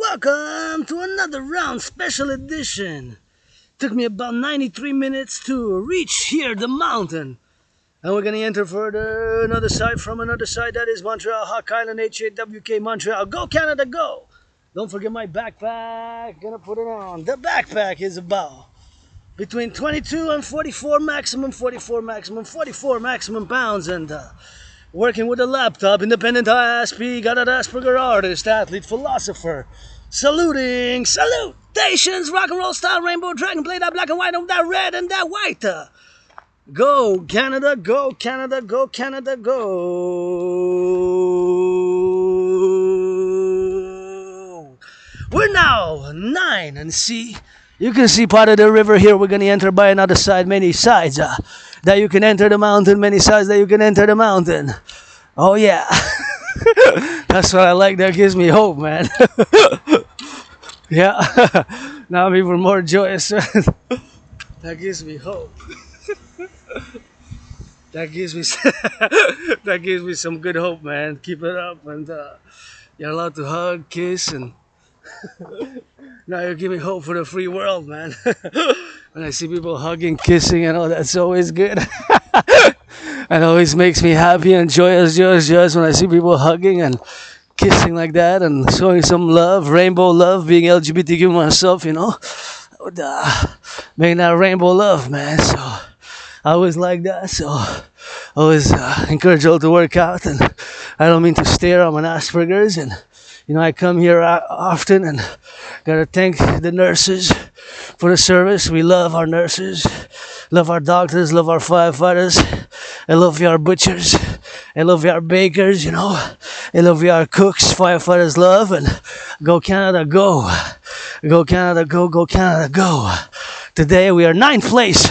welcome to another round special edition. Took me about 93 minutes to reach here, the mountain. And we're gonna enter further another side from another side, that is Montreal, Hawk Island, HAWK, Montreal. Go Canada, go! Don't forget my backpack, gonna put it on. The backpack is about between 22 and 44 maximum, 44 maximum pounds, and working with a laptop, independent ISP, got an Asperger artist, athlete, philosopher. Saluting, salutations, rock and roll style, rainbow dragon, play that black and white on that red and that white. Go Canada, go Canada, go Canada, go. We're now 9 and see. You can see part of the river here. We're going to enter by another side, many sides that you can enter the mountain, many sides that you can enter the mountain. Oh yeah. That's what I like. That gives me hope, man. Yeah. Now I'm even more joyous. That gives me hope. That gives me that gives me some good hope, man. Keep it up, and you're allowed to hug, kiss, and now you give me hope for the free world, man. When I see people hugging, kissing, that's always good. It always makes me happy and joyous when I see people hugging and kissing like that and showing some love, rainbow love, being LGBTQ myself, making that rainbow love, man. So I always like that. So I always encourage you all to work out, and I don't mean to stare. I'm an Asperger's, and I come here often, and gotta thank the nurses for the service. We love our nurses, love our doctors, love our firefighters. I love our butchers. I love our bakers, I love our cooks, firefighters love, and go Canada, go. Go Canada, go, go Canada, go. Today we are 9th place.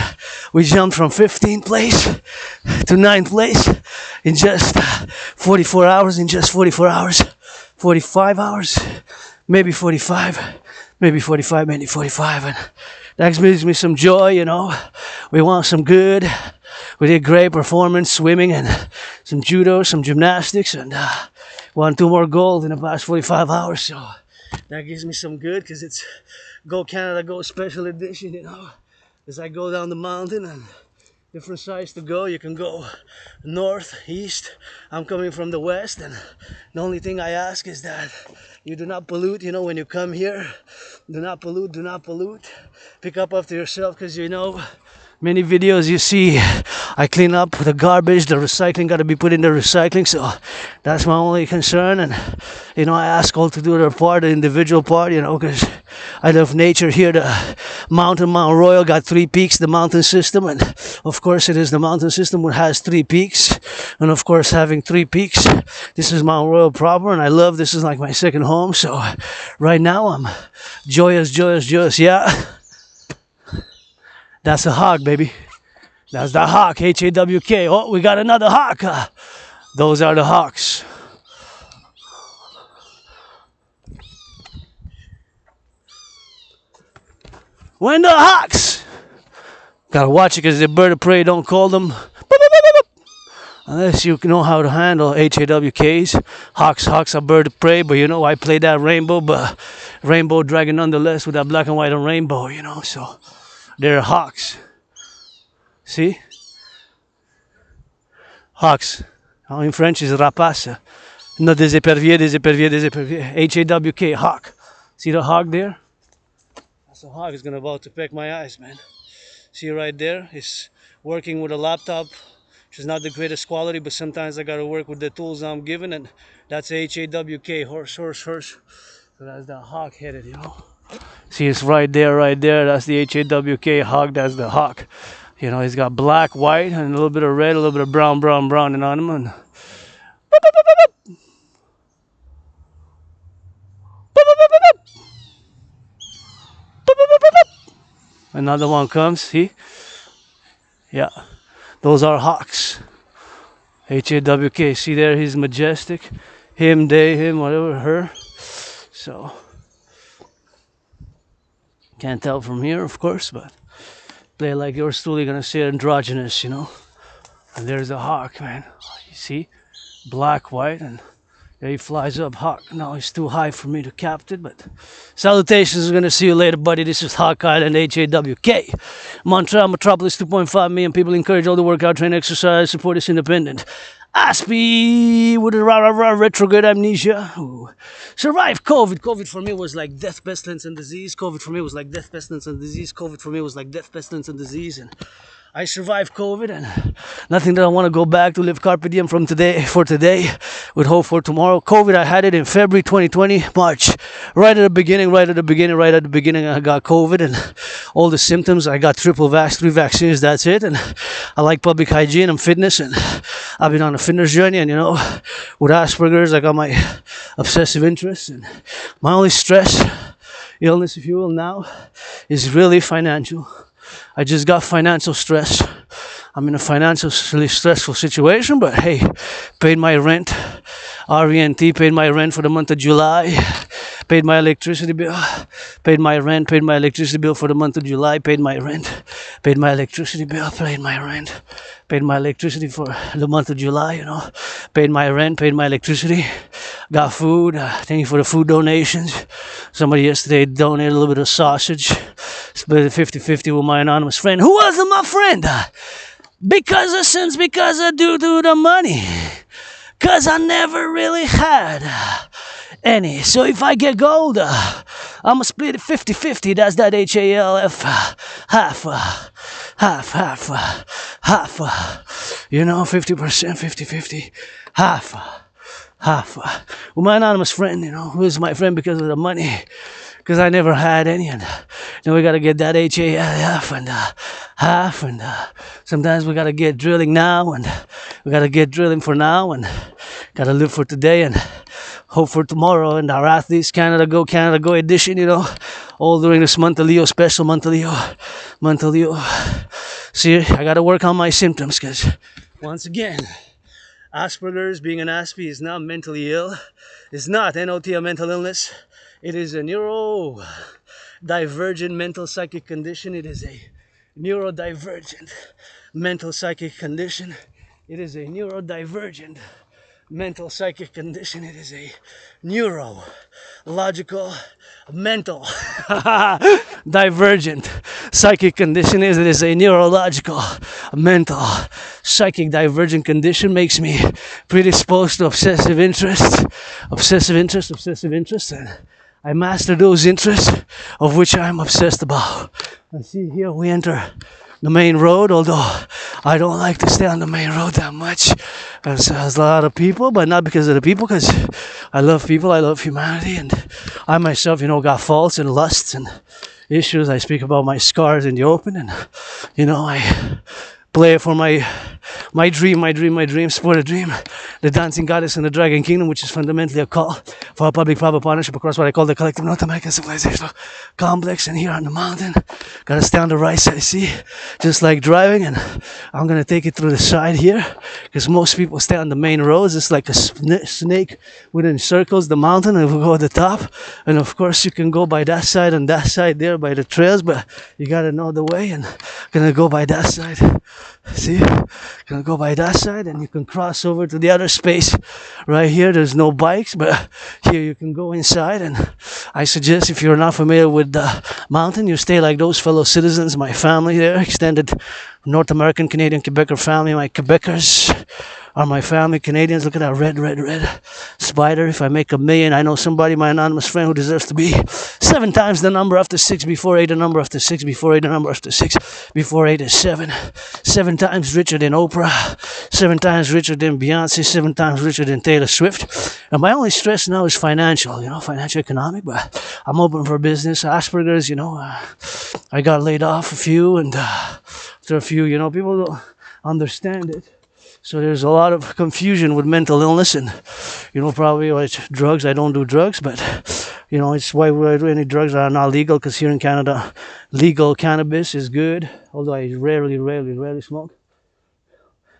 We jumped from 15th place to 9th place in just 44 hours, 45 hours, maybe 45, maybe 45. And that gives me some joy, We want some good. We did great performance, swimming and some judo, some gymnastics, and won 2 more gold in the past 45 hours. So that gives me some good, because it's Go Canada, Go special edition, As I go down the mountain and different sides to go. You can go north, east. I'm coming from the west, and the only thing I ask is that you do not pollute, when you come here. Do not pollute. Pick up after yourself, because many videos you see, I clean up the garbage, the recycling got to be put in the recycling, so that's my only concern. And I ask all to do their part, the individual part, because I love nature here. The Mount Royal got 3 peaks, the mountain system, and of course it is the mountain system which has 3 peaks, and of course having 3 peaks, this is Mount Royal proper, and I love this is like my second home. So right now I'm joyous, yeah. That's a hawk, baby. That's the hawk, HAWK. Oh, we got another hawk. Those are the hawks. When the hawks. Gotta watch it, because the bird of prey, don't call them. Unless you know how to handle HAWKs. Hawks are bird of prey, but I play that rainbow, but rainbow dragon nonetheless with that black and white and rainbow, so they're hawks. See? Hawks. In French is rapace. No, des éperviers. HAWK, hawk. See the hawk there? That's a hawk. Is about to peck my eyes, man. See right there? It's working with a laptop, which is not the greatest quality, but sometimes I gotta work with the tools I'm given, and that's HAWK, horse. So that's the hawk headed, See, it's right there. That's the HAWK hawk. That's the hawk. He's got black, white, and a little bit of red, a little bit of brown in on him. And another one comes. See? Yeah. Those are hawks. HAWK. See there? He's majestic. Him, they, him, whatever, her. So can't tell from here, of course, but play like yours truly gonna say androgynous, And there's a hawk, man. You see? Black, white, and Yeah, he flies up hot. Now he's too high for me to capture it, but salutations. Gonna see you later, buddy. This is Hawk Island, HAWK. Montreal Metropolis, 2.5 million people. Encourage all to work out, train, exercise, support us independent. Aspie with a retrograde amnesia. Ooh. Survive COVID. COVID for me was like death, pestilence, and disease. COVID for me was like death, pestilence, and disease. COVID for me was like death, pestilence, and disease. And I survived COVID, and nothing that I want to go back to. Live carpe diem from today for today, with hope for tomorrow. COVID, I had it in February 2020, March, right at the beginning. I got COVID, and all the symptoms. I got triple vax, 3 vaccines. That's it. And I like public hygiene and fitness, and I've been on a fitness journey. And with Asperger's, I got my obsessive interests, and my only stress, illness, if you will, now is really financial. I just got financial stress. I'm in a financially stressful situation, but hey, paid my rent, RENT, paid my rent for the month of July, paid my electricity bill, paid my rent, paid my electricity bill for the month of July, paid my rent, paid my electricity bill, paid my rent, paid my electricity for the month of July, paid my rent, paid my electricity, got food, thank you for the food donations. Somebody yesterday donated a little bit of sausage, split it 50-50 with my anonymous friend, who wasn't my friend, because of sins, because of due to the money, because I never really had any. So if I get gold, I'm going to split it 50-50. That's that HALF, half, 50%, 50-50, half. With my anonymous friend, who is my friend because of the money, because I never had any, and then we got to get that HALF and half, and sometimes we got to get drilling now, and we got to get drilling for now, and got to live for today and hope for tomorrow. And our athletes, Canada Go edition, all during this month of Leo, special month of Leo. See, I got to work on my symptoms, because once again, Asperger's, being an Aspie, is not mentally ill. It's not NOT, a mental illness. It is a neurodivergent mental psychic condition. It is a neurodivergent mental psychic condition. It is a neurodivergent mental psychic condition. It is a neurological mental divergent psychic condition. It is a neurological mental psychic divergent condition. Makes me predisposed to obsessive interest, and I master those interests of which I'm obsessed about. And see, here we enter the main road, although I don't like to stay on the main road that much. There's a lot of people, but not because of the people, because I love people, I love humanity, and I myself, got faults and lusts and issues. I speak about my scars in the open, and, I play for my dream, sport a dream, the dancing goddess in the dragon kingdom, which is fundamentally a call for a public-private partnership across what I call the collective North American civilizational complex. And here on the mountain, gotta stay on the right side, see, just like driving, and I'm gonna take it through the side here, because most people stay on the main roads. It's like a snake within circles, the mountain, and we'll go at the top. And of course, you can go by that side and that side there by the trails, but you gotta know the way, and gonna go by that side. See, gonna go by that side, and you can cross over to the other space right here. There's no bikes, but here you can go inside. And I suggest, if you're not familiar with the mountain, you stay like those fellow citizens, my family there, extended North American, Canadian, Quebecer family. My Quebecers are my family. Canadians, look at that red spider. If I make $1 million, I know somebody, my anonymous friend, who deserves to be 7 times the number after 6 before 8, the number after 6 before 8, the number after 6 before 8 is 7. 7 times richer than Oprah, 7 times richer than Beyonce, 7 times richer than Taylor Swift. And my only stress now is financial, financial economic, but I'm open for business. Asperger's, I got laid off a few, and after a few, people don't understand it. So there's a lot of confusion with mental illness, and probably like drugs. I don't do drugs, but it's why would I do any drugs that are not legal? Because here in Canada, legal cannabis is good, although I rarely smoke.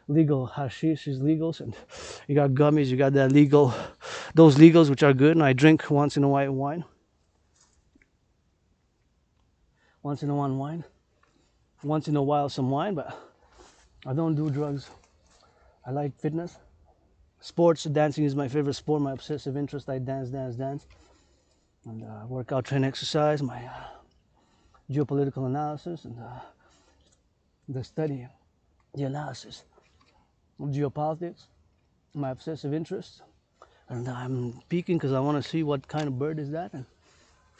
Legal hashish is legal, and you got gummies, you got that legal, those legals which are good, and I drink once in a while wine. Once in a while some wine, but I don't do drugs. I like fitness. Sports, dancing is my favorite sport, my obsessive interest. I dance. And workout, train, exercise, my geopolitical analysis, and the study, the analysis of geopolitics, my obsessive interest. And I'm peeking because I want to see what kind of bird is that. And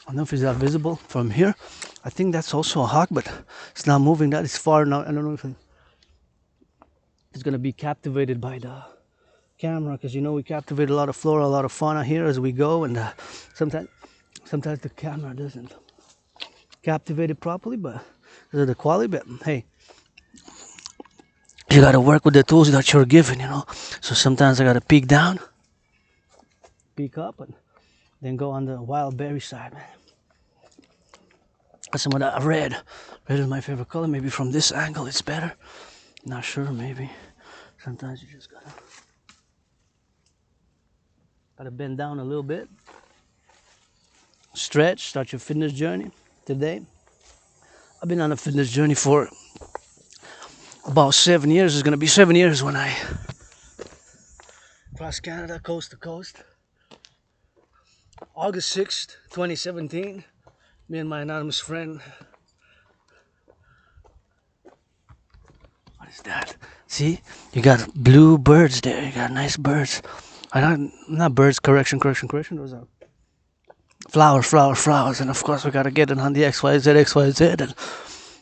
I don't know if it's that visible from here. I think that's also a hawk, but it's not moving. That is far now. I don't know if it's going to be captivated by the camera, because you know we captivate a lot of flora, a lot of fauna here as we go, and sometimes the camera doesn't captivate it properly, but the quality. But hey, you gotta work with the tools that you're given, you know. So sometimes I gotta peek down, peek up, and then go on the wild berry side, man. Some of that red is my favorite color. Maybe from this angle it's better. Not sure. Maybe sometimes you just gotta bend down a little bit, stretch, start your fitness journey. Today I've been on a fitness journey for about 7 years. It's gonna be 7 years when I cross Canada coast to coast. August 6th, 2017, me and my anonymous friend. What is that? See, you got blue birds there. You got nice birds. Not birds. Correction. Those are flowers. And of course, we gotta get it on the XYZ. And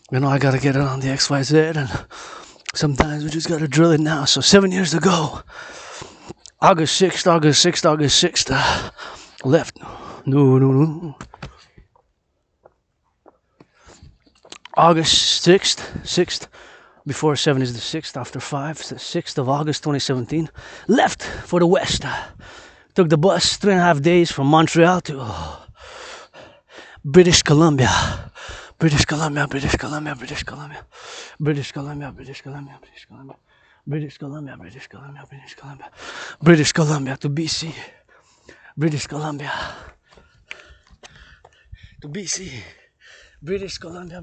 you know, I gotta get it on the XYZ. And sometimes we just gotta drill it now. So 7 years ago, August 6th, left. No. August 6th. Before 7 is the 6th, after 5, it's the 6th of August 2017. Left for the west. Took the bus 3.5 days from Montreal to British Columbia. British Columbia to BC. British Columbia to BC. British Columbia.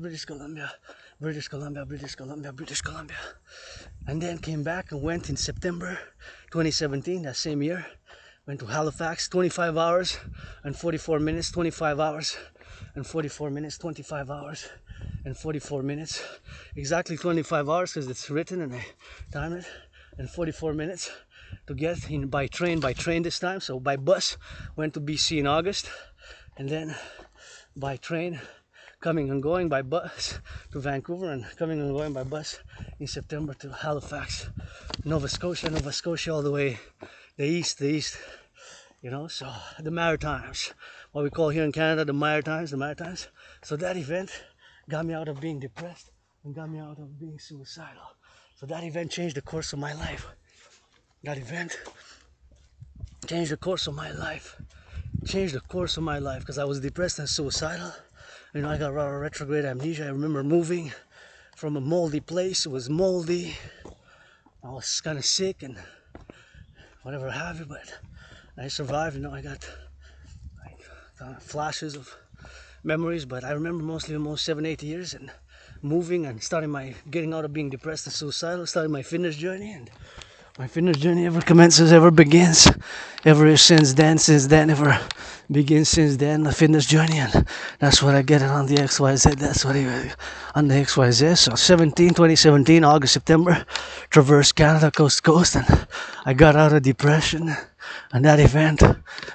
And then came back and went in September 2017, that same year. Went to Halifax, 25 hours and 44 minutes, 25 hours and 44 minutes, 25 hours and 44 minutes. Exactly 25 hours because it's written and I time it, and 44 minutes to get in by train this time. So by bus, went to BC in August, and then by train, coming and going by bus to Vancouver, and coming and going by bus in September to Halifax, Nova Scotia, all the way the east, you know. So the Maritimes, what we call here in Canada the Maritimes. So that event got me out of being depressed and got me out of being suicidal. So that event changed the course of my life. Changed the course of my life because I was depressed and suicidal. You know, I got retrograde amnesia. I remember moving from a moldy place. It was moldy. I was kind of sick and whatever have you, but I survived. You know, I got like flashes of memories, but I remember mostly almost 7-8 years and moving and getting out of being depressed and suicidal, starting my fitness journey. And my fitness journey ever commences, ever begins, since then, ever begins since then, the fitness journey. And that's what I get it on the XYZ. That's what on the XYZ. So 2017, August, September, traversed Canada coast to coast, and I got out of depression. And that event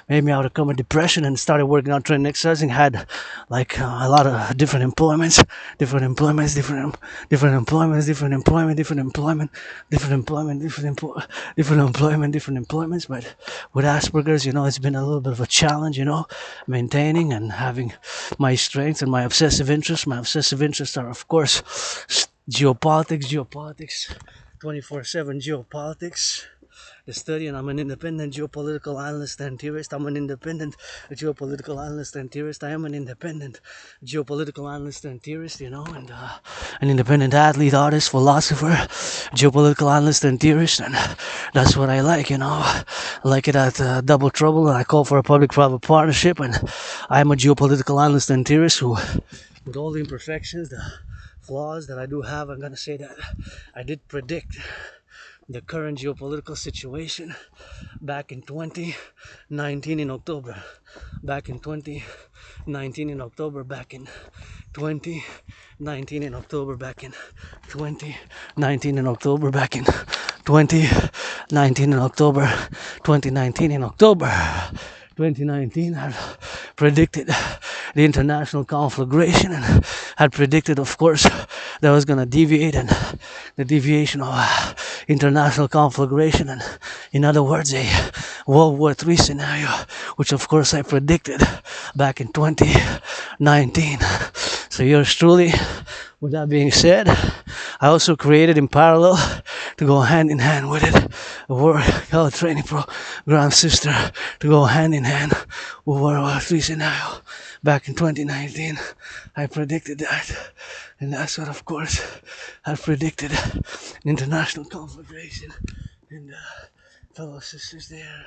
made me overcome a depression and started working out, training, exercising. Had like a lot of different employments, but with Asperger's, you know, it's been a little bit of a challenge, you know, maintaining and having my strengths and my obsessive interests. My obsessive interests are, of course, geopolitics, 24/7 geopolitics. The study, and I'm an independent geopolitical analyst and theorist. I am an independent geopolitical analyst and theorist, you know, and an independent athlete, artist, philosopher, geopolitical analyst and theorist, and that's what I like, you know. I like it at Double Trouble, and I call for a public-private partnership, and I'm a geopolitical analyst and theorist who, with all the imperfections, the flaws that I do have, I'm gonna say that I did predict the current geopolitical situation back in 2019 in October. Back in 2019 in October. Back in 2019 in October. Back in 2019 in October. Back in 2019 in October. 2019 in October. 2019 had predicted the international conflagration and had predicted, of course, that was going to deviate, and the deviation of international conflagration, and in other words, a World War III scenario, which of course I predicted back in 2019. So yours truly, with that being said, I also created in parallel to go hand in hand with it a workout training program, sister, to go hand in hand with World War III scenario. Back in 2019, I predicted that, and that's what, of course, I predicted international conflagration. And fellow sisters there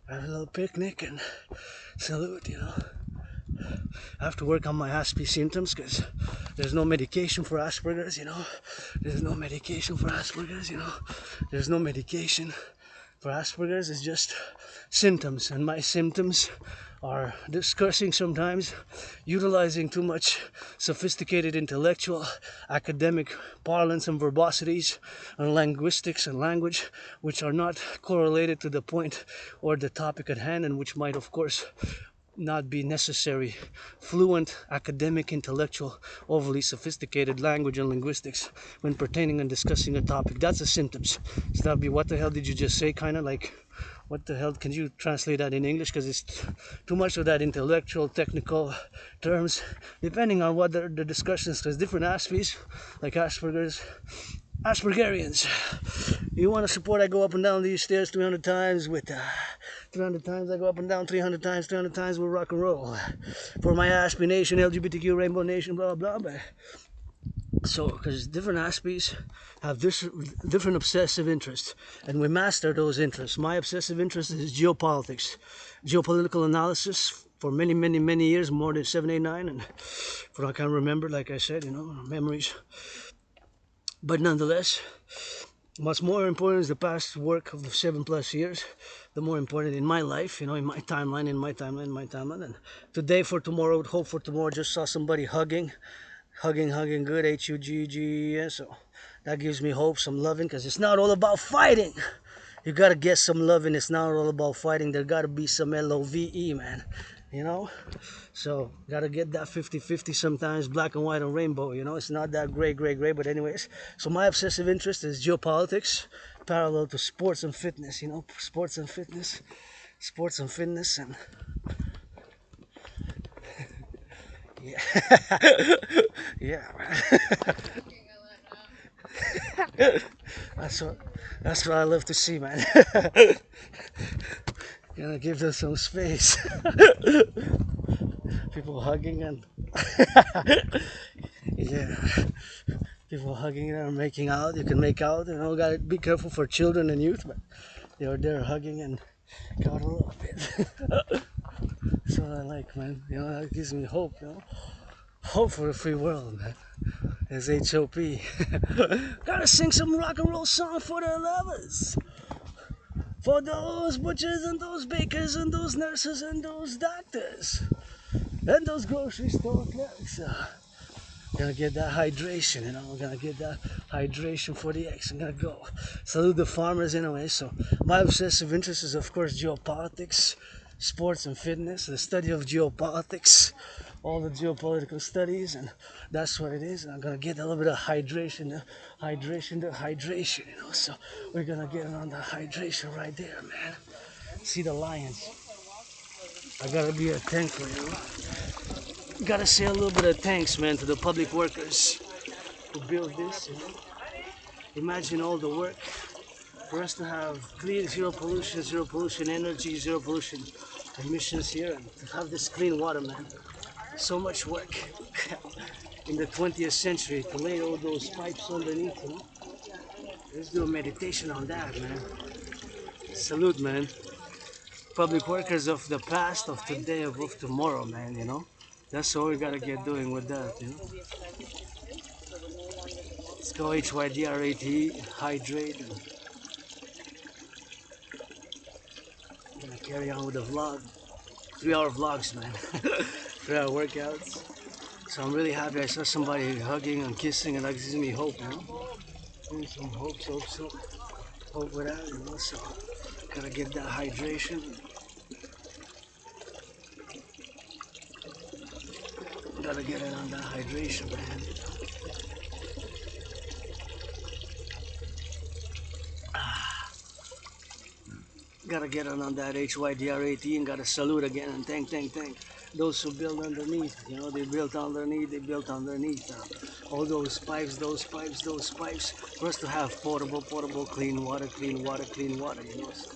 have a little picnic and salute, I have to work on my Asperger's symptoms because there's no medication for Asperger's, There's no medication for Asperger's, There's no medication for Asperger's. It's just symptoms, and my symptoms are discussing sometimes, utilizing too much sophisticated intellectual academic parlance and verbosities and linguistics and language which are not correlated to the point or the topic at hand, and which might, of course, not be necessary. Fluent academic intellectual overly sophisticated language and linguistics when pertaining and discussing a topic, that's the symptoms. So that'd be, what the hell did you just say, kind of like, what the hell, can you translate that in English, because it's too much of that intellectual technical terms depending on what the discussions, because different Aspies, like Aspergerians, you want to support, I go up and down these stairs 300 times with 300 times, I go up and down 300 times with rock and roll for my Aspie Nation, LGBTQ Rainbow Nation, blah blah blah. So, because different Aspies have different obsessive interests, and we master those interests. My obsessive interest is geopolitics, geopolitical analysis for many years, more than 7, 8, 9, and for I can't remember, like I said, memories. But nonetheless, what's more important is the past work of the 7+ years, the more important in my life, in my timeline, and today for tomorrow, hope for tomorrow, just saw somebody hugging good, HUGGES, so that gives me hope, some loving, because it's not all about fighting. You gotta get some loving. It's not all about fighting. There gotta be some LOVE, man, so gotta get that 50-50 sometimes, black and white and rainbow, it's not that gray, but anyways, so my obsessive interest is geopolitics parallel to sports and fitness, sports and fitness, and yeah. Yeah, man. That's what I love to see, man. Gonna give them some space. People hugging and yeah, people hugging and making out. You can make out, gotta be careful for children and youth, but they're hugging and got a little bit. That's what I like, man. That gives me hope, Hope for a free world, man. As HOP. Gotta sing some rock and roll song for the lovers. For those butchers and those bakers and those nurses and those doctors. And those grocery store clerks. Gonna get that hydration, Gonna get that hydration for the X. I'm gonna go salute the farmers anyway. So my obsessive interest is, of course, geopolitics, sports and fitness, the study of geopolitics, all the geopolitical studies, and that's what it is. And I'm gonna get a little bit of hydration, So we're gonna get on the hydration right there, man. See the lions. I gotta be thankful, Gotta say a little bit of thanks, man, to the public workers who built this. Imagine all the work for us to have clean, zero pollution energy, zero pollution emissions here, and to have this clean water, man. So much work in the 20th century to lay all those pipes underneath. Let's do a meditation on that, man. Salute, man. Public workers of the past, of today, of tomorrow, man. That's all we gotta get doing with that, Let's go HYDRATE, hydrate, and carry on with the vlog. 3-hour vlogs, man. 3-hour workouts. So I'm really happy I saw somebody hugging and kissing, and that gives me hope, you know. Give me some hope with that, you know. So gotta get that hydration. Gotta get it on that hydration, man. Gotta get it on that HYDR18. Gotta salute again and thank those who build underneath. You know, they built underneath. All those pipes for us to have potable, clean water. You know. So,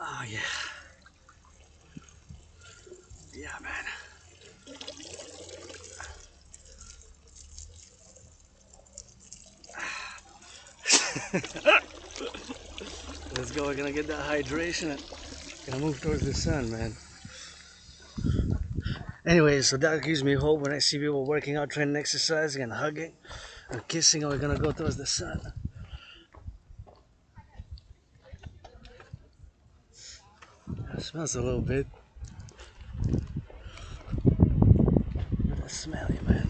oh yeah. Yeah, man. Let's go. We're gonna get that hydration and gonna move towards the sun, man. Anyway, so that gives me hope when I see people working out, training, exercising, and hugging and kissing, and we're gonna go towards the sun. It smells a little bit. That's smelly, man.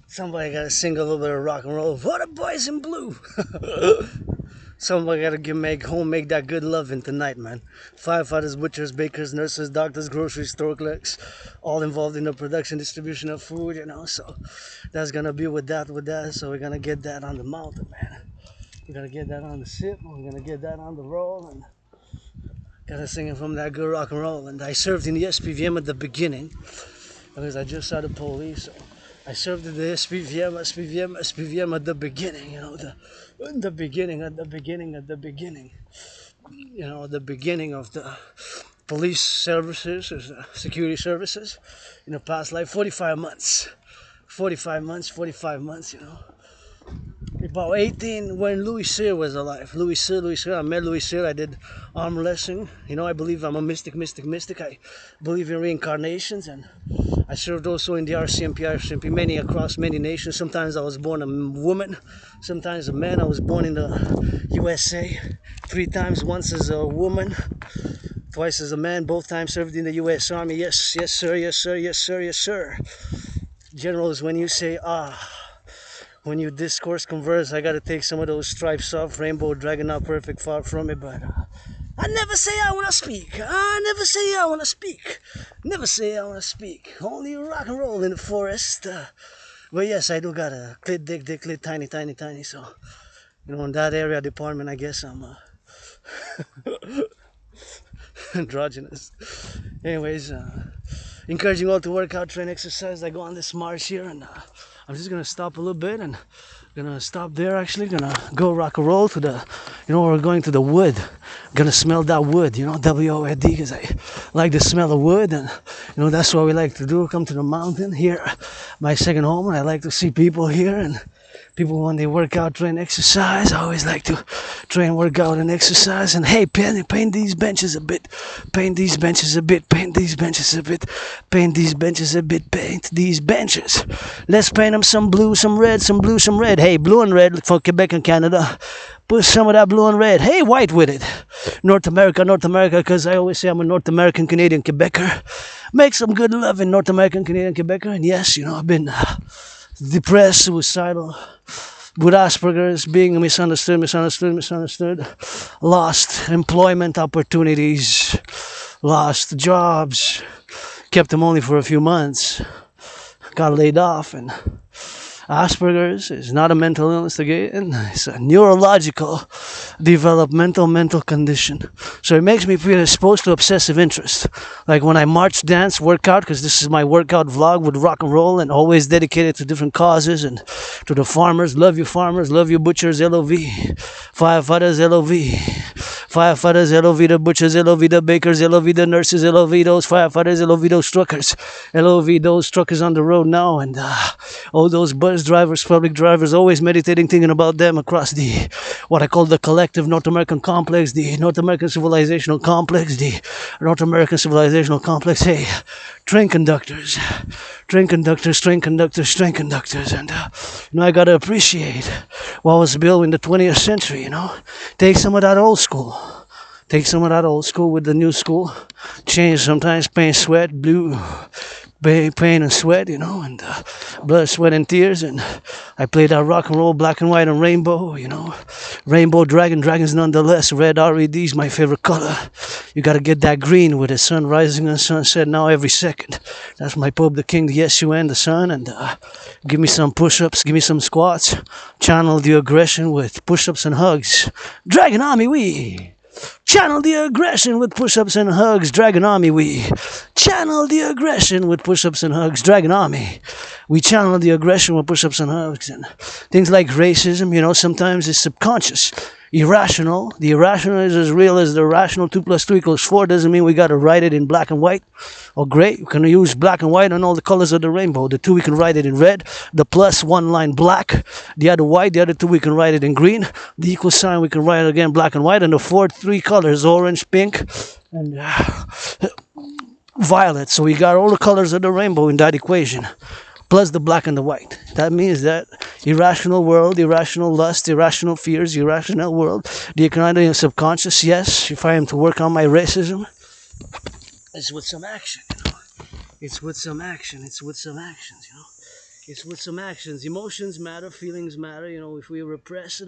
Somebody gotta sing a little bit of rock and roll. For the boys in blue. Somebody gotta make that good loving tonight, man. Firefighters, butchers, bakers, nurses, doctors, grocery store clerks, all involved in the production, distribution of food, you know. So that's gonna be with that. So we're gonna get that on the mountain, man. We're gonna get that on the sip. We're gonna get that on the roll, and gotta sing it from that good rock and roll. And I served in the SPVM at the beginning because I just saw the police. So I served in the SPVM at the beginning, you know, the beginning, you know, the beginning of the police services, or security services in the past life. 45 months, you know. About 18 when Louis Cyr was alive. Louis Cyr, I met Louis Cyr. I did arm wrestling. You know, I believe I'm a mystic. I believe in reincarnations, and I served also in the RCMP across many nations. Sometimes I was born a woman, sometimes a man. I was born in the USA 3 times, once as a woman, twice as a man, both times served in the US Army. Yes, sir. Generals, when you say when you discourse, converse, I gotta take some of those stripes off. Rainbow dragon, not perfect, far from it, but I never say I wanna speak. Never say I wanna speak. Only rock and roll in the forest. But yes, I do got a clit, dick, clit, tiny. So, you know, in that area department, I guess I'm androgynous. Anyways, encouraging all to work out, train, exercise. I go on this march here, and I'm just gonna stop a little bit, and gonna stop there. Actually, gonna go rock and roll to the, you know, we're going to the wood. Gonna smell that wood, you know, WOD, because I like the smell of wood, and you know that's what we like to do. Come to the mountain here, my second home, and I like to see people here, and people when they work out, train, exercise. I always like to train, work out, and exercise. And hey, paint these benches a bit. Paint these benches. Let's paint them some blue, some red. Hey, blue and red for Quebec and Canada. Put some of that blue and red. Hey, white with it. North America, because I always say I'm a North American, Canadian, Quebecer. Make some good love in North American, Canadian, Quebecer. And yes, you know, I've been depressed, suicidal, with Asperger's, being misunderstood, lost employment opportunities, lost jobs, kept them only for a few months, got laid off. And Asperger's is not a mental illness again, it's a neurological developmental mental condition. So it makes me predisposed to obsessive interest. Like when I march, dance, work out, because this is my workout vlog with rock and roll, and always dedicated to different causes and to the farmers. Love you butchers, LOV. Firefighters, LOV. Firefighters, LOV the butchers, LOV the bakers, LOV the nurses, LOV those firefighters, LOV those truckers, LOV those truckers on the road now, and all those bus drivers, public drivers, always meditating, thinking about them across the, what I call the collective North American complex, the North American civilizational complex, the North American civilizational complex. Hey, train conductors, train conductors, train conductors, train conductors, and I gotta appreciate what was built in the 20th century. Take some of that old school. Take some of that old school with the new school. Change sometimes pain, sweat, blue, pain and sweat, and blood, sweat, and tears. And I played that rock and roll, black and white and rainbow, Rainbow dragons nonetheless. Red RED's my favorite color. You gotta get that green with the sun rising and sunset now every second. That's my Pope, the King, the SUN, the sun. And give me some push-ups, give me some squats. Channel the aggression with push-ups and hugs. Dragon Army, we channel the aggression with push-ups and hugs. Dragon Army, we channel the aggression with push-ups and hugs. Dragon Army, we channel the aggression with push-ups and hugs. And things like racism, sometimes it's subconscious, irrational. The irrational is as real as the rational. 2 + 2 = 4 doesn't mean we got to write it in black and white or gray. We can use black and white on all the colors of the rainbow. The 2 we can write it in red. The plus one line black. The other white. The other 2 we can write it in green. The equal sign we can write it again black and white. And the 4th 3 colors, orange, pink, and violet. So we got all the colors of the rainbow in that equation, plus the black and the white. That means that irrational world, irrational lust, irrational fears, irrational world, the kind of subconscious. Yes, if I am to work on my racism, it's with some action. It's with some action. It's with some actions. It's with some actions. Emotions matter, feelings matter. If we repress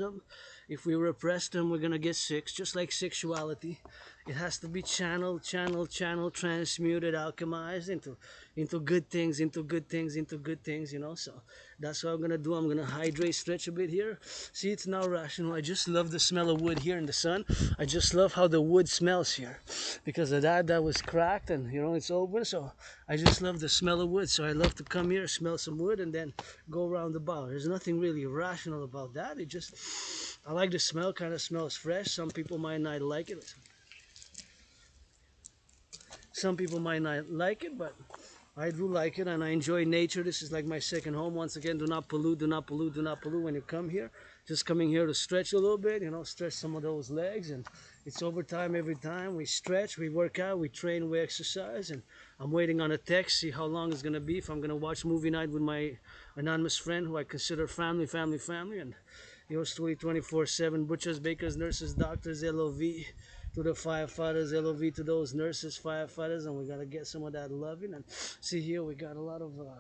them, we're gonna get sick. Just like sexuality, it has to be channeled, transmuted, alchemized into good things, into good things. So that's what I'm gonna do. I'm gonna hydrate, stretch a bit here. See, it's now rational. I just love the smell of wood here in the sun. I just love how the wood smells here, because of that was cracked and it's open. So I just love the smell of wood. So I love to come here, smell some wood, and then go around the bar. There's nothing really rational about that. I like the smell. Kind of smells fresh. Some people might not like it. But I do like it, and I enjoy nature. This is like my second home. Once again, do not pollute, do not pollute, do not pollute when you come here. Just coming here to stretch a little bit, stretch some of those legs, and it's overtime every time. We stretch, we work out, we train, we exercise, and I'm waiting on a text, see how long it's going to be, if I'm going to watch movie night with my anonymous friend who I consider family, and yours truly 24/7, butchers, bakers, nurses, doctors, LOV to the firefighters, LOV to those nurses, firefighters, and we gotta get some of that loving. And see here, we got a lot of wood,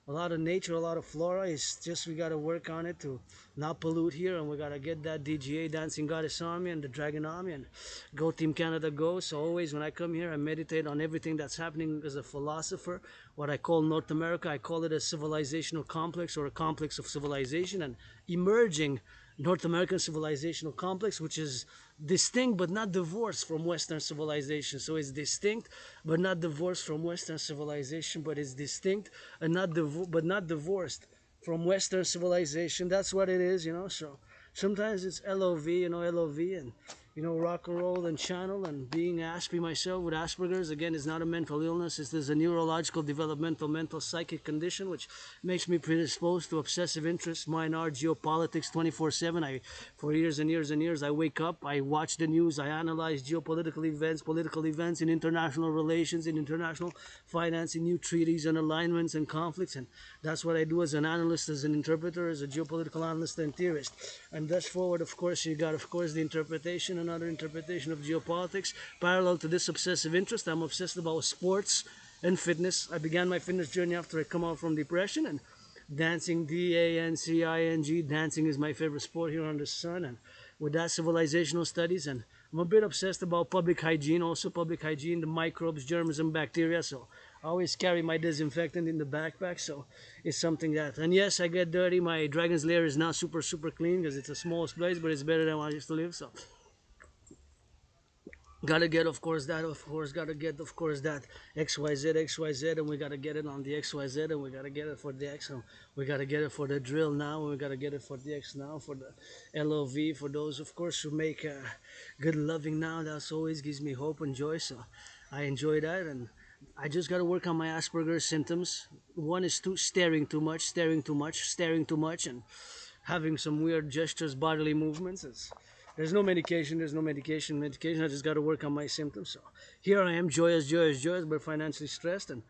a lot of nature, a lot of flora. It's just we gotta work on it to not pollute here, and we gotta get that DGA, Dancing Goddess Army, and the Dragon Army, and go Team Canada go. So always when I come here, I meditate on everything that's happening as a philosopher. What I call North America, I call it a civilizational complex, or a complex of civilization, and emerging North American civilizational complex, which is distinct but not divorced from Western civilization. So it's distinct but not divorced from Western civilization, but it's distinct and not divorced from Western civilization. That's what it is, So sometimes it's LOV, LOV, and rock and roll and channel, and being Ashby myself with Asperger's. Again, it's not a mental illness. It's a neurological, developmental, mental, psychic condition, which makes me predisposed to obsessive interests. Mine are geopolitics 24/7. For years and years, I wake up, I watch the news, I analyze geopolitical events, political events in international relations, in international finance, in new treaties and alignments and conflicts. And that's what I do as an analyst, as an interpreter, as a geopolitical analyst and theorist. And thus forward, of course, you got, the interpretation, another interpretation of geopolitics. Parallel to this obsessive interest, I'm obsessed about sports and fitness. I began my fitness journey after I come out from depression, and dancing, dancing, dancing is my favorite sport here under the sun. And with that, civilizational studies, and I'm a bit obsessed about public hygiene, the microbes, germs, and bacteria. So I always carry my disinfectant in the backpack, so it's something that. And yes, I get dirty. My dragon's lair is not super clean because it's a small place, but it's better than when I used to live. So Gotta get, of course, that, of course, gotta get, of course, that XYZ, and we gotta get it on the XYZ, and we gotta get it for the X, and we gotta get it for the drill now, and we gotta get it for the X now, for the LOV, for those, of course, who make good loving now. That's always gives me hope and joy, so I enjoy that, and I just gotta work on my Asperger's symptoms. One is staring too much, staring too much, and having some weird gestures, bodily movements. There's no medication, medication. I just got to work on my symptoms. So here I am, joyous, but financially stressed. And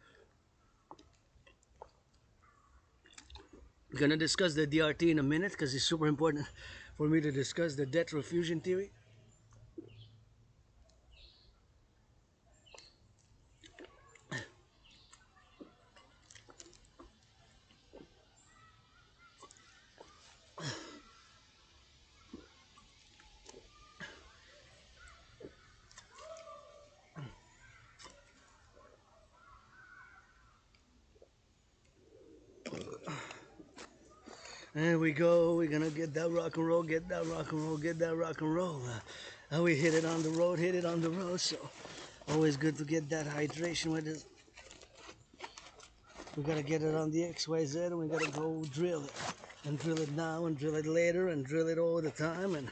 gonna discuss the DRT in a minute because it's super important for me to discuss the debt refusion theory. And we go, we're gonna get that rock and roll, get that rock and roll, get that rock and roll. And we hit it on the road, so always good to get that hydration with it. We gotta get it on the XYZ, and we gotta go drill it. And drill it now, and drill it later, and drill it all the time. And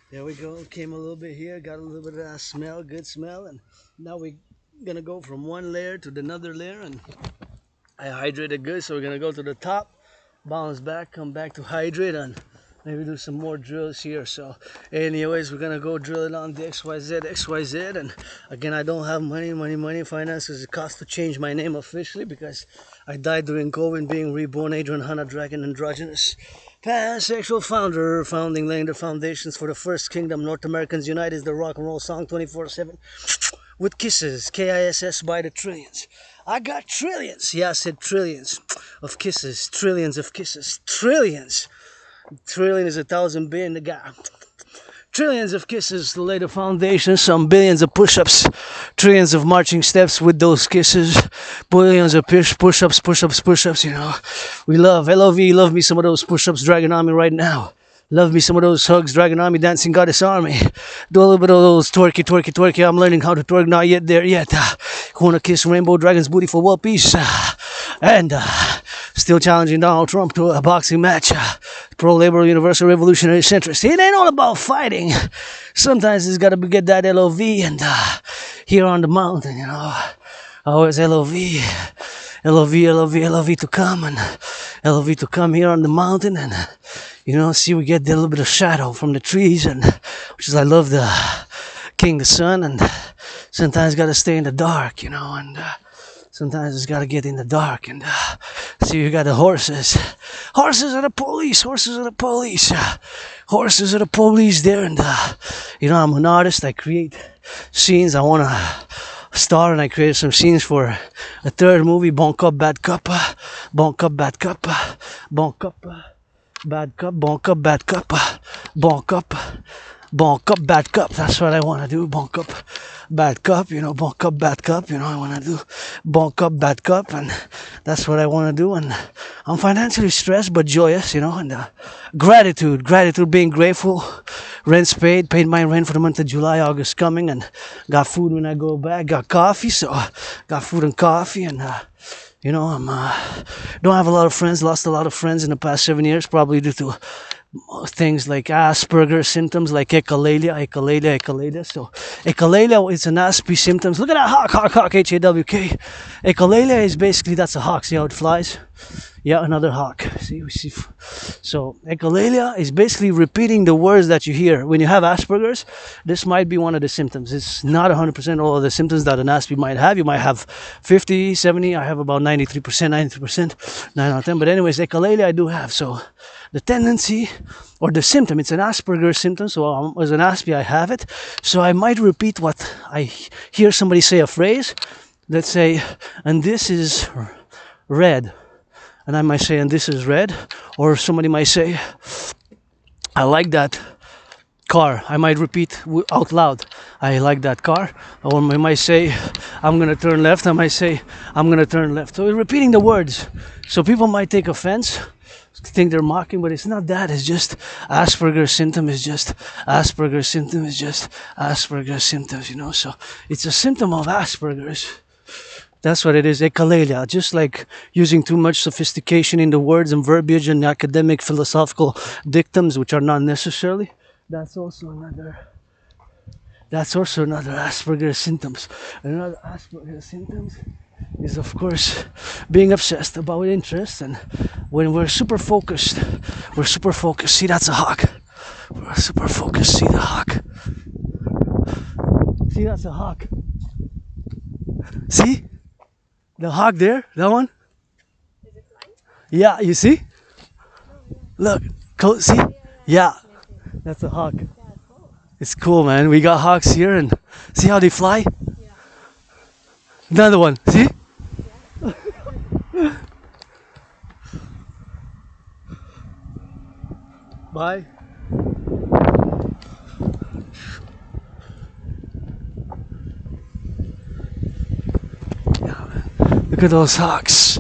there we go, came a little bit here, got a little bit of that smell, good smell. And now we're gonna go from one layer to another layer, and I hydrated good, so we're gonna go to the top, bounce back, come back to hydrate, and maybe do some more drills here. So anyways, we're gonna go drill it on the XYZ, and again, I don't have money, finances. It costs to change my name officially because I died during COVID, being reborn Adrian Hanna Dragon Androgynous pansexual founder, laying the foundations for the first kingdom. North Americans Unite is the rock and roll song 24/7 with kisses, KISS by the trillions. I got trillions, yeah, I said trillions of kisses, trillions of kisses, trillions. Trillion is 1,000 billion to God. Trillions of kisses to lay the foundation, some billions of push-ups, trillions of marching steps with those kisses, billions of push-ups, you know. We love, LOV, love me some of those push-ups dragging on me right now. Love me some of those hugs, dragging on me, dancing goddess army. Do a little bit of those twerky. I'm learning how to twerk, not yet there yet. Wanna kiss Rainbow Dragon's booty for world peace. And still challenging Donald Trump to a boxing match. Pro-labor, universal revolutionary centrist. It ain't all about fighting. Sometimes it's gotta get that LOV, and here on the mountain, you know, always LOV to come, and LOV to come here on the mountain, and you know, see, we get a little bit of shadow from the trees, and which is, I love the king, the sun, and sometimes gotta stay in the dark, you know, and sometimes it's gotta get in the dark, and see, you got the horses are the police, horses are the police there, and you know, I'm an artist, I create scenes, I wanna star, and I created some scenes for a third movie, Bon Cop, Bad Cop, Bon Cop, Bad Cop, Bon Cop, Bad Cop, Bon Cop, Bad Cop, Bon Cop, Bon Cop, Bad Cop. That's what I want to do. Bon Cop, Bad Cop. You know, Bon Cop, Bad Cop. You know, I want to do Bon Cop, Bad Cop, and that's what I want to do. And I'm financially stressed but joyous. You know, and gratitude, being grateful. Rent's paid my rent for the month of July, August coming, and got food when I go back. Got coffee, so got food and coffee, and you know, I'm don't have a lot of friends. Lost a lot of friends in the past 7 years, probably due to things like Asperger's symptoms, like echolalia. So echolalia is an Asp symptoms. Look at that hawk, H-A-W-K. Echolalia is basically, that's a hawk. See how it flies? Yeah, another hawk. See. So echolalia is basically repeating the words that you hear. When you have Asperger's, this might be one of the symptoms. It's not 100% all of the symptoms that an Asp might have. You might have 50, 70. I have about 93%, 9 out of 10. But anyways, echolalia I do have. So the tendency or the symptom, it's an Asperger's symptom. So as an Asp, I have it. So I might repeat what I hear somebody say, a phrase. Let's say, and this is red. And I might say, and this is red. Or somebody might say, I like that car. I might repeat out loud, I like that car. Or I might say, I'm going to turn left. I might say, I'm going to turn left. So we're repeating the words. So people might take offense. think they're mocking, but it's not that. It's just Asperger's symptom. Is just Asperger's symptom. Is just Asperger's symptoms. You know, so it's a symptom of Asperger's. That's what it is. Ecolalia, just like using too much sophistication in the words and verbiage and academic philosophical dictums, which are not necessarily. That's also another Asperger's symptoms. Another Asperger's symptoms is, of course, being obsessed about interests. And when we're super focused. See, that's a hawk. We're super focused. See the hawk. See, that's a hawk. See? The hawk there? That one? Is it flying? Yeah, you see? Look, see? Yeah, that's a hawk. Yeah, cool. It's cool, man. We got hawks here, and see how they fly? Yeah. Another one, see? Yeah. Bye. Look at those hawks.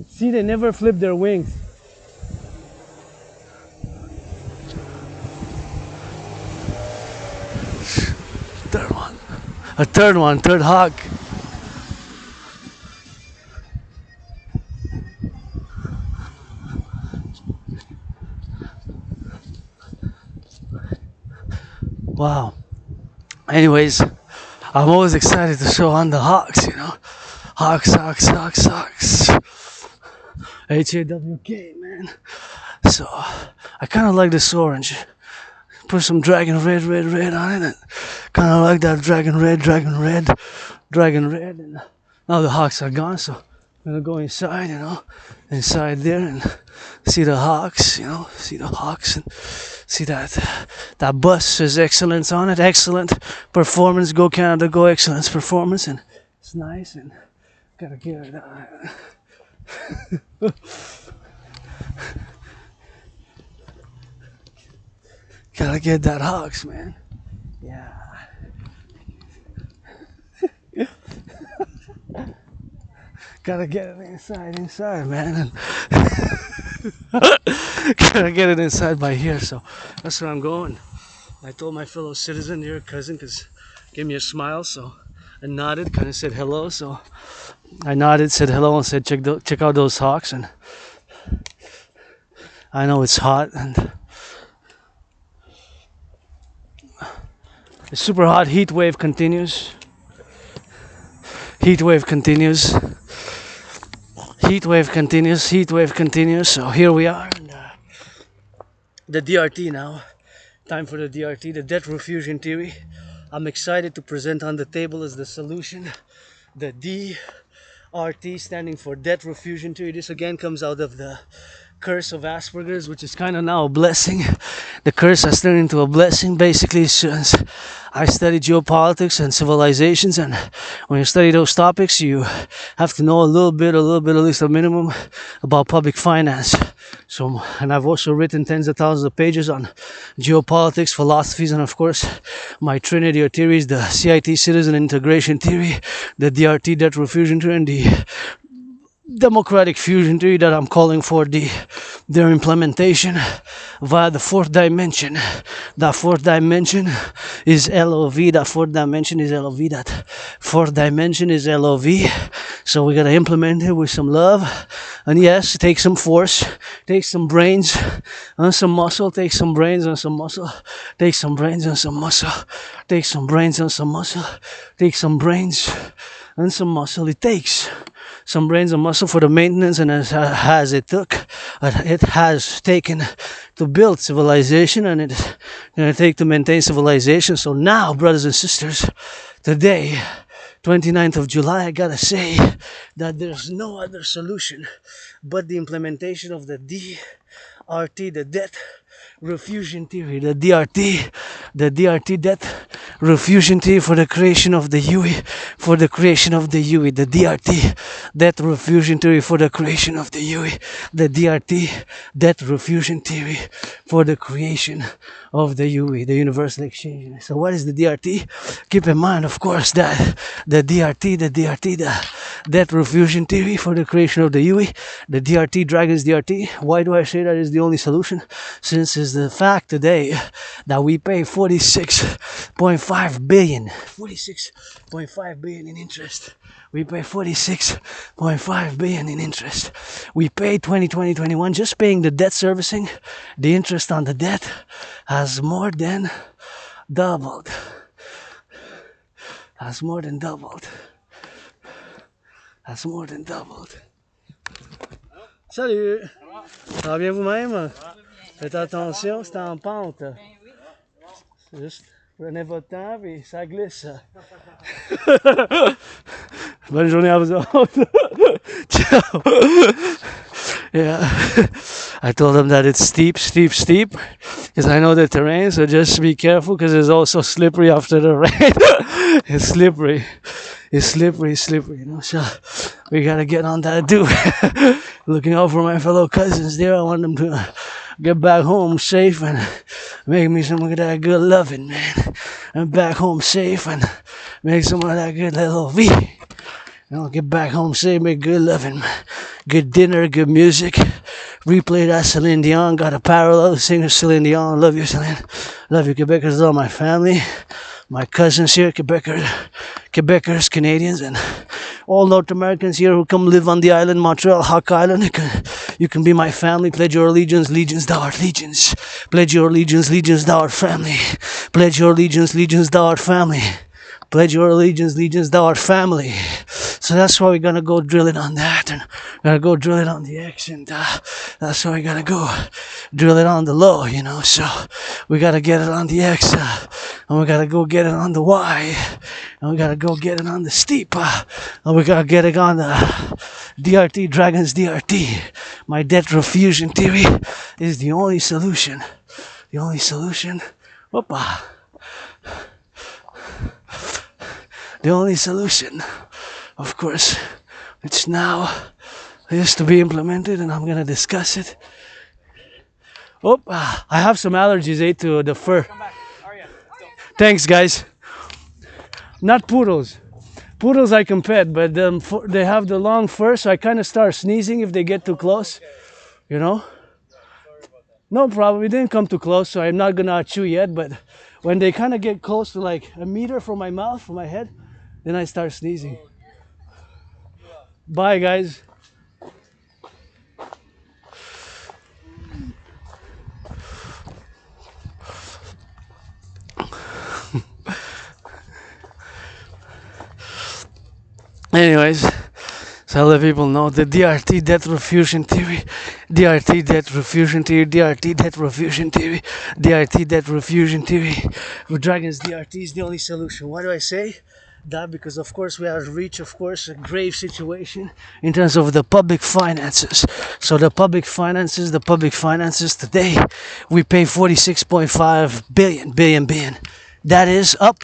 See, they never flip their wings. Third one. A third hawk. Wow. Anyways, I'm always excited to show on the hawks, you know. Hawks. HAWK, man. So, I kind of like this orange. Put some dragon red on it. And kind of like that dragon red. And now the hawks are gone, so I'm going to go inside, you know. Inside there and see the hawks, you know. See the hawks and see that bus says excellence on it. Excellent performance. Go Canada, go excellence performance. And it's nice and gotta get it gotta get that hawks, man. Yeah. Gotta get it inside, man. Gotta get it inside by here, so that's where I'm going. I told my fellow citizen, your cousin, because gave me a smile, so I nodded, kind of said hello, so I nodded, said hello, and said check out those hawks, and I know it's hot, and the super hot heat wave continues. Heat wave continues. So here we are. The DRT now. Time for the DRT, the debt refusion theory. I'm excited to present on the table as the solution. The DRT standing for debt refusion theory. This again comes out of the curse of Asperger's, which is kind of now a blessing. The curse has turned into a blessing. Basically, since I study geopolitics and civilizations, and when you study those topics, you have to know a little bit, at least a minimum, about public finance. So, and I've also written tens of thousands of pages on geopolitics, philosophies, and of course, my trinity of theories, the CIT citizen integration theory, the DRT debt refusion theory, and the democratic fusion theory that I'm calling for their implementation via the fourth dimension. That fourth dimension is LOV. That fourth dimension is LOV. That fourth dimension is LOV. So we gotta implement it with some love. And yes, take some force, take some brains and some muscle, take some brains and some muscle, take some brains and some muscle, take some brains and some muscle, take some brains and some muscle. It takes some brains and muscle for the maintenance, and it has taken to build civilization, and it's going to take to maintain civilization. So now, brothers and sisters, today, 29th of July, I gotta say that there's no other solution but the implementation of the DRT, the debt refusion theory, the DRT death refusion theory for the creation of the UE, for the creation of the UE, the DRT death refusion theory for the creation of the UE, the DRT death refusion theory for the creation of the UE, the Universal Exchange. So what is the DRT? Keep in mind, of course, that the death refusion theory for the creation of the UE, the DRT, Dragons DRT. Why do I say that is the only solution? Since it's the fact today that we pay 46.5 billion in interest. We pay 46.5 billion in interest. We paid 2020-21 just paying the debt servicing. The interest on the debt has more than doubled. Has more than doubled. Has more than doubled. Salut! Ça va bien vous-même? Faites attention, c'est en pente. Juste prenez votre temps et ça glisse. Bonne journée à vous autres. Ciao. Yeah. I told them that it's steep, because I know the terrain, so just be careful because it's also slippery after the rain. It's slippery, you know, so we gotta get on that too. Looking out for my fellow cousins there. I want them to get back home safe and make me some of that good loving, man. And back home safe and make some of that good little V. You know, get back home safe, make good loving, good dinner, good music. Replay that Celine Dion, got a parallel singer Celine Dion. Love you, Celine. Love you, Quebecers, all my family. My cousins here, Quebecers, Canadians, and all North Americans here who come live on the island, Montreal, Hawk Island. You can be my family. Pledge your allegiance, legions, thou art legions. Pledge your allegiance, legions, thou art family. Pledge your allegiance, legions, thou art family. Pledge your allegiance, legions, thou art family. So that's why we're gonna go drill it on that, and gotta go drill it on the X, and that's why we gotta go drill it on the low, you know. So we gotta get it on the X, and we gotta go get it on the Y, and we gotta go get it on the steep, and we gotta get it on the DRT, Dragons DRT. My debt refusion theory is the only solution. The only solution. Whoopa. The only solution, of course, it's now is to be implemented, and I'm gonna discuss it. Oh, I have some allergies, to the fur. Thanks, guys. Not poodles. Poodles I can pet, but they have the long fur, so I kind of start sneezing if they get too close. You know? No problem. It didn't come too close, so I'm not gonna chew yet. But when they kind of get close to like a meter from my mouth, from my head, then I start sneezing. Bye, guys. Anyways, so I let people know the DRT debt refusion theory, DRT debt refusion theory, DRT debt refusion theory, DRT debt refusion theory. With Dragons DRT is the only solution. Why do I say that? Because of course we have reached, of course, a grave situation in terms of the public finances. So the public finances today, we pay 46.5 billion. That is up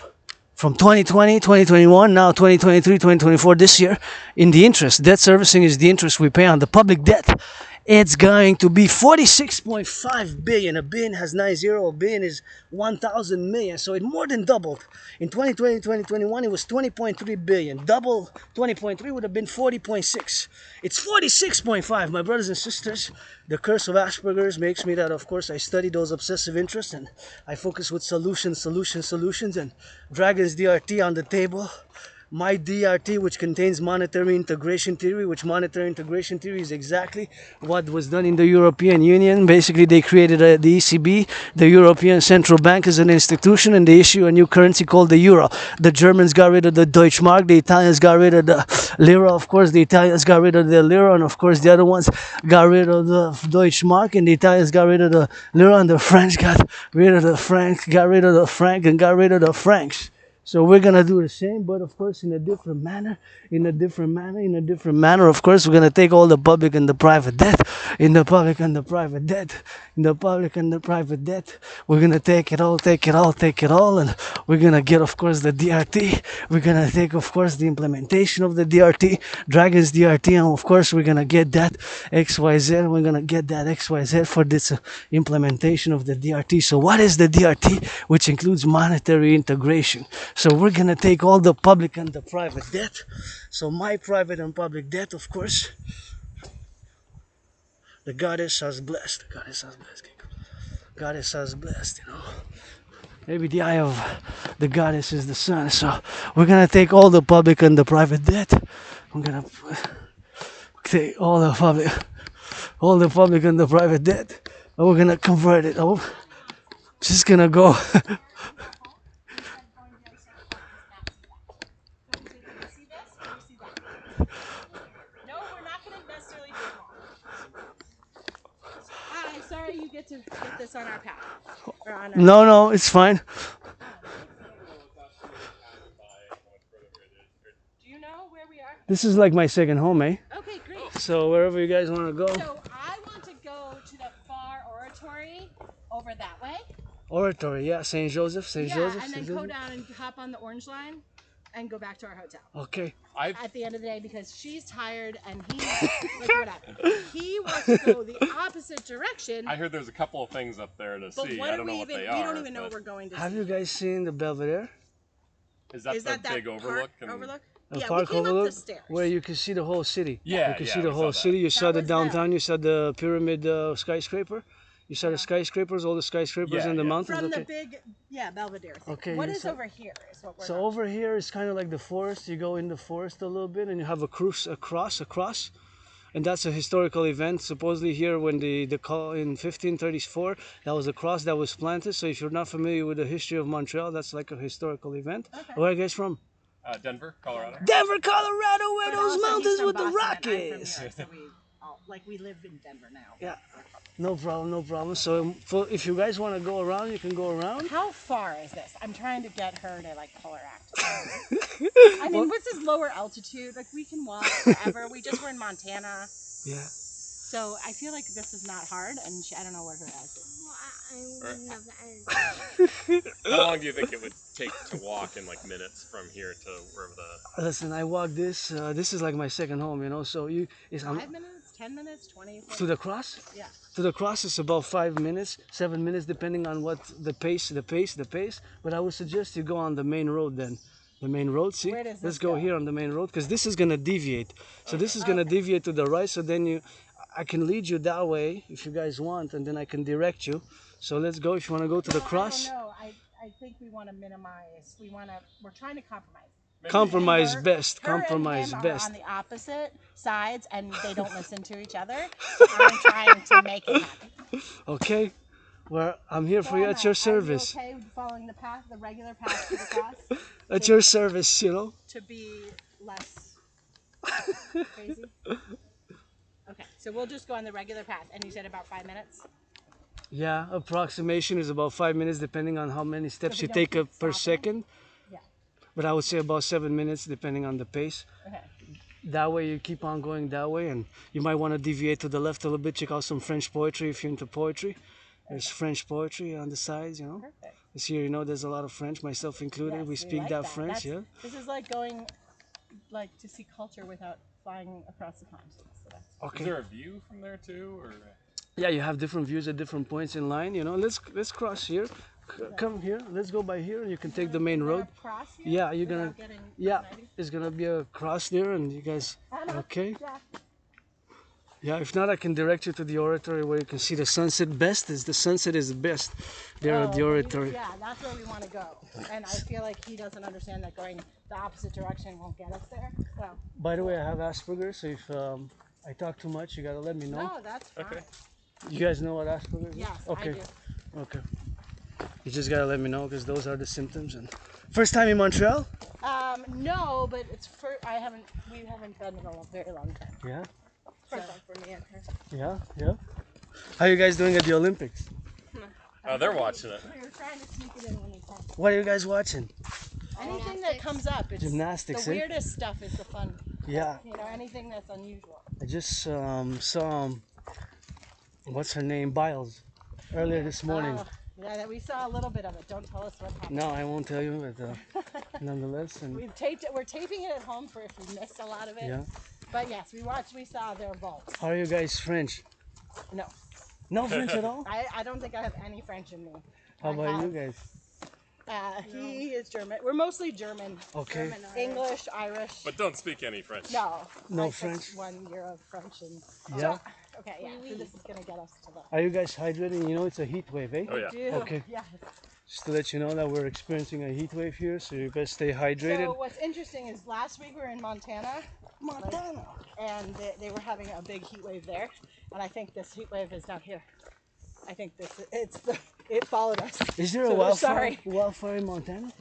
from 2020, 2021, now 2023, 2024, this year, in the interest. Debt servicing is the interest we pay on the public debt. It's going to be 46.5 billion. A billion has 90, a billion is 1,000 million. So it more than doubled. In 2020, 2021, it was 20.3 billion. Double 20.3 would have been 40.6. It's 46.5. My brothers and sisters, the curse of Asperger's makes me that, of course, I study those obsessive interests and I focus with solutions, and Dragons DRT on the table. My DRT, which contains monetary integration theory, which monetary integration theory is exactly what was done in the European Union. Basically, they created the ECB, the European Central Bank, as an institution, and they issue a new currency called the euro. The Germans got rid of the Deutschmark, the Italians got rid of the lira, of course, the Italians got rid of the lira, and of course the other ones got rid of the Deutschmark, and the Italians got rid of the lira, and the French got rid of the franc, got rid of the franc, and got rid of the francs. So we're gonna do the same, but of course in a different manner, in a different manner. Of course, we're gonna take all the public and the private debt, in the public and the private debt, in the public and the private debt. We're gonna take it all, and we're gonna get, of course, the DRT. We're gonna take, of course, the implementation of the DRT, Dragon's DRT, and of course we're gonna get that XYZ. We're gonna get that XYZ for this implementation of the DRT. So what is the DRT? Which includes monetary integration. So we're gonna take all the public and the private debt. So my private and public debt, of course. The goddess has blessed. The goddess has blessed. Goddess has blessed, you know. Maybe the eye of the goddess is the sun. So we're gonna take all the public and the private debt. I'm gonna take all the public and the private debt, and we're gonna convert it. Oh, just gonna go. Sorry, you get to get this on our path. Or on our No, it's fine. Do you know where we are? This is like my second home, eh? Okay, great. So wherever you guys want to go. So I want to go to the far oratory over that way. Oratory, yeah, St. Joseph. And then go down and hop on the orange line and go back to our hotel. Okay. At the end of the day, because she's tired and he's like, whatever. He wants to go the opposite direction. I heard there's a couple of things up there to see. I don't know what they are. We don't even know what we're going to see. Have you guys seen the Belvedere? Is that the big overlook? Overlook? The Yeah, park we came up overlook the stairs. where you can see the whole city. Yeah, you can yeah, see the we whole saw city. You saw the was downtown. You saw the pyramid skyscraper. You saw the skyscrapers, all the skyscrapers Yeah, in the yeah. mountains. From Okay. the big, Belvedere thing. Okay, What you is saw- over here is what we're So over here is kind of like the forest. You go in the forest a little bit, and you have a cruise across, and that's a historical event. Supposedly here, when in 1534, that was a cross that was planted. So if you're not familiar with the history of Montreal, that's like a historical event. Okay. Where are you guys from? Denver, Colorado. Denver, Colorado, where But those also he's mountains from with the Boston rock and I'm from is. New York, so we live in Denver now. Yeah, no problem. So if you guys want to go around, you can go around. How far is this? I'm trying to get her to like pull her act. I mean, what's this lower altitude? Like we can walk forever. We just were in Montana. Yeah. So I feel like this is not hard, and I don't know where her ass is. How long do you think it would take to walk in like minutes from here to wherever the? Listen, I walk this. This is like my second home, you know. So 5 minutes, 10 minutes, 20. to the cross. Yeah. To the cross is about 5 minutes, 7 minutes, depending on what the pace. But I would suggest you go on the main road then. The main road, see? Where does Let's this go go? here on the main road, because this is gonna deviate. So this is gonna deviate to the right. So then I can lead you that way if you guys want, and then I can direct you. So let's go. If you want to go to the cross. I don't know. I think we want to minimize. We're trying to compromise. Compromise Her- best. her and Compromise him best. are on the opposite sides, and they don't listen to each other. So I'm trying to make it happen. Okay. Well, I'm here for you at your service. Are you okay with following the path, the regular path to the cross, At your service, you know. to be less crazy? Okay, so we'll just go on the regular path. And you said about 5 minutes? Yeah, approximation is about 5 minutes, depending on how many steps we you don't take keep per stopping? second. Yeah. But I would say about 7 minutes, depending on the pace. Okay. That way you keep on going that way, and you might want to deviate to the left a little bit. Check out some French poetry if you're into poetry. There's French poetry on the sides, you know. Perfect. This here, you know, there's a lot of French, myself included. Yes, we speak like that French, yeah. This is like going, like to see culture without flying across the pond. So that's Okay. Is there a view from there too, or? Yeah, you have different views at different points in line. You know, let's cross here. Come here. Let's go by here. You can take the main road. cross here. Yeah, you're gonna. without getting Yeah, maybe? it's gonna be a cross there, and you guys. Anna, Okay. Jack. Yeah, if not, I can direct you to the oratory where you can see the sunset best. The sunset is best there at the oratory. Yeah, that's where we want to go. And I feel like he doesn't understand that going the opposite direction won't get us there. So By the way, I have Asperger's, so if I talk too much, you gotta let me know. no, that's fine. Okay. You guys know what Asperger's is? Yes, Okay. I do. Okay. You just gotta let me know, because those are the symptoms. And first time in Montreal? No, but we haven't been in a very long time. Yeah. First time for me and her. Yeah. How you guys doing at the Olympics? Oh, they're watching it. We were trying to sneak it in when we can. What are you guys watching? Anything that comes up. It's Gymnastics, the eh? weirdest stuff is the fun. Yeah. You know, anything that's unusual. I just saw, what's her name, Biles, earlier this morning. Yeah, we saw a little bit of it. Don't tell us what happened. No, I won't tell you, but nonetheless. And We've taped it. We're taping it at home for if we missed a lot of it. yeah. But yes, we saw their vaults. How are you guys French? No. No French at all? I don't think I have any French in me. How about you guys? He is German. We're mostly German. Okay. German, English, Irish. But don't speak any French. No. No I took French? 1 year of French and. Yeah. Okay, yeah. So this is gonna get us to the. Are you guys hydrating? You know it's a heat wave, eh? Oh yeah. Do. Okay. Yeah. Just to let you know that we're experiencing a heat wave here, so you best stay hydrated. So what's interesting is last week we were in Montana. Montana. And they were having a big heat wave there, and I think this heat wave is down here. I think it followed us. Is there a So we're wildfire in Montana?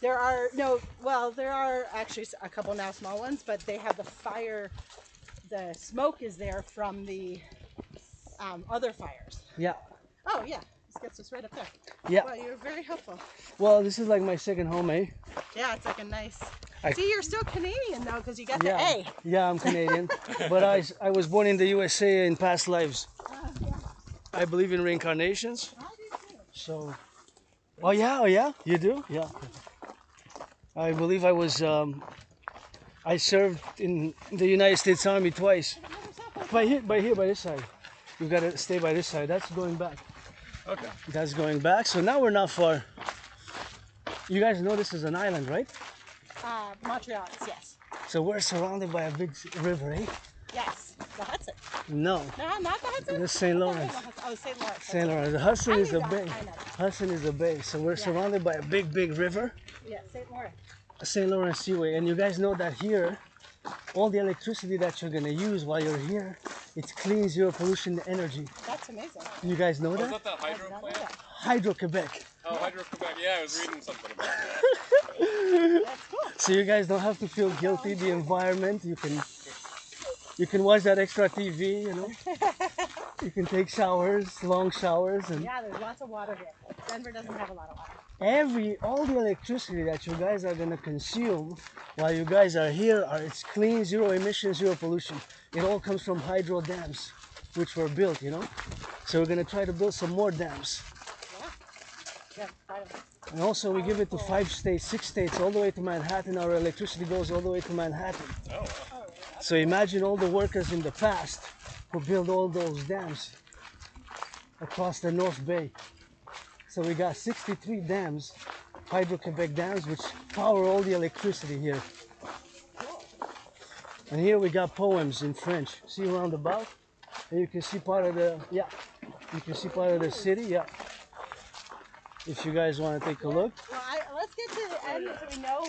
There are actually a couple now small ones, but they have the fire. The smoke is there from the other fires. Yeah. Oh yeah, this gets us right up there. Yeah. Well, you're very helpful. Well, this is like my second home, eh? Yeah, it's like a nice. I- See, you're still Canadian though, because you got the Yeah. A. Yeah, I'm Canadian, but I was born in the USA in past lives. Yeah. I believe in reincarnations. I do too. So, oh yeah, you do? Yeah. I believe I was, I served in the United States Army twice. By this side. You gotta stay by this side. That's going back. Okay. That's going back. So now we're not far. You guys know this is an island, right? Montreal, yes. So we're surrounded by a big river, eh? Yes. The Hudson. No, No, not the Hudson. the St. Lawrence. Oh, St. Lawrence. St. Lawrence. The Hudson I is knew a that. bay. I know. Hudson is a bay. So we're surrounded by a big river. Yeah, St. Lawrence. St. Lawrence Seaway, and you guys know that here, all the electricity that you're gonna use while you're here, it's clean, zero pollution energy. That's amazing. You guys know Oh, is that? that the I hydro did not know plant? that. Hydro-Quebec. Oh, Hydro-Quebec. Yeah, I was reading something about that. That's cool. So you guys don't have to feel guilty. The environment, you can watch that extra TV, you know. You can take showers, long showers, and Yeah, there's lots of water here. Denver doesn't have a lot of water. all the electricity that you guys are gonna consume while you guys are here it's clean, zero emissions, zero pollution. It all comes from hydro dams, which were built, you know. So we're gonna try to build some more dams. Yeah, kind of. And also we give it to 5 states, 6 states, all the way to Manhattan. Our electricity goes all the way to Manhattan. Oh, So imagine all the workers in the past who built all those dams across the North Bay. So we got 63 dams, Hydro-Quebec dams, which power all the electricity here. And here we got poems in French. See around about? And you can see part of the, you can see part of the city, If you guys want to take a look. Well, let's get to the end so we know.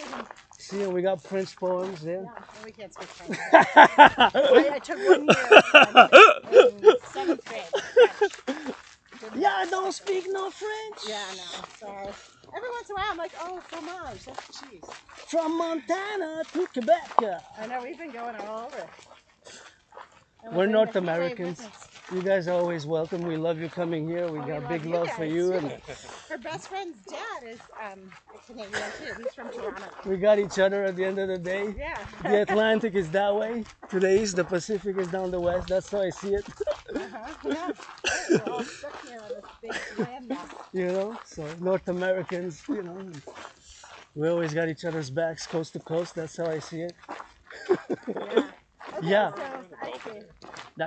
See, and we got French poems there. Yeah, well, we can't speak French. I took 1 year in 7th grade. French. Yeah, I don't speak no French. Yeah, no. So every once in a while, I'm like, oh, fromage, that's cheese. From Montana to Quebec. I know we've been going all over. And We're bringing North the heat wave Americans. with us. You guys are always welcome. We love you coming here. We Oh, got we big love love you for guys, you. too. And Her best friend's dad is a Canadian too. He's from Toronto. we got each other at the end of the day. Yeah. The Atlantic is that way to the east. The Pacific is down the west. That's how I see it. Yeah. We're all stuck here on this big landmass. You know, so North Americans, you know, we always got each other's backs coast to coast. That's how I see it. Yeah. Yeah.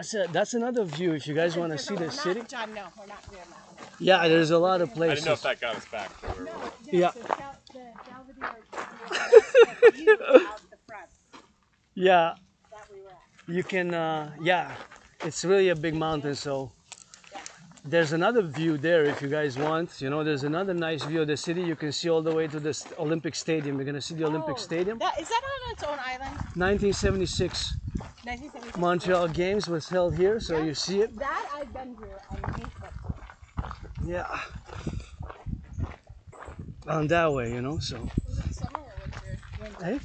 So, okay. That's another view if you guys want to see the city. John, no, we're not doing that. Yeah, there's a lot of I places. didn't know if that got us back to where we were. Yeah. So the Belvedere, that's the view out the front Yeah, that we were at. you can, it's really a big mountain, so there's another view there if you guys want. You know, there's another nice view of the city. You can see all the way to the Olympic Stadium. You're going to see the Olympic Stadium. Is that on its own island? 1976 1976. Montreal Games was held here, so you see it. That I've been here on Facebook. Yeah. On that way, you know, so. Was it summer or winter? Hey?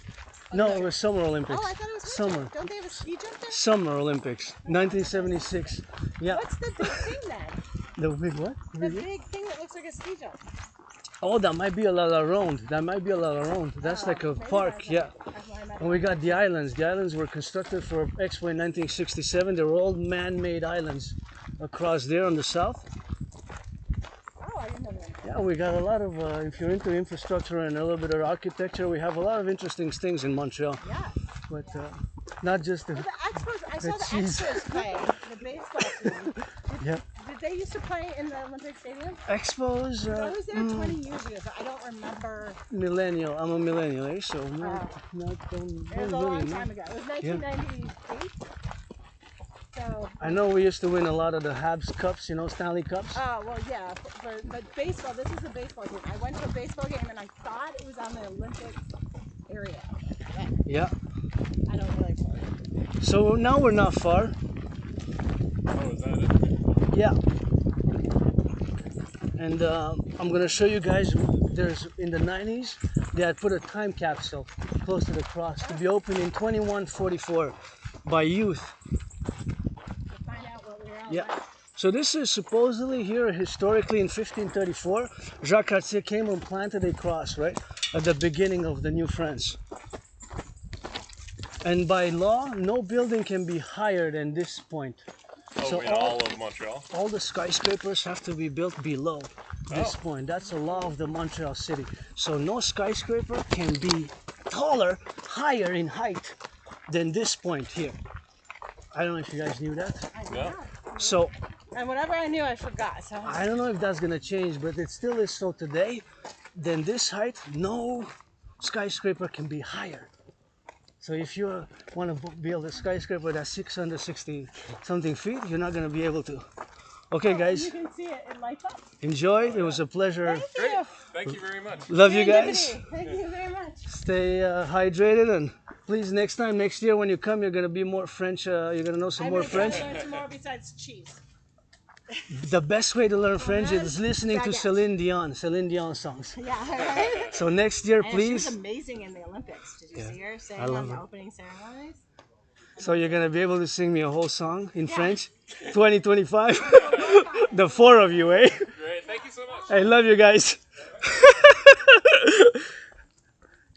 No, it was Summer Olympics. Oh, I thought it was winter. Summer. Don't they have a ski jump there? Summer Olympics, 1976. Yeah. What's the big thing then? The big what? The big thing that looks like a ski jump. Oh, that might be a La Ronde. That might be a La Ronde. That's like a park, yeah. And we got the islands. The islands were constructed for Expo in 1967. They were all man-made islands across there on the south. Oh, I didn't know that. Yeah, we got a lot of, if you're into infrastructure and a little bit of architecture, we have a lot of interesting things in Montreal. Yeah. But not just the... Well, the Expos, I saw the cheese. Expos play, the baseball team. Yeah. Did they used to play in the Olympic Stadium? Expos... I was there 20 years ago, so I don't remember. Millennial. I'm a millennial, eh? So It was don't a really long know. time ago. It was 1998. So. I know we used to win a lot of the Habs Cups, you know, Stanley Cups. Oh, well, yeah, but baseball, this is a baseball game. I went to a baseball game and I thought it was on the Olympic area. Yeah. I don't really play. So now we're not far. Oh, is that it? Yeah. And I'm going to show you guys, there's in the 90s, they had put a time capsule close to the cross to be opened in 2144 by youth. Yeah. So this is supposedly here historically in 1534, Jacques Cartier came and planted a cross, right? At the beginning of the New France. And by law, no building can be higher than this point. Oh, So in all of Montreal? All the skyscrapers have to be built below this point. That's a law of the Montreal city. So no skyscraper can be taller, higher in height than this point here. I don't know if you guys knew that. Yeah. So And whatever I knew, I forgot. So I don't know if that's gonna change, but it still is so today. Then this height, no skyscraper can be higher. So if you want to build a skyscraper that's 660 something feet, you're not gonna be able to. Okay, guys, you can see it. It lights up. enjoy. It was a pleasure. Thank Great. you. Thank you very much. Love you guys. Thank you very much. Stay hydrated, and please next year when you come, you're gonna be more French. You're gonna know some more French. I'm going to learn some more besides cheese. The best way to learn French is listening to baguette. Celine Dion songs. Yeah, right. So next year, And she please. was amazing in the Olympics. Did you see her sing I love on the her. opening ceremonies? So you're gonna be able to sing me a whole song in French, 2025. The four of you, eh? Great. Thank you so much. I love you guys.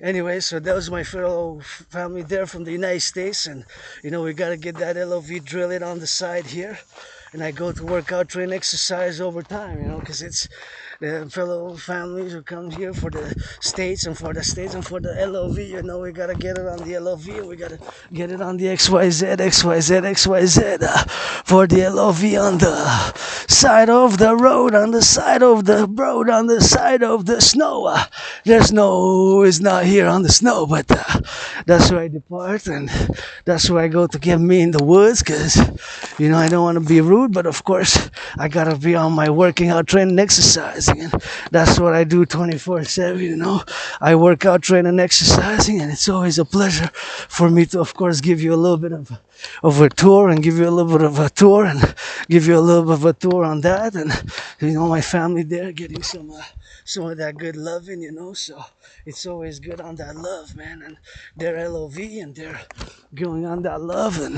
Anyway, so that was my fellow family there from the United States, and you know we gotta get that LOV drilling on the side here, and I go to work out, train, exercise over time, you know, because it's the fellow families who come here for the States and for the LOV, you know, we gotta get it on the LOV, and we gotta get it on the XYZ, for the LOV on the side of the road, on the side of the road, on the side of the snow. There's no, it's not here on the snow, but that's where I depart, and that's where I go to get me in the woods, because, you know, I don't want to be rude, but of course, I gotta be on my working out, training, exercising, and that's what I do 24/7, you know. I work out, training, exercising, and it's always a pleasure for me to, of course, give you a little bit of a tour, and give you a little bit of a tour, and give you a little bit of a tour on that, and, you know, my family there getting some of that good loving, you know, so it's always good on that love, man, and they're LOV, and they're going on that love, and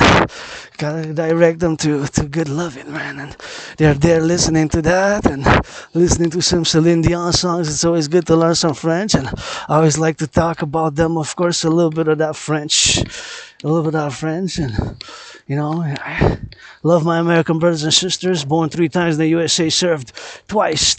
gotta direct them to good loving, man, and they're there listening to that, and listening to some Celine Dion songs. It's always good to learn some French, and I always like to talk about them, of course, a little bit of that French, and, you know, I love my American brothers and sisters, born 3 times in the USA, served twice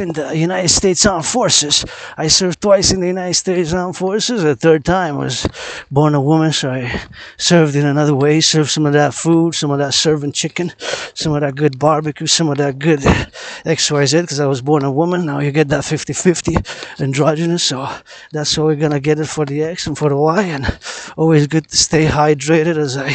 in the United States Armed Forces. I served twice in the United States Armed Forces. The third time was born a woman, so I served in another way, served some of that food, some of that serving chicken, some of that good barbecue, some of that good XYZ, because I was born a woman. Now you get that 50-50 androgynous, so that's how we're going to get it for the X and for the Y, and always good to stay hydrated, as I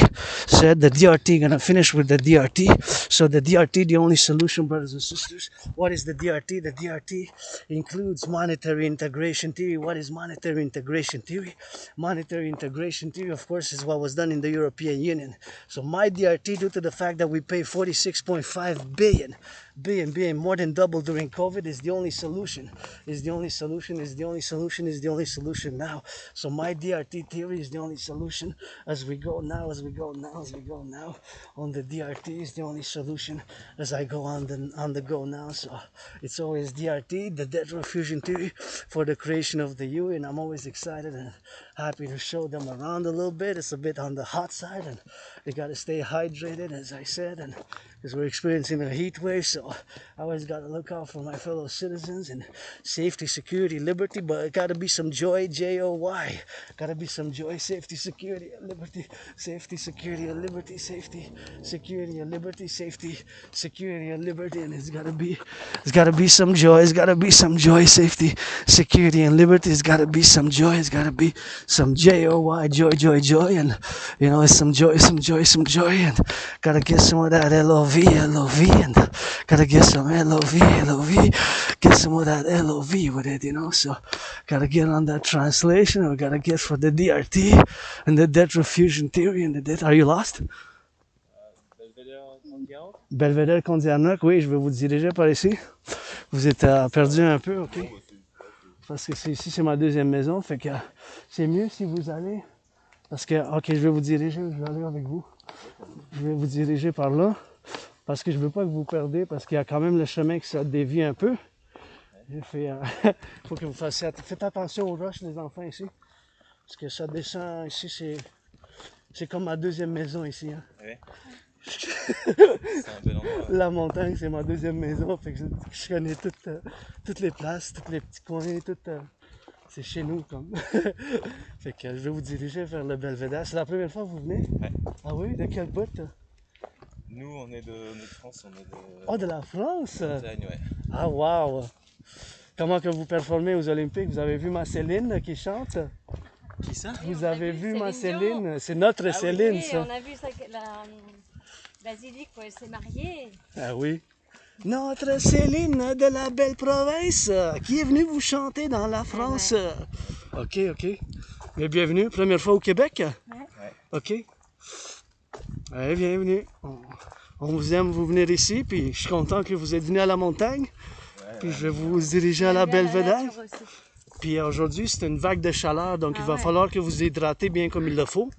said. The DRT, gonna finish with the DRT. So the DRT, the only solution, brothers and sisters. What is the DRT? The DRT includes monetary integration theory. What is monetary integration theory? Monetary integration theory, of course, is what was done in the European Union. So my DRT, due to the fact that we pay $46.5 billion being more than double during COVID is the only solution. Is the only solution, is the only solution, is the only solution now. So my DRT theory is the only solution as we go now, as we go now, as we go now. On the DRT is the only solution as I go on the go now. So it's always DRT, the debt refusion theory for the creation of the you, and I'm always excited and happy to show them around a little bit. It's a bit on the hot side and they gotta stay hydrated, as I said, and because we're experiencing a heat wave, so I always got to look out for my fellow citizens and safety, security, liberty, but it got to be some joy, J-O-Y. Got to be some joy, safety, security, and liberty, safety, security, and liberty, safety, security, and liberty, safety, security, and liberty, and it's got to be some joy, it's got to be some joy, safety, security, and liberty, it's got to be some joy, it's got to be some J-O-Y, joy, joy, joy, and, you know, it's some joy, and got to get some of that L-O-V, and gotta get some L-O-V, get some of that L-O-V with it, you know, so gotta get on that translation, or gotta get for the DRT, and the debt refusion theory, and the debt, are you lost? Belvédère Condianoc, oui, je vais vous diriger par ici. Vous êtes perdu un peu, ok? Parce que ici, c'est ma deuxième maison, fait que c'est mieux si vous allez, parce que, ok, je vais vous diriger, je vais aller avec vous. Je vais vous diriger par là. Parce que je ne veux pas que vous perdez, parce qu'il y a quand même le chemin qui se dévie un peu. Il faut que vous fassiez faites attention aux roches, les enfants, ici. Parce que ça descend ici, c'est comme ma deuxième maison ici. Hein. Ouais. C'est un bel endroit. La montagne, c'est ma deuxième maison. Fait que je connais toutes les places, tous les petits coins, c'est chez nous comme. Fait que je vais vous diriger vers le Belvédère. C'est la première fois que vous venez? Ouais. Ah oui? De quel bout? Nous, on est de France, on est de... Oh, de la France? Montagne, ouais. Ah, wow! Comment que vous performez aux Olympiques? Vous avez vu ma Céline qui chante? Qui ça? Vous avez vu ma Céline? C'est notre Céline, oui, ça. On a vu ça, la basilique où elle s'est mariée. Ah oui. Notre Céline de la belle province qui est venue vous chanter dans la France. OK, OK. Mais bienvenue. Première fois au Québec? Ouais. OK. Allez, bienvenue. On vous aime, vous venir ici, puis je suis content que vous êtes venu à la montagne. Puis je vais vous diriger à la Belvédère. Puis aujourd'hui, c'est une vague de chaleur, donc il va falloir que vous hydratez bien comme il le faut.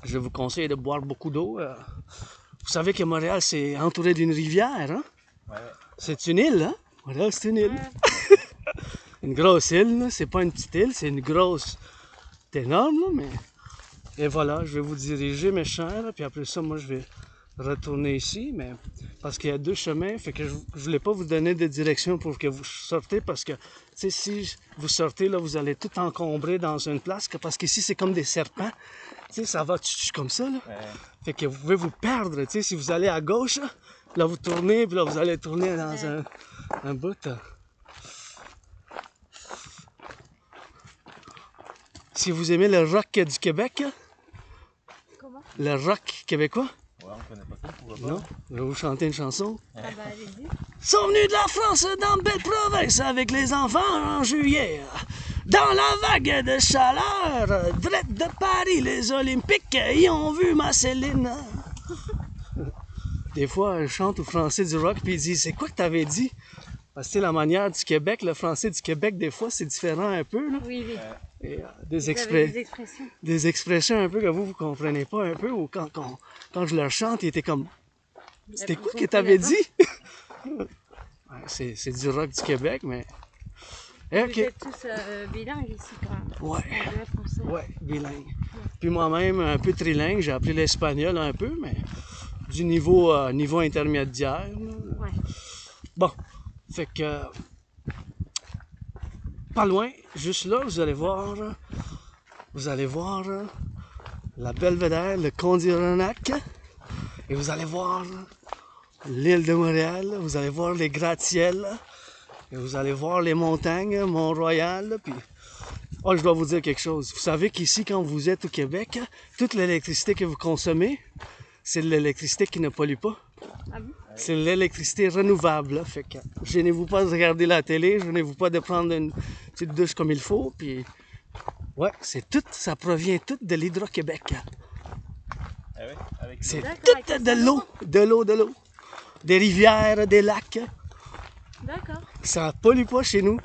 Je vous conseille de boire beaucoup d'eau. Vous savez que Montréal, c'est entouré d'une rivière, hein? Ouais. C'est une île, hein? Montréal, c'est une île. Une grosse île, c'est pas une petite île, c'est une grosse... C'est énorme, là, mais... Et voilà, je vais vous diriger, mes chers, puis après ça, moi, je vais retourner ici, mais parce qu'il y a deux chemins, fait que je voulais pas vous donner de direction pour que vous sortez, parce que, tu sais, si vous sortez, là, vous allez tout encombrer dans une place, parce qu'ici, c'est comme des serpents, tu sais, ça va comme ça, là. Ouais. Fait que vous pouvez vous perdre, tu sais, si vous allez à gauche, là, vous tournez, puis là, vous allez tourner dans un bout. Si vous aimez le rock du Québec, Comment? le rock québécois, Ouais, on connaît pas ça, pourquoi pas? non, je vais vous chanter une chanson. Ah bah allez-y. Sont venus de la France dans belle province avec les enfants en juillet. Dans la vague de chaleur, drette de Paris, les Olympiques y ont vu ma Céline. Des fois, je chante au français du rock, puis ils disent, c'est quoi que t'avais dit? Parce que la manière du Québec, le français du Québec, des fois, c'est différent un peu. Là. Oui, oui. Et, Vous avez des expressions. des expressions un peu que vous comprenez pas un peu, ou quand je leur chante, ils étaient comme, c'était quoi que t'avais dit? Ouais, c'est du rock du Québec, mais... Vous OK. êtes tous bilingues ici, quand même. Ouais. Anglais, français. Ouais, bilingue. Puis moi-même, un peu trilingue, j'ai appris l'espagnol un peu, mais du niveau intermédiaire. Là. Ouais. Bon, fait que... Pas loin, juste là, vous allez voir la Belvédère, le Condironac, et vous allez voir l'île de Montréal, vous allez voir les gratte-ciels, et vous allez voir les montagnes, Mont-Royal, puis... Oh, je dois vous dire quelque chose. Vous savez qu'ici, quand vous êtes au Québec, toute l'électricité que vous consommez, c'est de l'électricité qui ne pollue pas. Ah bon? C'est l'électricité renouvelable. Là. Fait que gênez-vous pas de regarder la télé, gênez-vous pas de prendre une petite douche comme il faut. Puis, ouais, ça provient tout de l'Hydro-Québec. Ah ouais, avec C'est D'accord, tout avec de l'eau. des rivières, des lacs. D'accord. Ça pollue pas chez nous.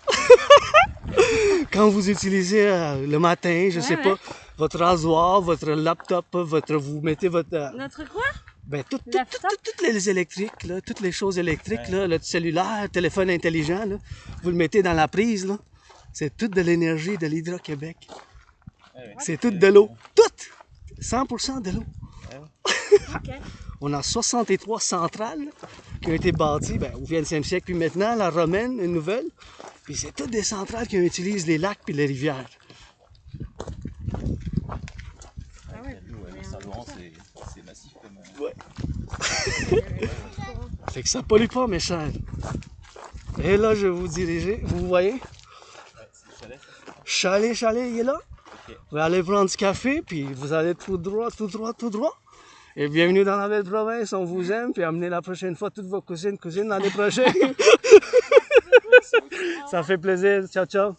Quand vous utilisez le matin, je sais ouais. pas, votre rasoir, votre laptop, vous mettez votre... Notre quoi? ben, Laptop? toutes les électriques, là, toutes les choses électriques, là, le cellulaire, le téléphone intelligent, là, vous le mettez dans la prise, là. C'est toute de l'énergie de l'Hydro-Québec. C'est toute de l'eau. Toute! 100% de l'eau. Ok. On a 63 centrales qui ont été bâties au XXe siècle, puis maintenant, la romaine, une nouvelle. Puis c'est toutes des centrales qui utilisent les lacs puis les rivières. Ah ouais. Le Saint-Laurent, c'est massif comme. Ouais. Fait que ça pollue pas, mes chers. Et là, je vais vous diriger. Vous voyez? Chalet, Chalet, il est là. Ok. Vous allez aller prendre du café, puis vous allez tout droit. Et bienvenue dans la belle province, on vous aime, puis amenez la prochaine fois toutes vos cousines l'année prochaine. Ça fait plaisir, ciao ciao.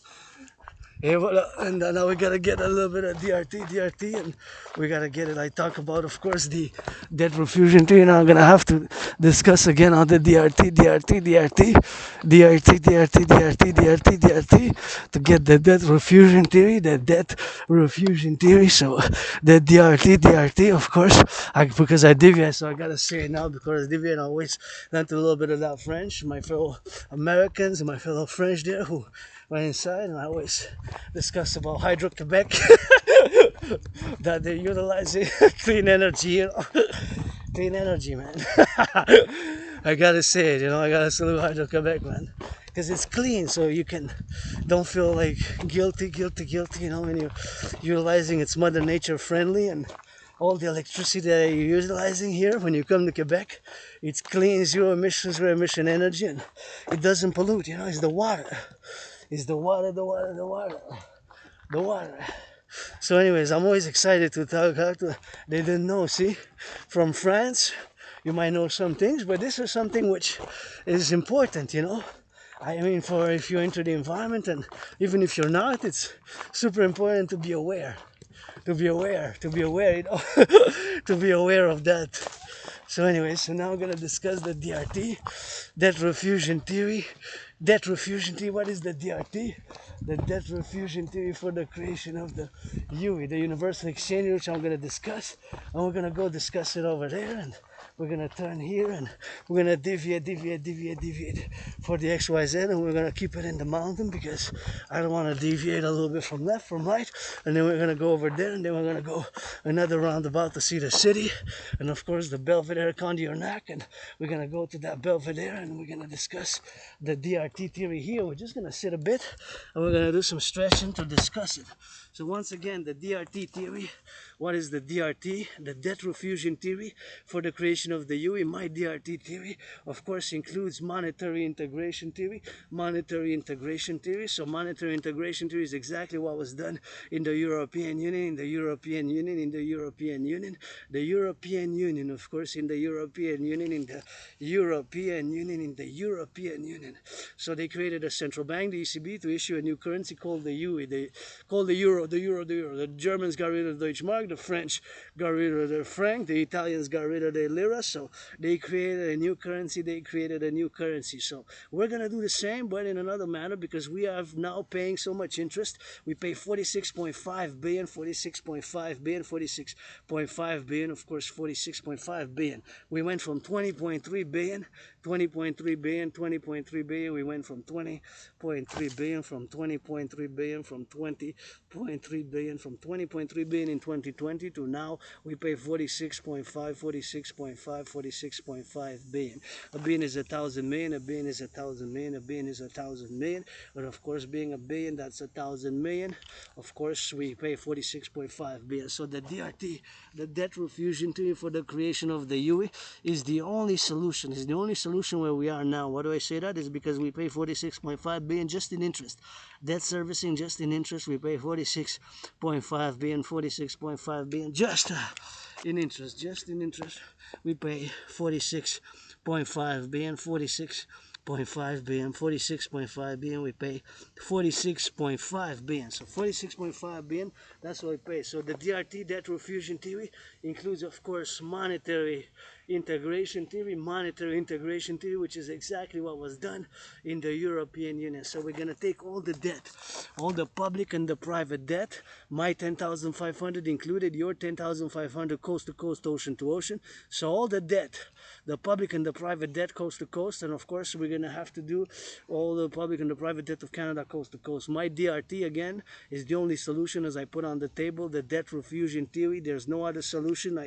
Et voilà, and now we gotta get a little bit of DRT, and we gotta get it. I talk about, of course, the debt refusion theory, and I'm gonna have to discuss again on the DRT, to get the debt refusion theory, So the DRT, of course, because I deviate, so I gotta say it now because I deviate. I always learned a little bit of that French. My fellow Americans and my fellow French there who went inside, and I always discuss about Hydro-Quebec, that they're utilizing clean energy, clean energy, man. I gotta say it, I gotta salute Hydro-Quebec, man, because it's clean, so you don't feel like guilty, when you're utilizing it's Mother Nature friendly, and all the electricity that you're utilizing here when you come to Quebec, it's clean, zero emission energy, and it doesn't pollute, it's the water. Is the water. So anyways, I'm always excited to talk to, they didn't know, see, from France, you might know some things, but this is something which is important, I mean, for if you're into the environment, and even if you're not, it's super important to be aware, to be aware, to be aware of that. So anyways, so now we're gonna discuss the DRT, debt refusion theory. What is the DRT? The debt refusion theory for the creation of the UE, the Universal Exchange, which I'm gonna discuss, and we're gonna go discuss it over there, and we're gonna turn here, and we're gonna deviate for the XYZ, and we're gonna keep it in the mountain because I don't want to deviate a little bit from left, from right, and then we're gonna go over there, and then we're gonna go another roundabout to see the city, and of course the Belvedere Kondiornak, and we're gonna go to that Belvedere, and we're gonna discuss the DRT theory here. We're just gonna sit a bit, and we're gonna do some stretching to discuss it. So once again, the DRT theory. What is the DRT? The debt refusion theory for the creation of the UE. My DRT theory, of course, includes monetary integration theory. So monetary integration theory is exactly what was done in the European Union, The European Union, of course, in the European Union. So they created a central bank, the ECB, to issue a new currency called the UE. They called the euro. The Germans got rid of the Deutschmark, the French got rid of the franc, the Italians got rid of the lira, so they created a new currency. So we're going to do the same, but in another manner, because we are now paying so much interest. We pay 46.5 billion, of course, 46.5 billion. We went from 20.3 billion, we went from 20.3 billion, from 20.3 billion in 2020 to now we pay 46.5 billion. A billion is 1,000 million, a billion is 1,000 million, a billion is 1,000 million, but of course being a billion, that's 1,000 million. Of course we pay 46.5 billion. So the DRT, the debt refusion theory for the creation of the UE, is the only solution. Where we are now. Why do I say that? Is because we pay 46.5 billion just in interest. Debt servicing just in interest, we pay 46.5 billion, just in interest. We pay 46.5 billion, 46.5 billion, we pay 46.5 billion. So 46.5 billion, that's what we pay. So the DRT, debt refusion theory, includes, of course, monetary integration theory, monetary integration theory, which is exactly what was done in the European Union. So we're going to take all the debt, all the public and the private debt, my 10,500 included, your 10,500, coast to coast, ocean to ocean. So all the debt, the public and the private debt, coast to coast, and of course we're going to have to do all the public and the private debt of Canada, coast to coast. My DRT again is the only solution, as I put on the table, the debt refusion theory. There's no other solution.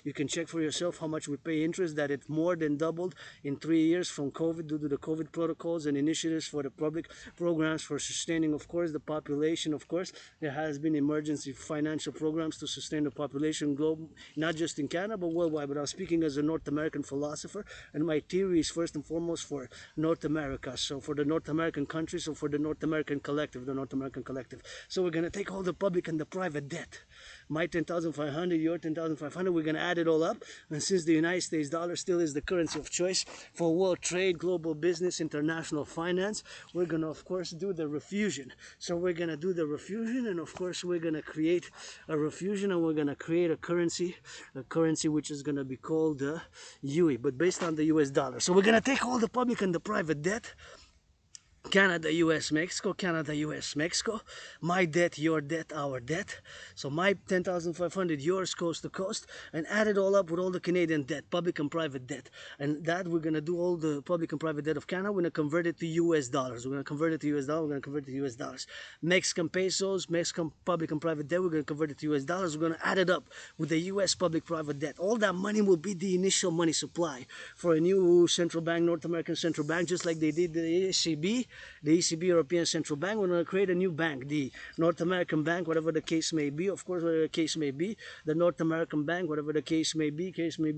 You can check for yourself how much we pay interest, that it more than doubled in 3 years from COVID due to the COVID protocols and initiatives for the public programs for sustaining, of course, the population. Of course, there has been emergency financial programs to sustain the population globe, not just in Canada but worldwide. But I'm speaking as a North American philosopher, and my theory is first and foremost for North America, so for the North American countries, so for the North American collective, So we're going to take all the public and the private debt, my 10,500, your 10,500, we're going to add it all up, and since the United States dollar still is the currency of choice for world trade, global business, international finance, we're going to of course do the refusion. So we're going to do the refusion, and of course we're going to create a refusion, and we're going to create a currency which is going to be called the UE, but based on the US dollar. So we're going to take all the public and the private debt, Canada, US, Mexico, Canada, US, Mexico, my debt, your debt, our debt. So my 10,500, yours, coast to coast, and add it all up with all the Canadian debt, public and private debt. And that we're going to do all the public and private debt of Canada. We're going to convert it to US dollars. We're going to convert it to US dollars. We're going to convert it to US dollars. Mexican pesos, Mexican public and private debt, we're going to convert it to US dollars. We're going to add it up with the US public private debt. All that money will be the initial money supply for a new central bank, North American central bank, just like they did the ECB. The ECB, European Central Bank. We're going to create a new bank, the North American Bank, whatever the case may be, of course, whatever the case may be, the North American Bank, whatever the case may be,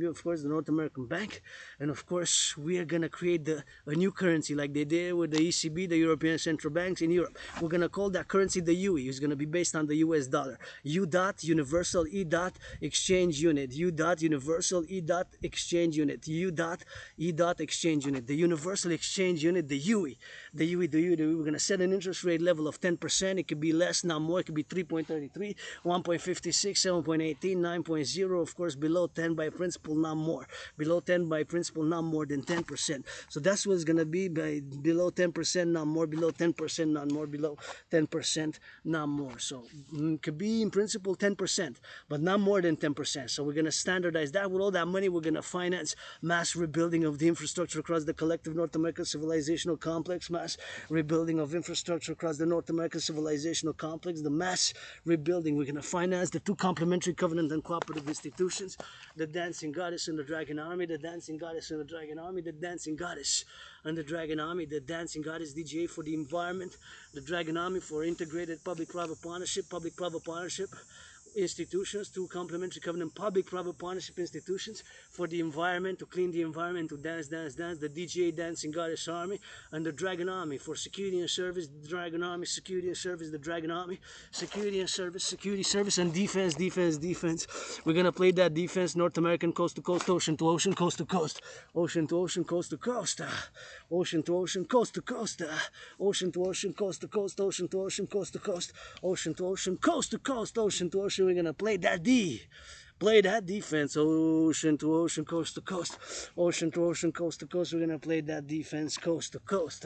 of course, the North American Bank. And of course, we are going to create a new currency like they did with the ECB, the European Central Banks in Europe. We're going to call that currency the UE. It's going to be based on the US dollar. U dot universal E dot exchange unit. U dot universal E dot exchange unit. U dot E dot exchange unit. The universal exchange unit, the UE. The UE, we're going to set an interest rate level of 10%. It could be less, not more. It could be 3.33, 1.56, 7.18, 9.0. Of course, below 10 by principle, not more. Below 10 by principle, not more than 10%. So that's what it's going to be, by below 10%, not more. Below 10%, not more. Below 10%, not more. So it could be in principle 10%, but not more than 10%. So we're going to standardize that. With all that money, we're going to finance mass rebuilding of the infrastructure across the collective North American civilizational complex, mass rebuilding of infrastructure across the North American civilizational complex, the mass rebuilding. We're going to finance the two complementary covenant and cooperative institutions, the dancing goddess and the dragon army, the dancing goddess and the dragon army, the dancing goddess and the dragon army, the dancing goddess DGA for the environment, the dragon army for integrated public-private partnership, institutions, two complementary covenant public-private partnership institutions for the environment, to clean the environment, to dance, the DGA dancing goddess army, and the dragon army for security and service, the dragon army, security and service, the dragon army, security and service, security, service, and defense. We're going to play that defense, North American, coast to coast, ocean to ocean, coast to coast, ocean to ocean, coast to coast, ocean to ocean, coast to coast, ocean to ocean, coast to coast, ocean to ocean, coast to coast, ocean to ocean, coast to coast, ocean to ocean. We're going to play that D. Play that defense, ocean to ocean, coast to coast, ocean to ocean, coast to coast. We're going to play that defense, coast to coast.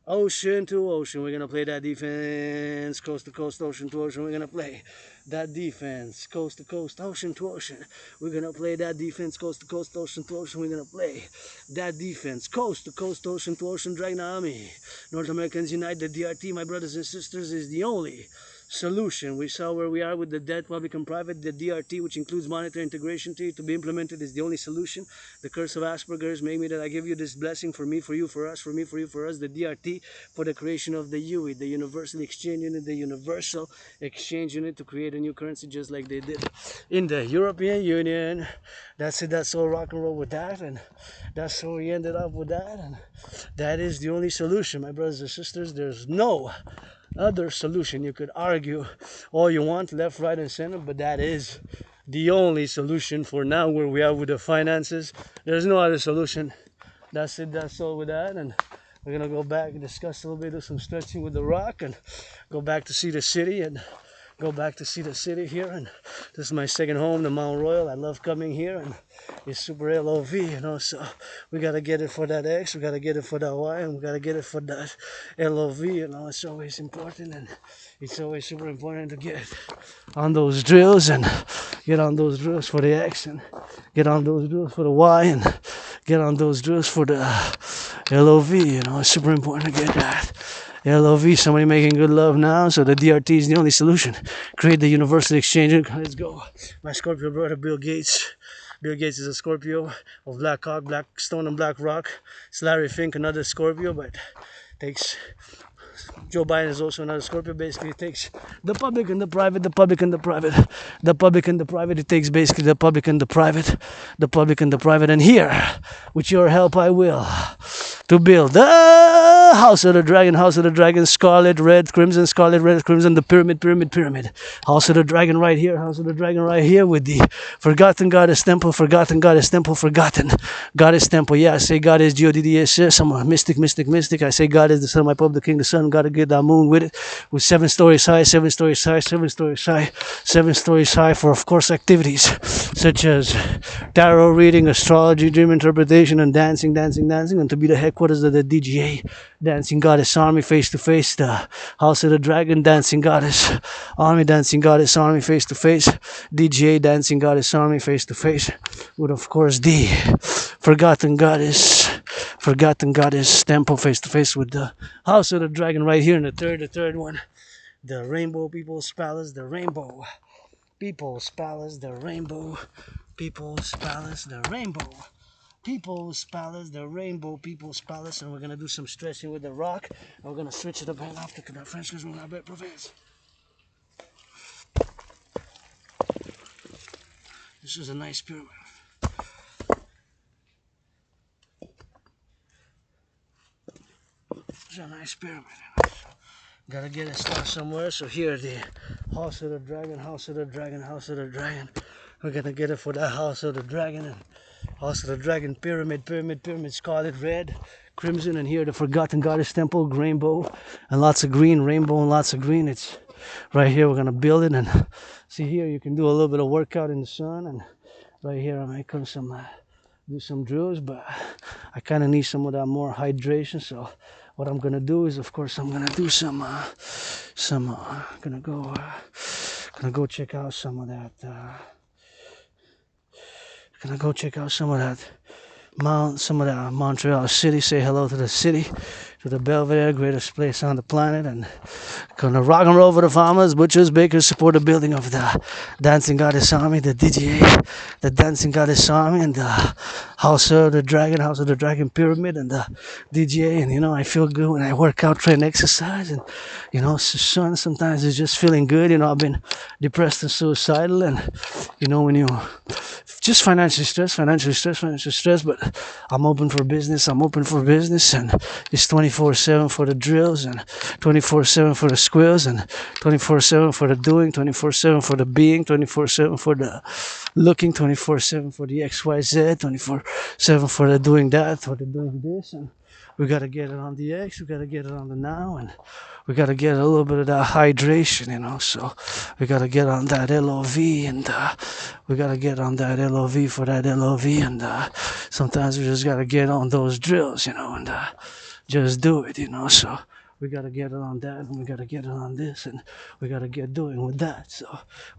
Ocean to ocean, we're going to play that defense, coast to coast, ocean to ocean. We're going to play that defense, coast to coast, ocean to ocean. We're going to play that defense, coast to coast, ocean to ocean. We're going to play that defense, coast to coast, ocean to ocean. Dragon Army, North Americans Unite, the DRT, my brothers and sisters, is the only solution. We saw where we are with the debt, public and private. The DRT, which includes monetary integration theory, to be implemented, is the only solution. The curse of Asperger's, make me that I give you this blessing, for me, for you, for us, for me, for you, for us. The DRT for the creation of the UE, the Universal Exchange Unit, the Universal Exchange Unit, to create a new currency just like they did in the European Union. That's it. That's all rock and roll with that, and that's how we ended up with that, and that is the only solution, my brothers and sisters. There's no other solution. You could argue all you want, left, right, and center, but that is the only solution for now where we are with the finances. There's no other solution. That's it. That's all with that, and we're gonna go back and discuss a little bit of some stretching with the rock, and go back to see the city, and go back to see the city here. And this is my second home, the Mount Royal. I love coming here, and it's super LOV, you know. So we gotta get it for that X, we gotta get it for that Y, and we gotta get it for that LOV, you know. It's always important, and it's always super important to get on those drills and get on those drills for the X, and get on those drills for the Y, and get on those drills for the LOV, you know. It's super important to get that LOV. Somebody making good love now, so the DRT is the only solution. Create the universal exchange. Let's go. My Scorpio brother, Bill Gates. Bill Gates is a Scorpio of Black Hawk, Black Stone, and Black Rock. It's Larry Fink, another Scorpio, but takes. Joe Biden is also another Scorpio. Basically, it takes the public and the private, the public and the private, the public and the private. It takes basically the public and the private, the public and the private. And here, with your help, I will to build the House of the Dragon, scarlet, red, crimson, scarlet, red, crimson, the pyramid, pyramid, pyramid. House of the Dragon right here, House of the Dragon right here with the forgotten goddess temple, forgotten goddess temple, forgotten goddess temple. Yeah, I say God is G-O-D-D-S-S. I'm a mystic, mystic, mystic. I say God is the Son of my Pope, the King, the Son. Gotta get that moon with it, with 7 stories high, 7 stories high, 7 stories high, 7 stories high for, of course, activities such as tarot reading, astrology, dream interpretation, and dancing, and to be the headquarters of the DGA, Dancing Goddess Army, face to face, the House of the Dragon, Dancing Goddess Army, Dancing Goddess Army, face to face, DGA, Dancing Goddess Army, face to face, with, of course, the Forgotten Goddess Temple, face to face with the House of the Dragon right here in the third one, the Rainbow People's Palace, the Rainbow People's Palace, the Rainbow People's Palace, the Rainbow People's Palace, the Rainbow People's Palace. And we're gonna do some stretching with the rock, and we're gonna switch it up and after to the French because we're not bad province. This is a nice pyramid. It's a nice pyramid, you know. So gotta get it started somewhere. So here the House of the Dragon, House of the Dragon, House of the Dragon. We're gonna get it for that House of the Dragon, and House of the Dragon, pyramid, pyramid, pyramid, scarlet, red, crimson, and here the Forgotten Goddess Temple, rainbow, and lots of green, rainbow and lots of green. It's right here. We're gonna build it, and see here you can do a little bit of workout in the sun, and right here I might come do some drills, but I kind of need some of that more hydration. So what I'm gonna do is, of course, I'm gonna do gonna go check out some of that. Gonna go check out some of that Montreal city. Say hello to the city, to the Belvedere, greatest place on the planet, and gonna rock and roll for the farmers, butchers, bakers, support the building of the Dancing Goddess Army, the DGA, the Dancing Goddess Army, and the House of the Dragon Pyramid, and the DGA. And you know, I feel good when I work out, train, exercise, and you know, sometimes it's just feeling good. You know, I've been depressed and suicidal, and you know, when you just financial stress, but I'm open for business, and it's 24/7 for the drills, and 24/7 for the squills, and 24/7 for the doing, 24/7 for the being, 24/7 for the looking, 24/7 for the XYZ, 24/7 for the doing that, for the doing this. And we gotta get it on the X, we gotta get it on the now, and we gotta get a little bit of that hydration, you know. So we gotta get on that LOV, and we gotta get on that LOV for that LOV, and sometimes we just gotta get on those drills, you know, and just do it, you know. So we gotta get it on that, and we gotta get it on this, and we gotta get doing with that. So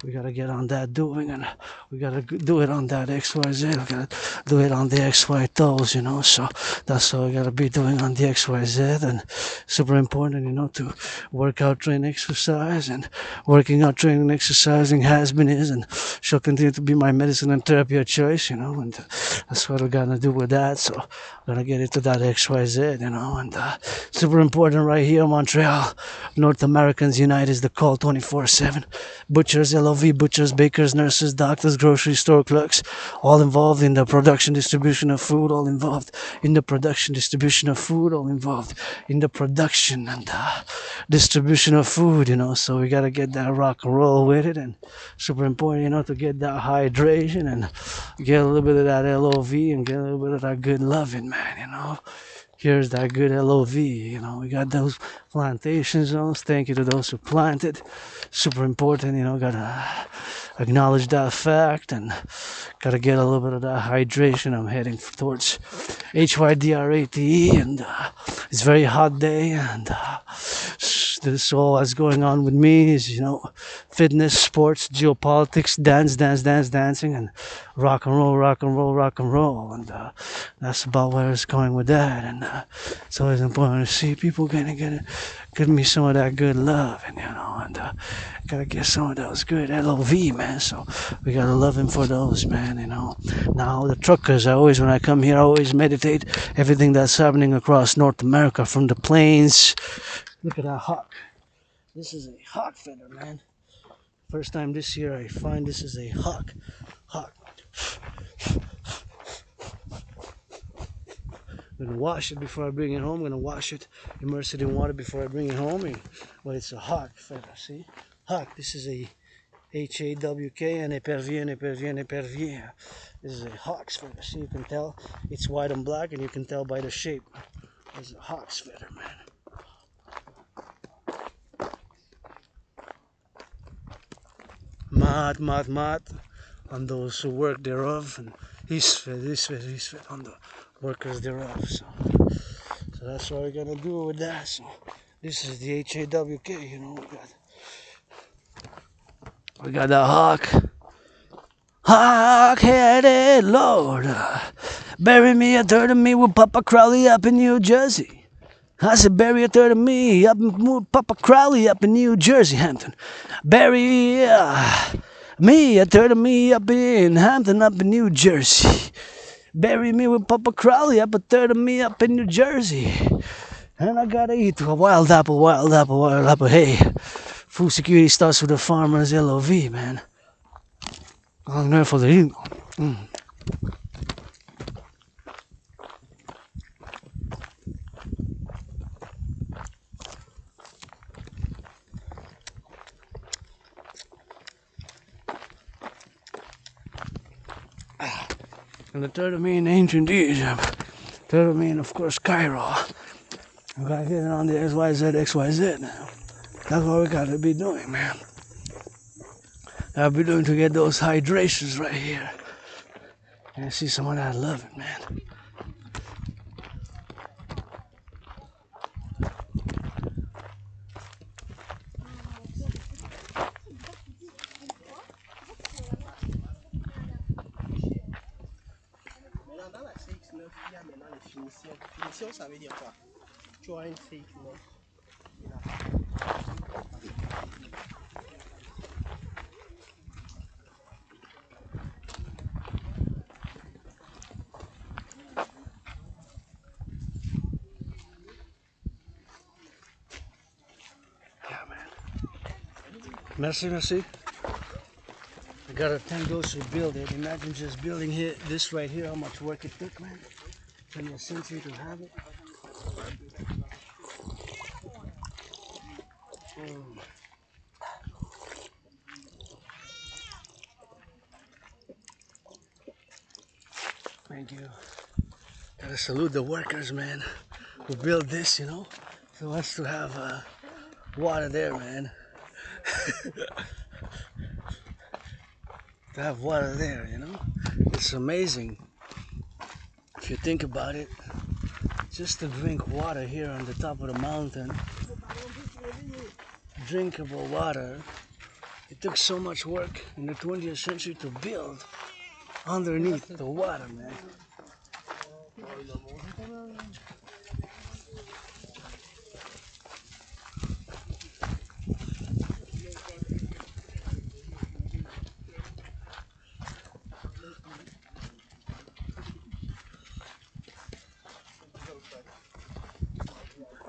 we gotta get on that doing, and we gotta do it on that XYZ. We gotta do it on the XY toes, you know. So that's what we gotta be doing on the XYZ, and super important, you know, to work out, train, exercise, and working out, training, exercising has been, is, and shall continue to be my medicine and therapy of choice, you know. And that's what we're gonna do with that. So we're gonna get into that XYZ, you know, and super important right here, Montreal. North Americans Unite is the call 24/7. Butchers, LOV, butchers, bakers, nurses, doctors, grocery store clerks, all involved in the production, distribution of food, all involved in the production, distribution of food, all involved in the production and distribution of food, you know. So we gotta get that rock and roll with it, and super important, you know, to get that hydration and get a little bit of that LOV and get a little bit of that good loving, man, you know. here's that good LOV. You know, we got those plantation zones. Thank you to those who planted. Super important, you know, gotta acknowledge that fact and gotta get a little bit of that hydration. I'm heading towards HYDRATE, and it's a very hot day, and this all that's going on with me is, you know, fitness, sports, geopolitics, dancing, and rock and roll, rock and roll, rock and roll, and that's about where it's going with that. And it's always important to see people give me some of that good love, and you know, and gotta get some of those good LOV, man. So we gotta love him for those, man. You know. Now the truckers, when I come here, I always meditate everything that's happening across North America, from the plains. Look at that hawk. This is a hawk feather, man. First time this year I find this is a hawk. Hawk. I'm gonna wash it before I bring it home. I'm gonna wash it, immerse it in water before I bring it home. Well, it's a hawk feather, see? Hawk. This is a H-A-W-K, and épervier. This is a hawk's feather. See, you can tell it's white and black, and you can tell by the shape. It's a hawk's feather, man. Mat, on those who work thereof, and he's fed on the workers thereof. So that's what we're gonna do with that. So this is the HAWK, you know, we got the hawk-headed Lord. Bury me a third of me with Papa Crowley up in New Jersey. I said, bury a third of me up with Papa Crowley up in New Jersey, Hampton. Bury me, a third of me up in Hampton, up in New Jersey. Bury me with Papa Crowley, up a third of me up in New Jersey. And I gotta eat a wild apple. Hey, food security starts with the farmer's LOV, man. I'm there for the eat. And the third of me in ancient Egypt. Third of me in, of course, Cairo. I gotta get it on the XYZ now. That's what we gotta be doing, man. Gotta be doing to get those hydrations right here. And see some of that love, man. Dans la CX9, il y a maintenant les finitions. Finition, ça veut dire quoi? Tu auras une CX9. Merci. I gotta thank those who build it. Imagine just building this right here, how much work it took, man. 20th century to have it. Thank you. Gotta salute the workers, man, who built this, you know. So us to have water there, man. To have water there, you know. It's amazing. If you think about it, just to drink water here on the top of the mountain, drinkable water, it took so much work in the 20th century to build underneath the water, man.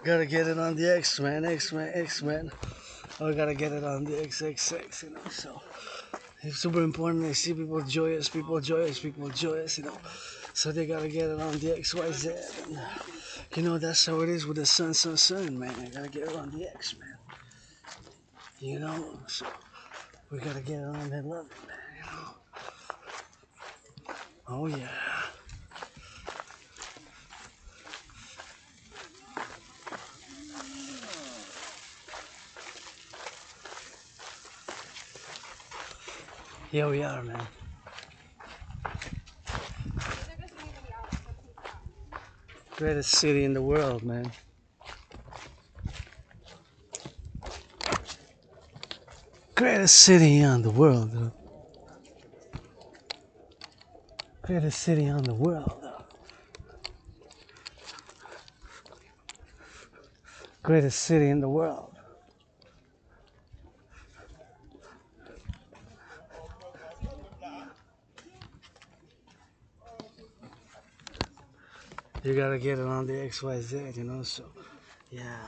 Gotta get it on the X, man. Oh, gotta get it on the XXX, you know, so it's super important. I see people joyous, you know, so they gotta get it on the XYZ, and you know, that's how it is with the sun, man. I gotta get it on the X, man, you know, so we gotta get it on that love, man, you know. Oh yeah. Here we are, man. Greatest city in the world, man. Greatest city on the world, though. Greatest city on the world, though. Greatest city in the world. You gotta get it on the XYZ, you know, so, yeah.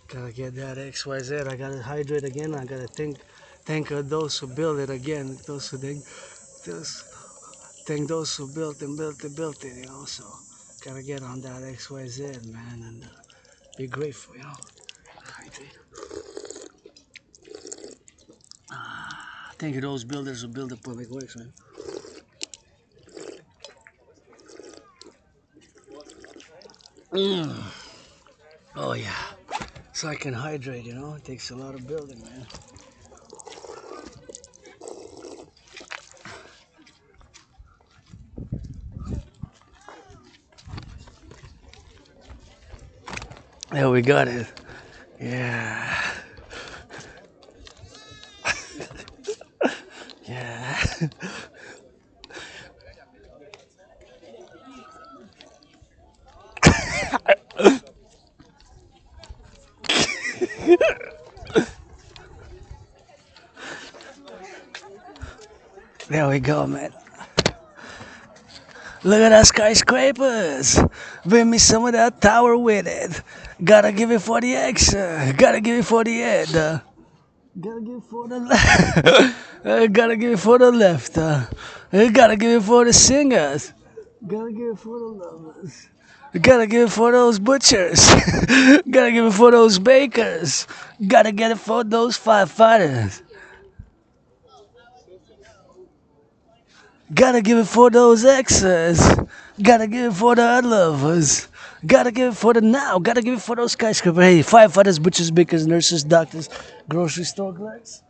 Gotta get that XYZ. I gotta hydrate again. I gotta thank those who built it again. Those who thank those who built it, you know, so, gotta get on that XYZ, man, and be grateful, you know. Hydrate. Thank you those builders who build the public works, man. Oh yeah, so I can hydrate, you know. It takes a lot of building, man. Yeah, we got it. Yeah. Yeah. There we go, man. Look at that skyscrapers. Bring me some of that tower with it. Gotta give it for the X. Gotta give it for the head. Gotta give it for the left. Gotta give it for the left. Gotta give it for the singers. Gotta give it for the lovers. Gotta give it for those butchers. Gotta give it for those bakers. Gotta get it for those firefighters. Gotta give it for those exes. Gotta give it for the lovers. Gotta give it for the now. Gotta give it for those skyscrapers. Hey, firefighters, butchers, bakers, nurses, doctors, grocery store clerks.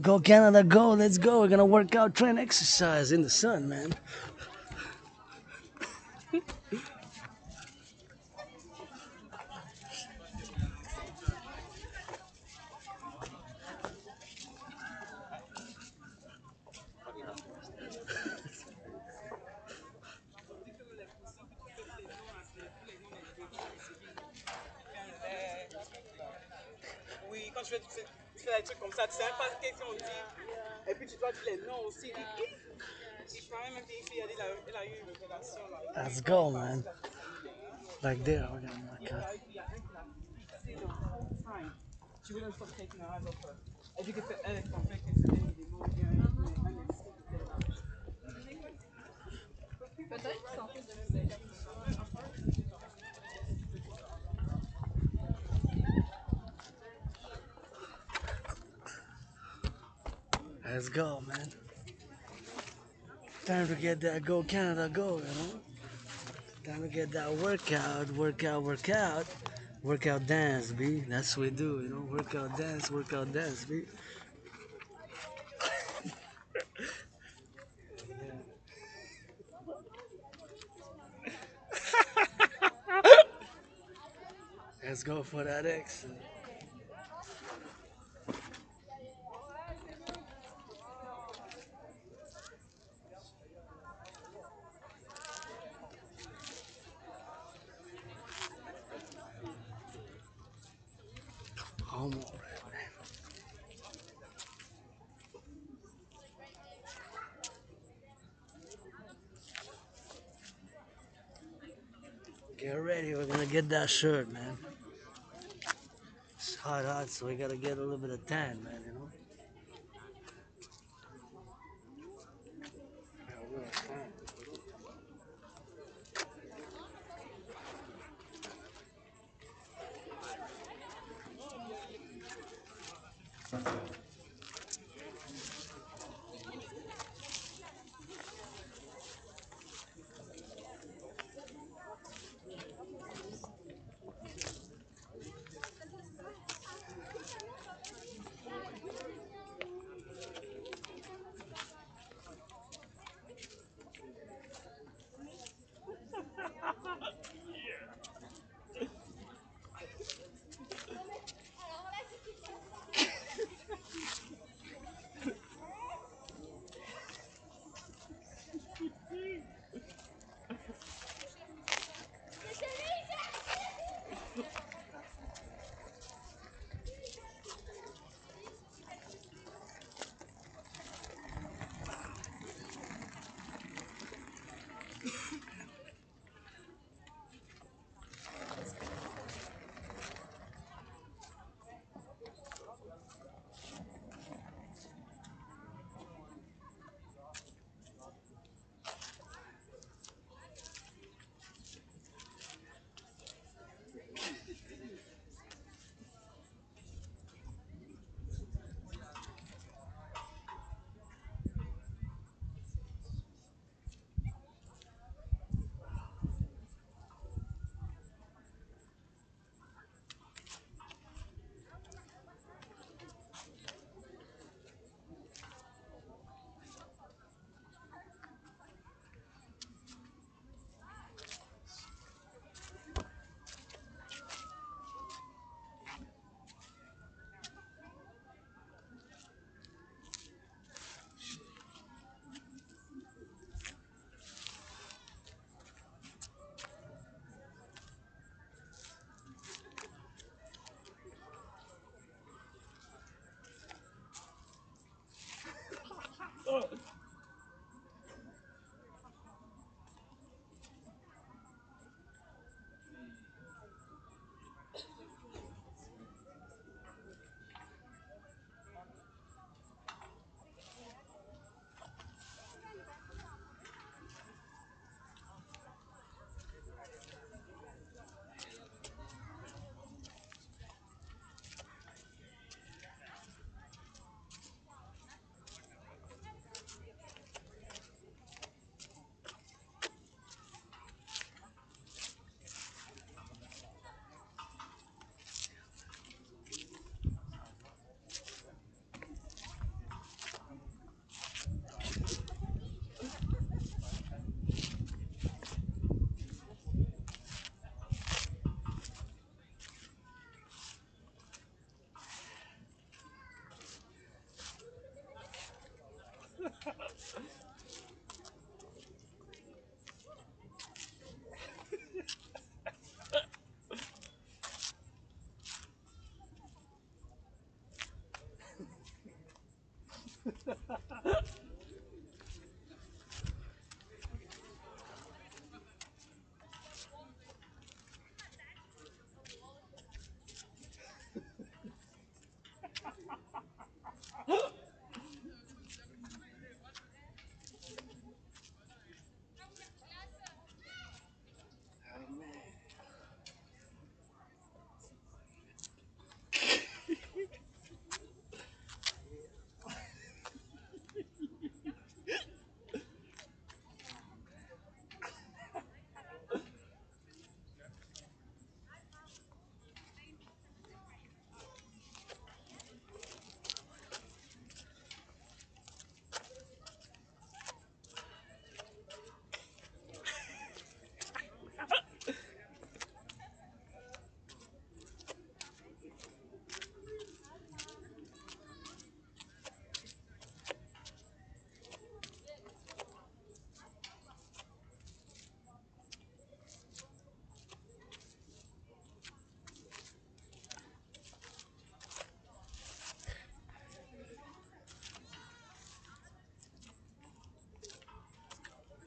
Go Canada, go. Let's go. We're gonna work out, train, exercise in the sun, man. Oui, quand tu fais des trucs comme ça, tu sais même pas qu'est-ce qu'on dit. Et puis tu dois dire les noms aussi. Je parlais même qu'une fille, elle a eu une relation là. Let's go, man. Like there, we're gonna work out. Il y a un qui l'a fixé the whole time. She wouldn't stop taking her eyes off her. Et puis que elle pensait que c'était des mots bien, un esprit qui était là. Let's go, man. Time to get that go Canada go, you know? Time to get that workout. Workout dance, B. That's what we do, you know? Workout dance, B. Let's go for that X. Amour. Get ready, we're gonna get that shirt, man. It's hot, so we gotta get a little bit of tan, man, you know? Yeah, we're tan.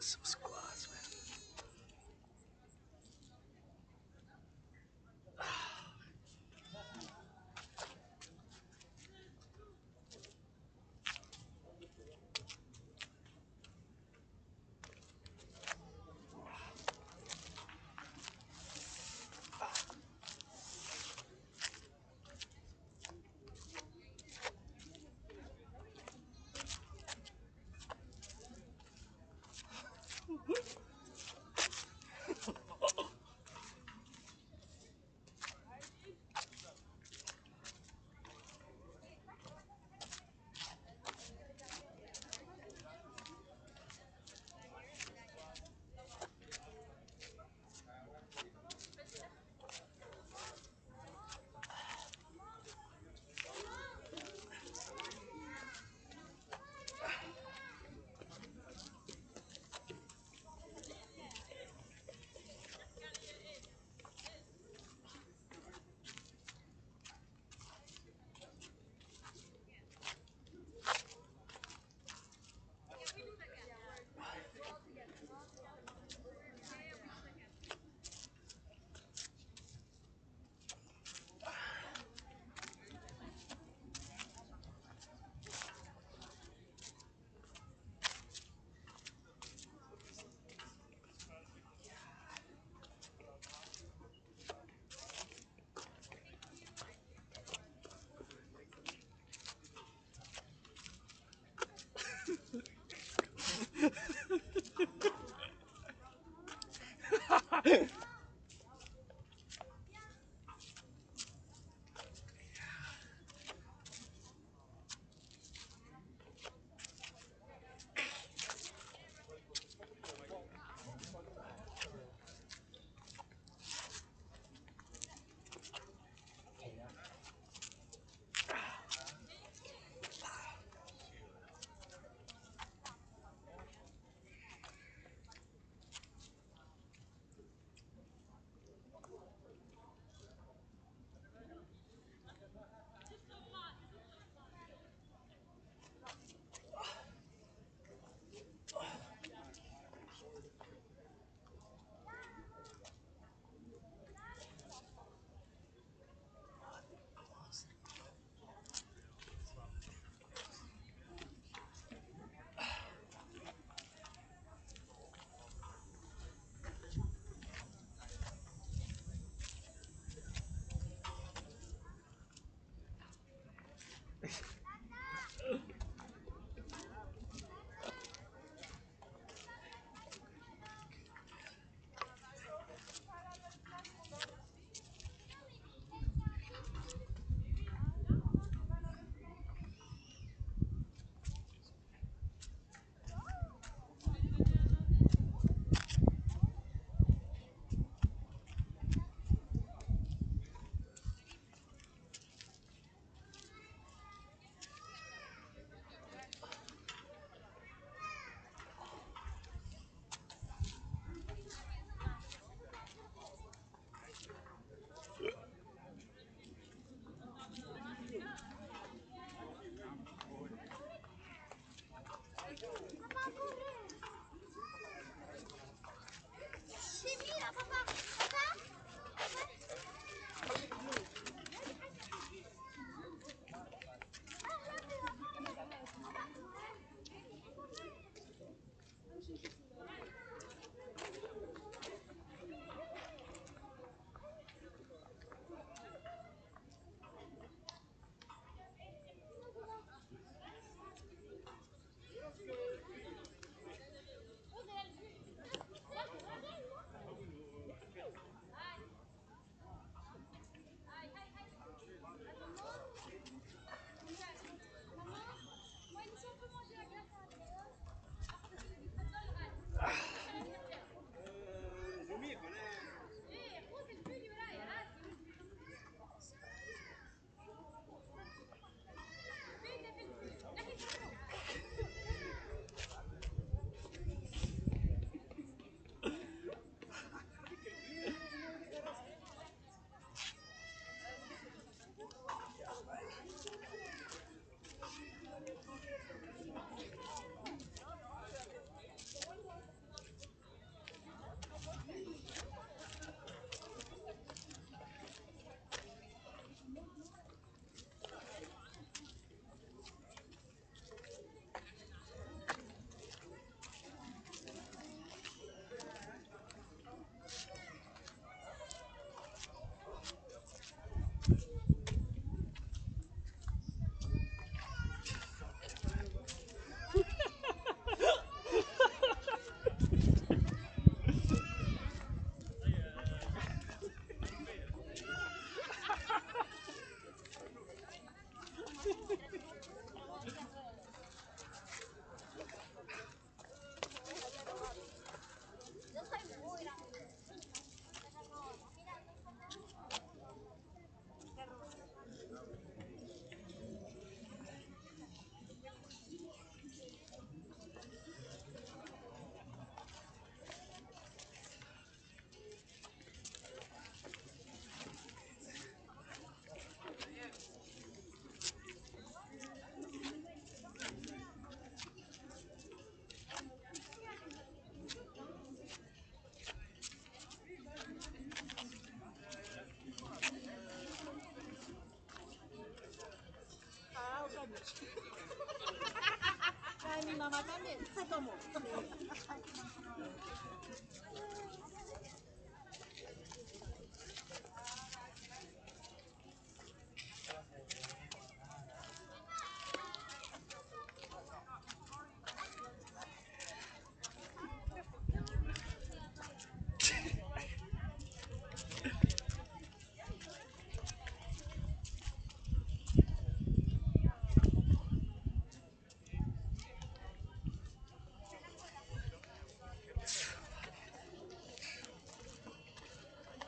Some squats, man.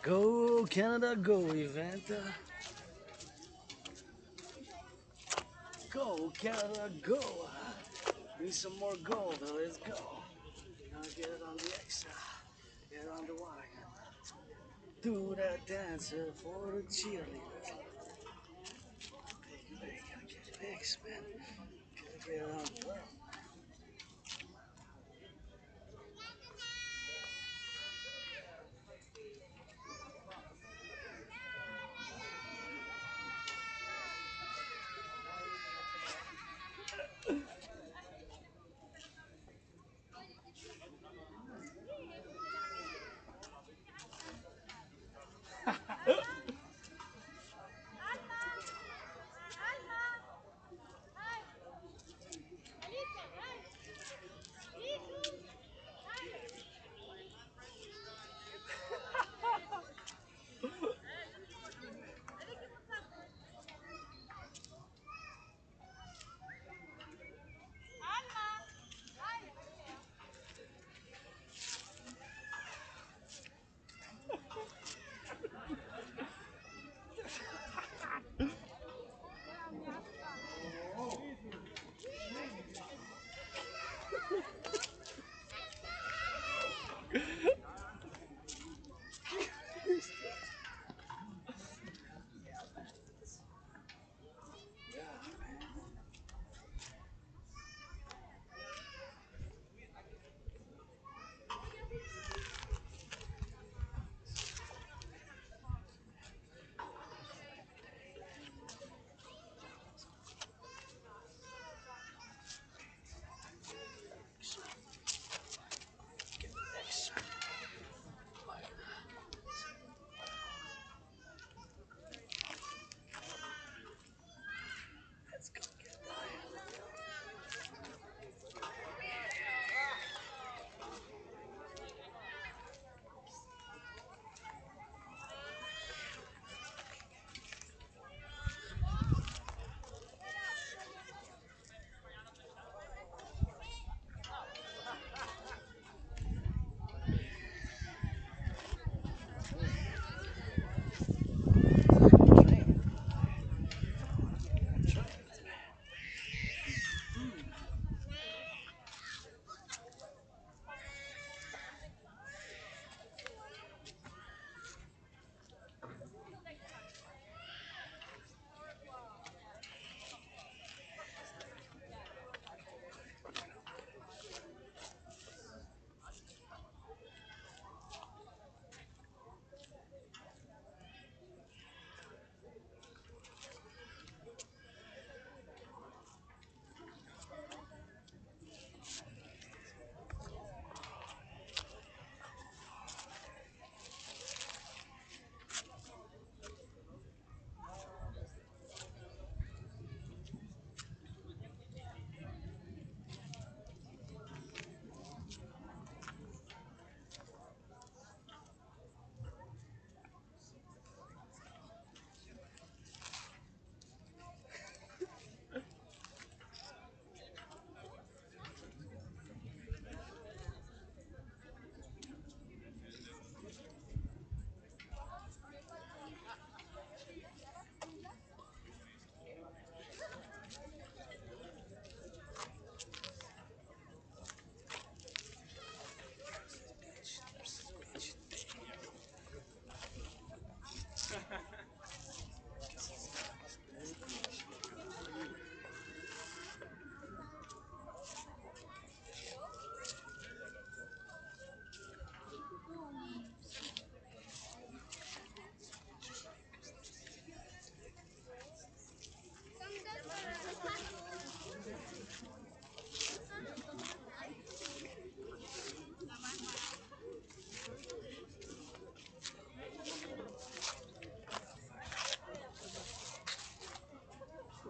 Go, Canada, go event. Go, Canada, go. Need some more gold, let's go. Now get it on the X, get it on the Y. Do that dance for the cheerleaders. Hey, gotta get the X, man. Gotta get it on the Y.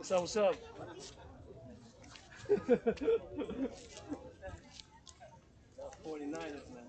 What's up, what's up? Got 49ers, man.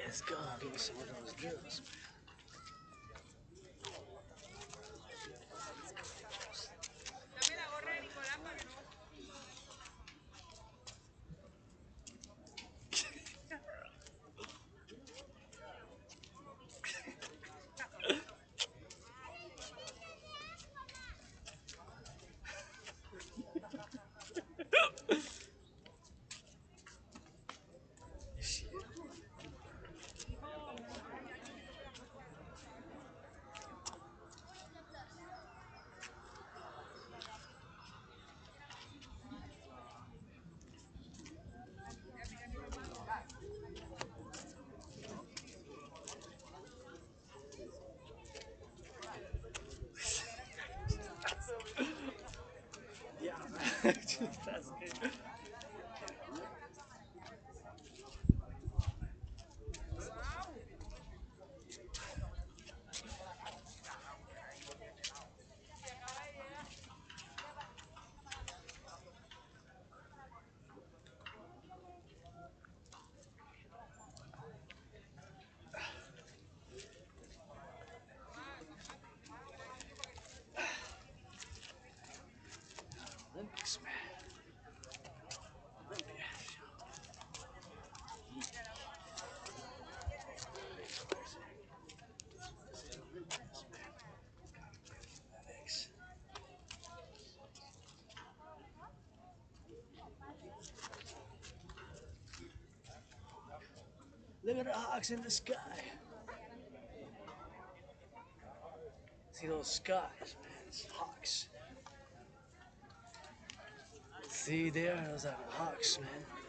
It's gone. Give me some of those drills. at the hawks in the sky. See those skies, man, it's hawks. See there, those are hawks, man.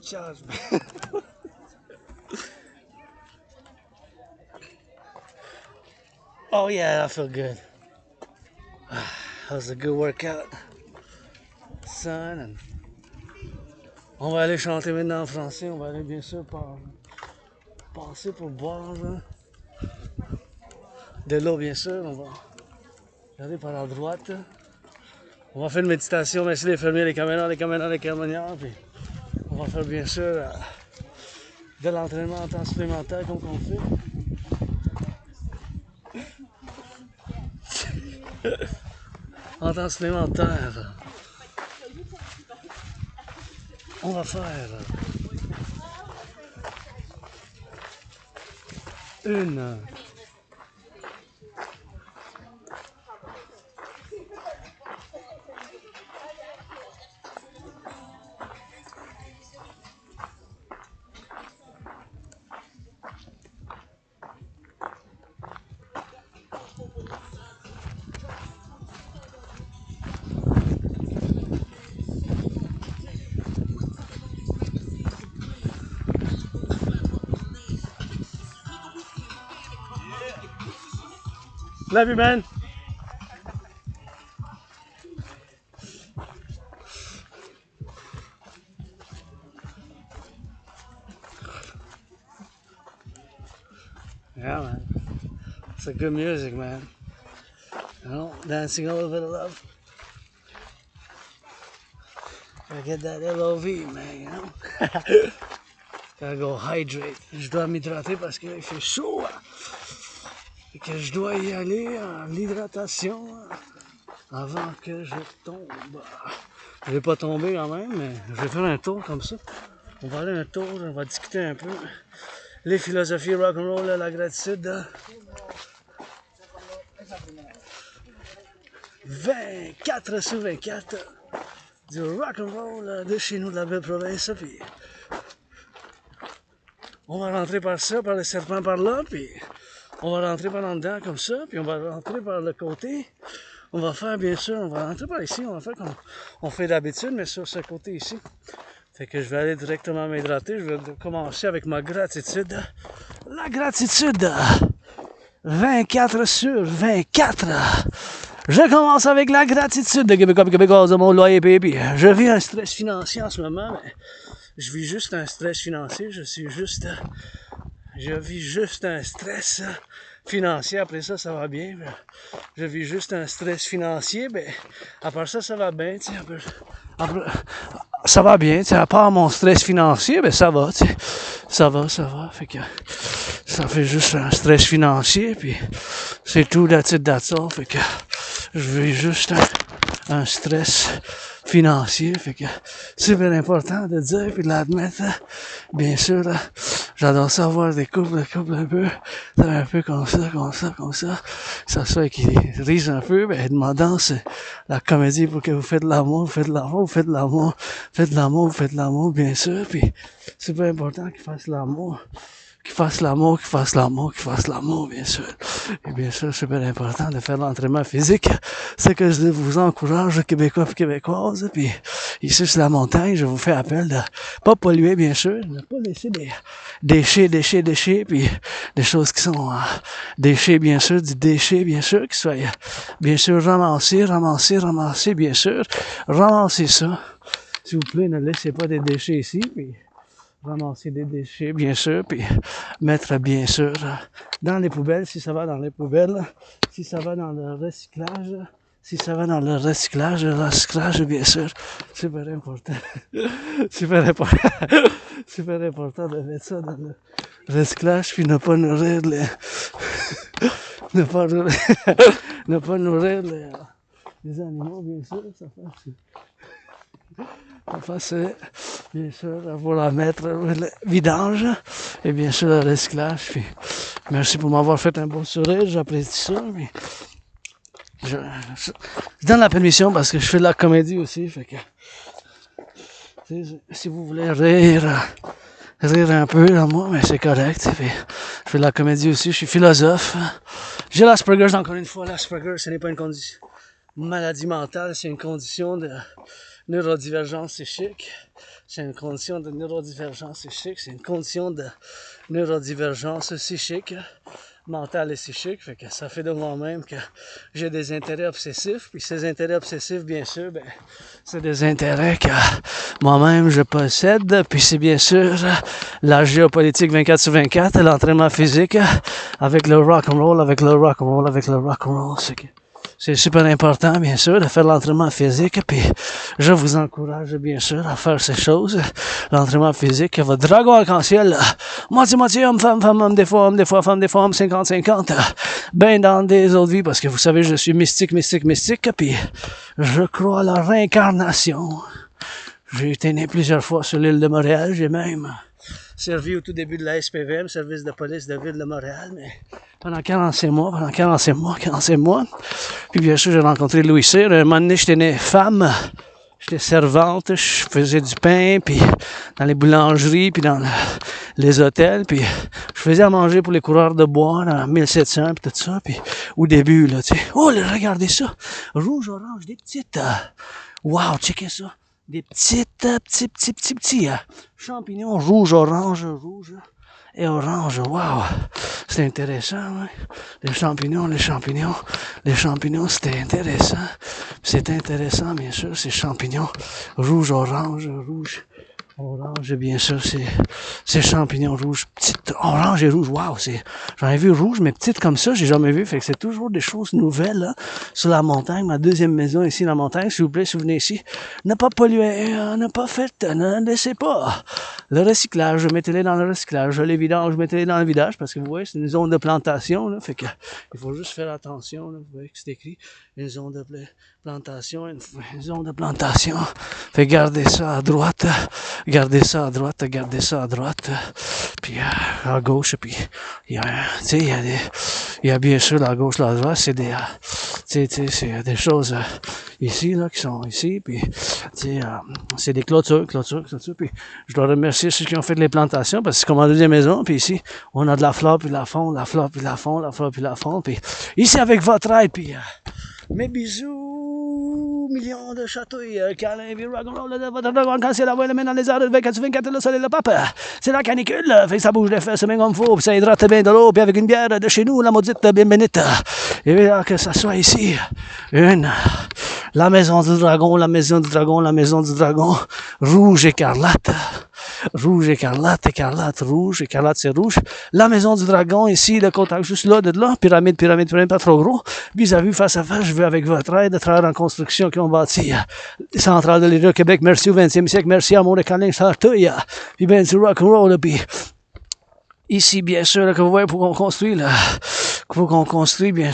Charge, man. Oh yeah, I feel good. That was a good workout, son. And on va aller chanter maintenant en français. On va aller bien sûr passer pour boire là. De l'eau bien sûr. On va regarder par la droite. On va faire une méditation. Merci les fermiers, les caméras, les caméras, les caméras. Puis on va faire bien sûr de l'entraînement en temps supplémentaire comme on fait. En temps supplémentaire, on va faire une Love you, man. Yeah, man. It's a good music, man. You know, dancing a little bit of love. Gotta get that LOV, man, you know? I go hydrate. Je dois m'hydrater parce qu'il fait chaud. Et que je dois y aller à l'hydratation avant que je tombe. Je vais pas tomber quand même, mais je vais faire un tour comme ça. On va aller un tour, on va discuter un peu. Les philosophies rock'n'roll, la gratitude. 24 sur 24 du rock'n'roll de chez nous, de la belle province. Puis on va rentrer par ça, par le serpent par là, puis on va rentrer par en dedans comme ça, puis on va rentrer par le côté. On va faire, bien sûr, on va rentrer par ici, on va faire comme on fait d'habitude, mais sur ce côté ici. Fait que je vais aller directement m'hydrater. Je vais commencer avec ma gratitude. La gratitude! 24 sur 24. Je commence avec la gratitude de Québécois et Québécoises de mon loyer baby. Je vis un stress financier en ce moment, mais je vis juste un stress financier. Je vis juste un stress financier. Après ça, ça va bien. Je vis juste un stress financier, mais à part ça, ça va bien. Ça va bien, à part mon stress financier, ben ça va, ça va. Fait que ça fait juste un stress financier, puis c'est tout, that's all. Fait que je vis juste un stress financier, fait que c'est super important de dire puis de l'admettre. Bien sûr, j'adore ça voir des couples un peu comme ça. Ça soit qui risent un peu, ben demandant c'est la comédie pour que vous faites de l'amour, bien sûr, puis c'est super important qu'ils fassent l'amour. Bien sûr. Et bien sûr, c'est super important de faire l'entraînement physique. C'est que je vous encourage, Québécois et Québécoises. Puis ici, sur la montagne, je vous fais appel de pas polluer, bien sûr, de pas laisser des déchets, puis des choses qui sont déchets, bien sûr, du déchet, bien sûr, qui soit, bien sûr, ramasser, bien sûr. Ramassez ça. S'il vous plaît, ne laissez pas des déchets ici, puis ramasser des déchets, bien sûr, puis mettre, bien sûr, dans les poubelles, si ça va dans les poubelles, si ça va dans le recyclage, bien sûr, super important. Super important de mettre ça dans le recyclage, puis ne pas nourrir les animaux, bien sûr, ça c'est bien sûr pour la mettre le vidange et bien sûr le recyclage. Puis, merci pour m'avoir fait un beau sourire, j'apprécie ça. Mais je donne la permission parce que je fais de la comédie aussi, fait que si vous voulez rire un peu là, moi, mais c'est correct. Fait, je fais de la comédie aussi, je suis philosophe. J'ai l'Asperger, encore une fois, l'Asperger, ce n'est pas une condition maladie mentale, c'est une condition de neurodivergence psychique. C'est une condition de neurodivergence psychique, mentale et psychique. Fait que ça fait de moi-même que j'ai des intérêts obsessifs. Puis ces intérêts obsessifs, bien sûr, ben, c'est des intérêts que moi-même je possède. Puis c'est bien sûr la géopolitique 24 sur 24, l'entraînement physique avec le rock'n'roll. C'est super important, bien sûr, de faire l'entraînement physique, puis je vous encourage, bien sûr, à faire ces choses. L'entraînement physique, votre dragon arc-en-ciel, moitié, homme, femme, des fois, femme, des fois, homme, 50-50, ben dans des autres vies, parce que vous savez, je suis mystique, puis je crois à la réincarnation. J'ai été né plusieurs fois sur l'île de Montréal, j'ai même servi au tout début de la SPVM, service de police de ville de Montréal, mais pendant 45 mois. Puis bien sûr, j'ai rencontré Louis Cyr. Un moment donné, j'étais née femme, j'étais servante, je faisais du pain, puis dans les boulangeries, puis dans les hôtels, puis je faisais à manger pour les coureurs de bois dans 1700, puis tout ça, puis au début, là, tu sais, oh, là, regardez ça, rouge, orange, des petites, wow, checkez ça. Des petits champignons rouge et orange. Wow! C'est intéressant, hein? Les champignons, c'était intéressant. C'est intéressant, bien sûr, ces champignons rouge, orange, Orange, bien sûr, c'est champignons rouges. Petites, orange et rouge, wow, j'en ai vu rouge, mais petites comme ça, j'ai jamais vu. Fait que c'est toujours des choses nouvelles, là, sur la montagne, ma deuxième maison ici, la montagne. S'il vous plaît, si vous venez ici, ne pas polluer, ne pas faites, ne laissez pas. Le recyclage, mettez-les dans le recyclage. Les vidanges, mettez-les dans le vidage, parce que vous voyez, c'est une zone de plantation, là. Fait que, il faut juste faire attention, là. Vous voyez que c'est écrit, une zone de plantation, une zone de plantation. Fait gardez ça à droite. Gardez ça à droite, gardez ça à droite, puis à gauche, puis il y a, tu sais, il y a bien sûr la gauche, la droite, c'est des, tu sais, c'est des choses ici là qui sont ici, puis tu sais, c'est des clôtures, puis je dois remercier ceux qui ont fait les plantations parce que c'est comme en deuxième maison, puis ici on a de la flore puis de la faune, la flore puis la faune, la flore puis la faune, puis ici avec votre aide, puis mes bisous, millions de chatouilles, câlins, puis rock'n'roll, votre dragon, quand c'est la voix, le main dans les airs, le 24/24, le soleil, le pape. C'est la canicule, fait que ça bouge les fesses, bien comme faut, puis ça hydrate bien de l'eau, puis avec une bière de chez nous, la maudite bien bénite. Et bien, que ça soit ici, la maison du dragon, la maison du dragon, la maison du dragon, rouge écarlate. Rouge, écarlate, écarlate, rouge, écarlate, c'est rouge. La maison du dragon, ici, le contact juste là, de là, pyramide, pas trop gros. Vis-à-vis, face à face, je veux avec votre aide, travailleurs en construction qui ont bâti Centrale de l'État Québec. Merci au 20e siècle, merci à mon écalin, Citoyen. Puis ben, du rock'n'roll, puis ici, bien sûr, que vous voyez, pour qu'on construise, là, pour qu'on construise, bien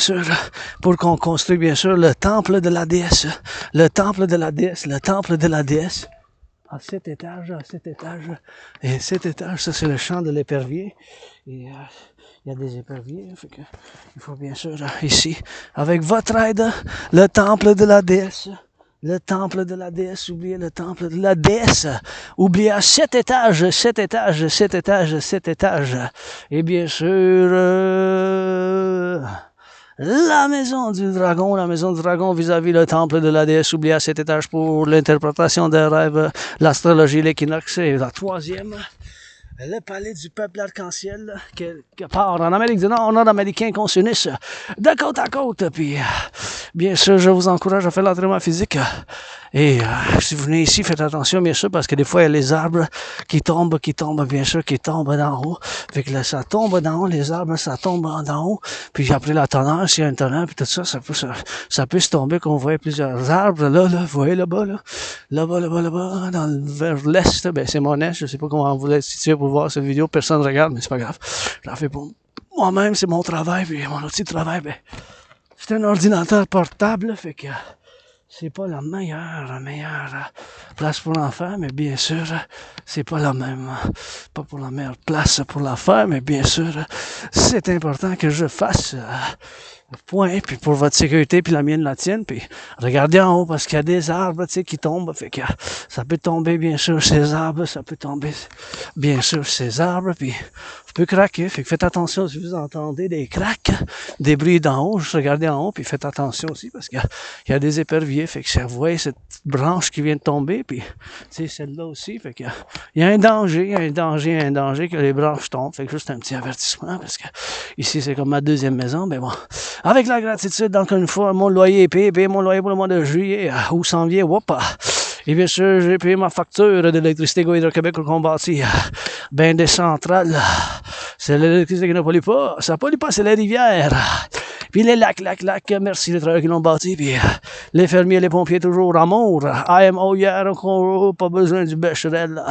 sûr, le temple de la déesse, le temple de la déesse, le temple de la déesse. À 7 étages, et 7 étages, ça c'est le champ de l'épervier, et il y a des éperviers, fait que il faut bien sûr, ici, avec votre aide, le temple de la déesse, oubliez le temple de la déesse, oubliez à 7 étages, et bien sûr, la maison du dragon vis-à-vis le temple de la déesse, oublié à 7 étages pour l'interprétation des rêves, l'astrologie, l'équinoxe, et la troisième, le palais du peuple arc-en-ciel, quelque part en Amérique du Nord, nord-américain, qu'on s'unisse de côte à côte, puis bien sûr, je vous encourage à faire l'entraînement physique, et si vous venez ici, faites attention, bien sûr, parce que des fois, il y a les arbres qui tombent, bien sûr, qui tombent d'en haut. Fait que là, ça tombe d'en haut, les arbres, ça tombe d'en haut. Puis après la tonnerre, s'il y a un tonnerre, puis tout ça, ça peut se tomber, qu'on voit plusieurs arbres, là, vous voyez là-bas, là-bas, vers l'est, ben, c'est mon est, je sais pas comment vous l'êtes situé pour voir cette vidéo, personne ne regarde, mais c'est pas grave. J'en fais pour moi-même, c'est mon travail, puis mon outil de travail, ben, c'est un ordinateur portable, fait que c'est pas la meilleure place pour l'en faire, mais bien sûr, c'est pas la meilleure place pour la faire, mais bien sûr, c'est important que je fasse point, puis pour votre sécurité, puis la mienne, la tienne, puis regardez en haut, parce qu'il y a des arbres, tu sais, qui tombent, fait que ça peut tomber, bien sûr, ces arbres, puis ça peut craquer, fait que faites attention si vous entendez des craques, des bruits d'en haut, juste regardez en haut, puis faites attention aussi, parce qu'il y a des éperviers, fait que si vous voyez cette branche qui vient de tomber, puis tu sais, celle-là aussi, fait que il y a un danger que les branches tombent, fait que juste un petit avertissement, parce que ici, c'est comme ma deuxième maison, mais bon, avec la gratitude, encore une fois, mon loyer est payé mon loyer pour le mois de juillet, où s'en vient, et bien sûr, j'ai payé ma facture d'électricité au Hydro-Québec pour qu'on bâtit ben des centrales. C'est l'électricité qui ne pollue pas. Ça pollue pas, c'est les rivières. Puis les lacs, merci les travailleurs qui l'ont bâti. Puis les fermiers, les pompiers, toujours amour. amour, pas besoin du bécherel.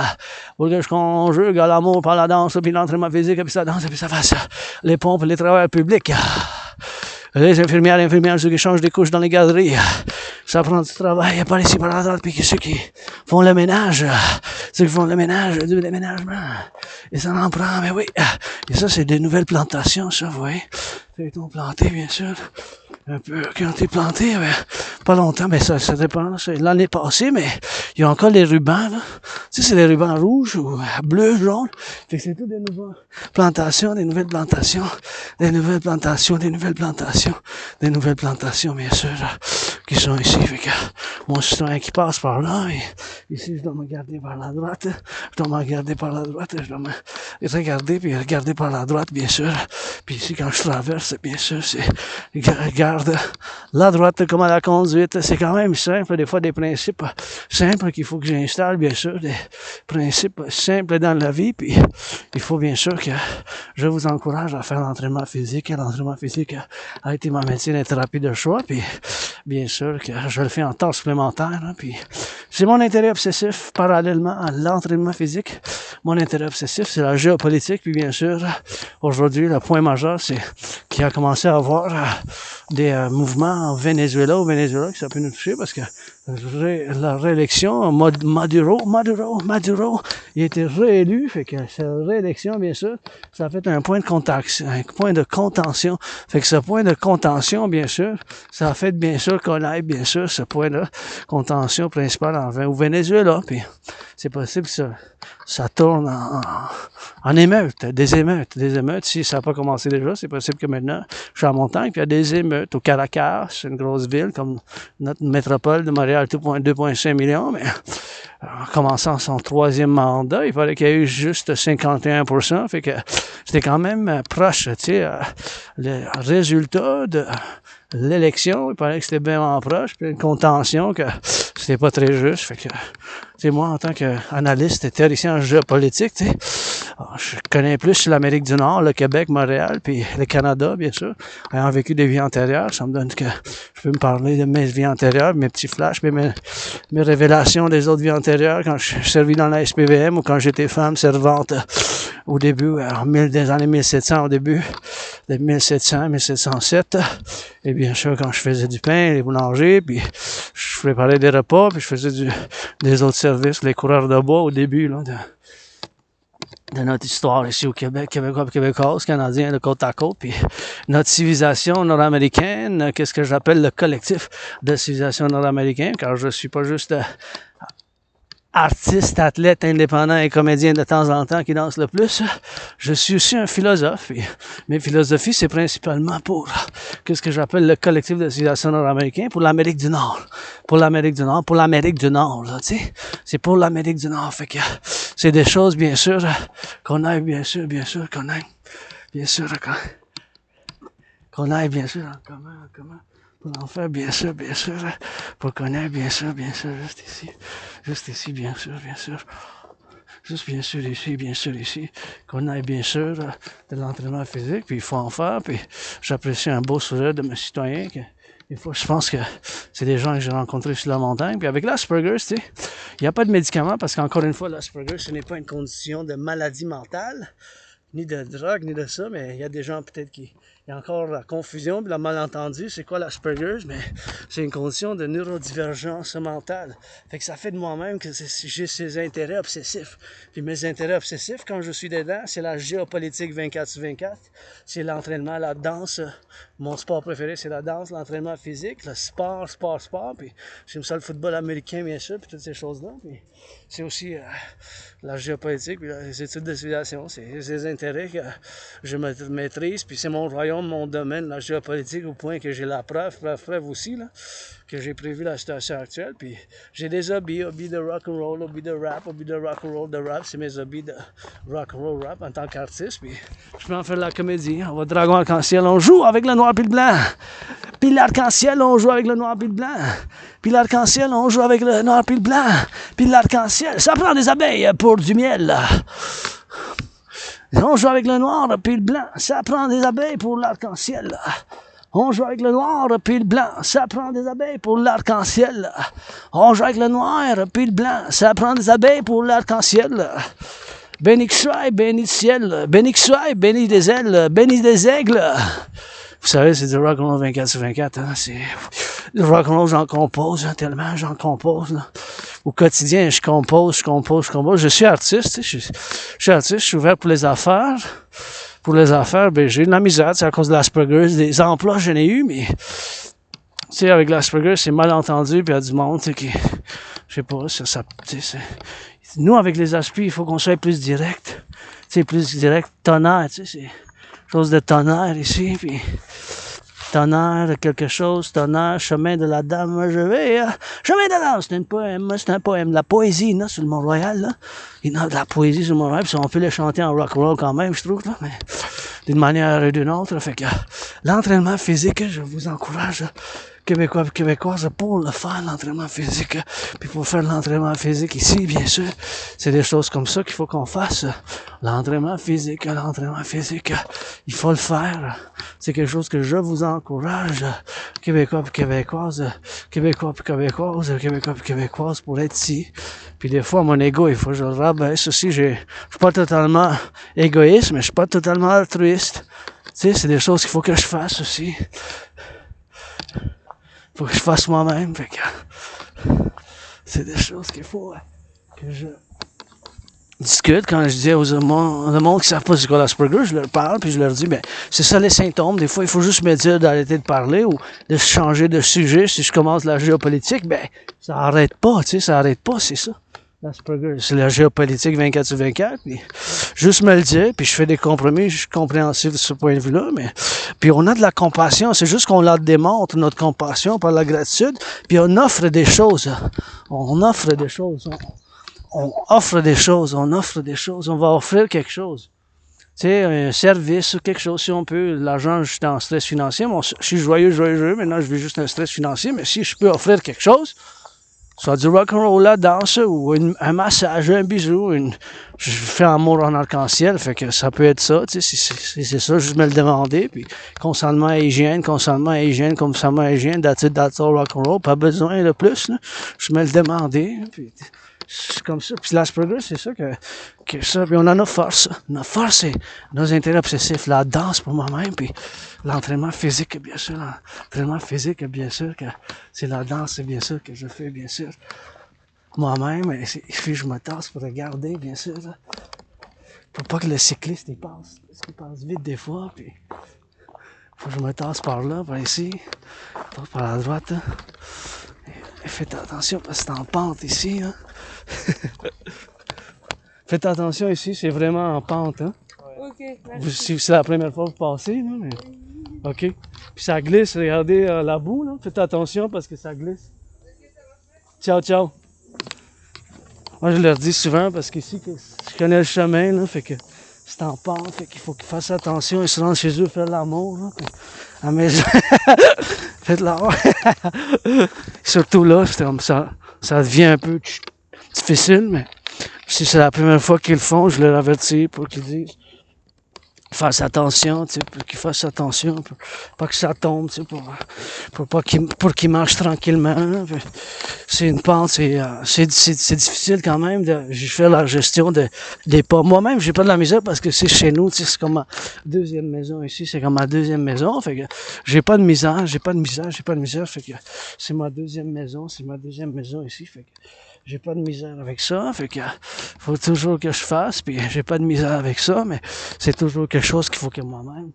Pour que je conjugue à l'amour par la danse, puis l'entraînement physique, puis ça danse, puis ça fasse les pompes, les travailleurs publics. Les infirmières, ceux qui changent des couches dans les galeries. Ça prend du travail par ici, par là, puis ceux qui font le ménage. Du déménagement. Et ça en prend, mais oui. Et ça, c'est des nouvelles plantations, ça, vous voyez. Ils ont planté, bien sûr. Un peu, qui ont été plantés, pas longtemps, mais ça dépend. C'est l'année passée, mais il y a encore les rubans, là. Tu sais, c'est les rubans rouges ou bleus, jaunes. Fait que c'est tout des nouvelles plantations, des nouvelles plantations, bien sûr, qui sont ici. Fait que mon citoyen qui passe par là, et ici, je dois me garder par la droite, je dois me regarder par la droite, je dois me regarder, puis regarder par la droite, bien sûr. Puis ici, quand je traverse, bien sûr, c'est garde La droite comme à la conduite, c'est quand même simple. Des fois, des principes simples qu'il faut que j'installe, bien sûr, des principes simples dans la vie. Puis, il faut bien sûr que je vous encourage à faire l'entraînement physique. L'entraînement physique a été ma médecine et thérapie de choix. Puis, bien sûr que je le fais en temps supplémentaire. Hein, puis, c'est mon intérêt obsessif parallèlement à l'entraînement physique. Mon intérêt obsessif, c'est la géopolitique. Puis, bien sûr, aujourd'hui, le point majeur, c'est qu'il a commencé à avoir des mouvements au Venezuela que ça peut nous toucher parce que la réélection, Maduro, il a été réélu, fait que cette réélection, bien sûr, ça a fait un point de contention, fait que ce point de contention, bien sûr, ça a fait bien sûr qu'on aille, bien sûr, ce point de contention principal au Venezuela, puis c'est possible que ça tourne en émeutes, des émeutes. Si ça n'a pas commencé déjà, c'est possible que maintenant, je suis en montagne, puis il y a des émeutes au Caracas, une grosse ville comme notre métropole de Montréal, 2,5 millions, mais en commençant son 3e mandat, il fallait qu'il y ait eu juste 51%, fait que c'était quand même proche, tu sais, le résultat de l'élection, il paraît que c'était bien proche, puis une contention que c'était pas très juste, fait que, tu sais, moi, en tant qu'analyste et théoricien en géopolitique, tu sais, je connais plus l'Amérique du Nord, le Québec, Montréal, puis le Canada, bien sûr, ayant vécu des vies antérieures, ça me donne que je peux me parler de mes vies antérieures, mes petits flashs, mes révélations des autres vies antérieures, quand je suis servi dans la SPVM ou quand j'étais femme servante au début, des années 1700, au début de 1700, 1707, et bien sûr, quand je faisais du pain, les boulangers, puis je préparais des repas, puis je faisais des autres services, les coureurs de bois au début, là, de notre histoire ici au Québec, québécoise, canadien, de côte à côte, puis notre civilisation nord-américaine, qu'est-ce que j'appelle le collectif de civilisation nord-américaine, car je suis pas juste artiste, athlète, indépendant et comédien de temps en temps qui danse le plus. Je suis aussi un philosophe. Et mes philosophies, c'est principalement pour qu'est-ce que j'appelle le collectif de civilisation nord-américaine pour l'Amérique du Nord. Pour l'Amérique du Nord, là, tu sais. C'est pour l'Amérique du Nord. Fait que c'est des choses, bien sûr, qu'on aille, bien sûr, qu'on aille, bien sûr, qu'on aille, bien sûr, en commun. Pour en faire, bien sûr, pour connaître, bien sûr, juste ici, bien sûr, juste bien sûr ici, qu'on aille, bien sûr, de l'entraînement physique, puis il faut en faire, puis j'apprécie un beau sourire de mes citoyens, que des fois, je pense que c'est des gens que j'ai rencontrés sur la montagne, puis avec l'Asperger, tu sais, il n'y a pas de médicament, parce qu'encore une fois, l'Asperger, ce n'est pas une condition de maladie mentale, ni de drogue, ni de ça, mais il y a des gens peut-être qui... Il y a encore la confusion, la malentendu. C'est quoi l'Asperger? Mais c'est une condition de neurodivergence mentale. Fait que ça fait de moi-même que j'ai ces intérêts obsessifs. Puis mes intérêts obsessifs, quand je suis dedans, c'est la géopolitique 24/24. C'est l'entraînement, la danse. Mon sport préféré, c'est la danse, l'entraînement physique, le sport. Puis j'aime ça le football américain, bien sûr, puis toutes ces choses-là. Puis c'est aussi la géopolitique, puis les études de civilisation. C'est ces intérêts que je maîtrise, puis c'est mon royaume, mon domaine, la géopolitique, au point que j'ai la preuve aussi, là, que j'ai prévu la situation actuelle. Puis j'ai des hobbies de rock'n'roll, hobbies de rap, de rap, c'est mes hobbies de rock'n'roll rap en tant qu'artiste. Puis je peux en faire de la comédie. On va Dragon Arc-en-Ciel, on joue avec le noir puis le blanc. Puis l'arc-en-ciel, on joue avec le noir puis le blanc. Puis l'arc-en-ciel, on joue avec le noir puis le blanc. Puis l'arc-en-ciel, ça prend des abeilles pour du miel. On joue avec le noir puis le blanc, ça prend des abeilles pour l'arc-en-ciel. On joue avec le noir puis le blanc, ça prend des abeilles pour l'arc-en-ciel. On joue avec le noir puis le blanc, ça prend des abeilles pour l'arc-en-ciel. Béni que sois, béni du ciel, béni que sois, béni des ailes, béni des aigles. Vous savez, c'est du rock'n'roll 24/24, hein, c'est... Le rock'n'roll, j'en compose, hein, tellement j'en compose, là. Au quotidien, je compose. Je suis artiste, je suis artiste, je suis ouvert pour les affaires. Pour les affaires, ben, j'ai de la misère, c'est à cause de l'Asperger. Des emplois, j'en ai eu, mais, tu sais, avec l'Asperger, c'est mal entendu, puis il y a du monde, tu sais, qui, je sais pas, ça, tu sais, nous, avec les Aspis, il faut qu'on soit plus direct. Tu sais, plus direct, tonnerre, tu sais, c'est chose de tonnerre ici, puis tonnerre, quelque chose, tonnerre, chemin de la dame, je vais, chemin de la, c'est un poème, la poésie, là, sur le Mont-Royal, là. Il y a de la poésie sur le Mont-Royal, puis on peut le chanter en rock'n'roll quand même, je trouve, là, mais d'une manière ou d'une autre, fait que l'entraînement physique, je vous encourage Québécois et Québécoises pour le faire, l'entraînement physique. Puis pour faire l'entraînement physique ici, bien sûr, c'est des choses comme ça qu'il faut qu'on fasse. L'entraînement physique, il faut le faire. C'est quelque chose que je vous encourage, Québécois et Québécoises, Québécois et Québécoises, Québécois et Québécoises pour être ici. Puis des fois, mon ego, il faut que je le rabaisse aussi. Je suis pas totalement égoïste, mais je suis pas totalement altruiste. Tu sais, c'est des choses qu'il faut que je fasse aussi. Faut que je fasse moi-même, fait que c'est des choses qu'il faut que je discute. Quand je dis le monde qui ne savent pas c'est quoi l'Asperger, je leur parle, puis je leur dis, ben, c'est ça les symptômes. Des fois, il faut juste me dire d'arrêter de parler ou de changer de sujet. Si je commence la géopolitique, ben, ça arrête pas, tu sais, ça arrête pas, c'est ça. L'Asperger, c'est la géopolitique 24/24, puis juste me le dire, puis je fais des compromis, je suis compréhensif de ce point de vue-là, mais puis on a de la compassion, c'est juste qu'on la démontre, notre compassion, par la gratitude, puis on offre des choses, on offre des choses, on offre des choses, on va offrir quelque chose. Tu sais, un service ou quelque chose, si on peut. L'argent, je suis en stress financier, je suis joyeux, maintenant je vis juste un stress financier, mais si je peux offrir quelque chose, soit du rock'n'roll, la danse, ou un massage, un bisou, je fais amour en arc-en-ciel, fait que ça peut être ça, tu sais, c'est ça, juste me le demander, puis consentement à hygiène, that's all rock'n'roll, pas besoin de plus, là, je me le demander, puis c'est comme ça, puis l'Asperger, c'est ça que ça, puis on a notre force, c'est nos intérêts obsessifs, la danse pour moi-même, puis l'entraînement physique, bien sûr, que c'est la danse, bien sûr, que je fais, bien sûr, moi-même, et puis je me tasse pour regarder, bien sûr, là, pour pas que le cycliste, il passe, parce qu'il passe vite des fois, puis faut que je me tasse par là, par ici, par la droite, là. Et faites attention, parce que c'est en pente ici, hein. Faites attention ici, c'est vraiment en pente, hein. Ok, Si c'est la première fois que vous passez, là, mais... OK. Puis ça glisse, regardez la boue, là. Faites attention parce que ça glisse. Ciao, ciao. Moi, je leur dis souvent parce qu'ici, je connais le chemin, là, fait que c'est en pente, fait qu'il faut qu'ils fassent attention. Ils se rendent chez eux faire l'amour, là. À la maison. Faites l'amour. Surtout là, c'est comme ça devient un peu difficile, mais si c'est la première fois qu'ils le font, je leur avertis pour qu'ils disent fassent attention, tu sais, pour qu'ils fassent attention, pour pas que ça tombe, tu sais, pour qu'ils marchent tranquillement. C'est une pente, c'est difficile quand même. Je fais la gestion des pas. Moi-même, j'ai pas de la misère parce que c'est chez nous, tu sais, c'est comme ma deuxième maison ici, c'est comme ma deuxième maison, fait que j'ai pas de misère, fait que c'est ma deuxième maison ici, fait que j'ai pas de misère avec ça, fait que faut toujours que je fasse, puis j'ai pas de misère avec ça, mais c'est toujours quelque chose qu'il faut que moi-même,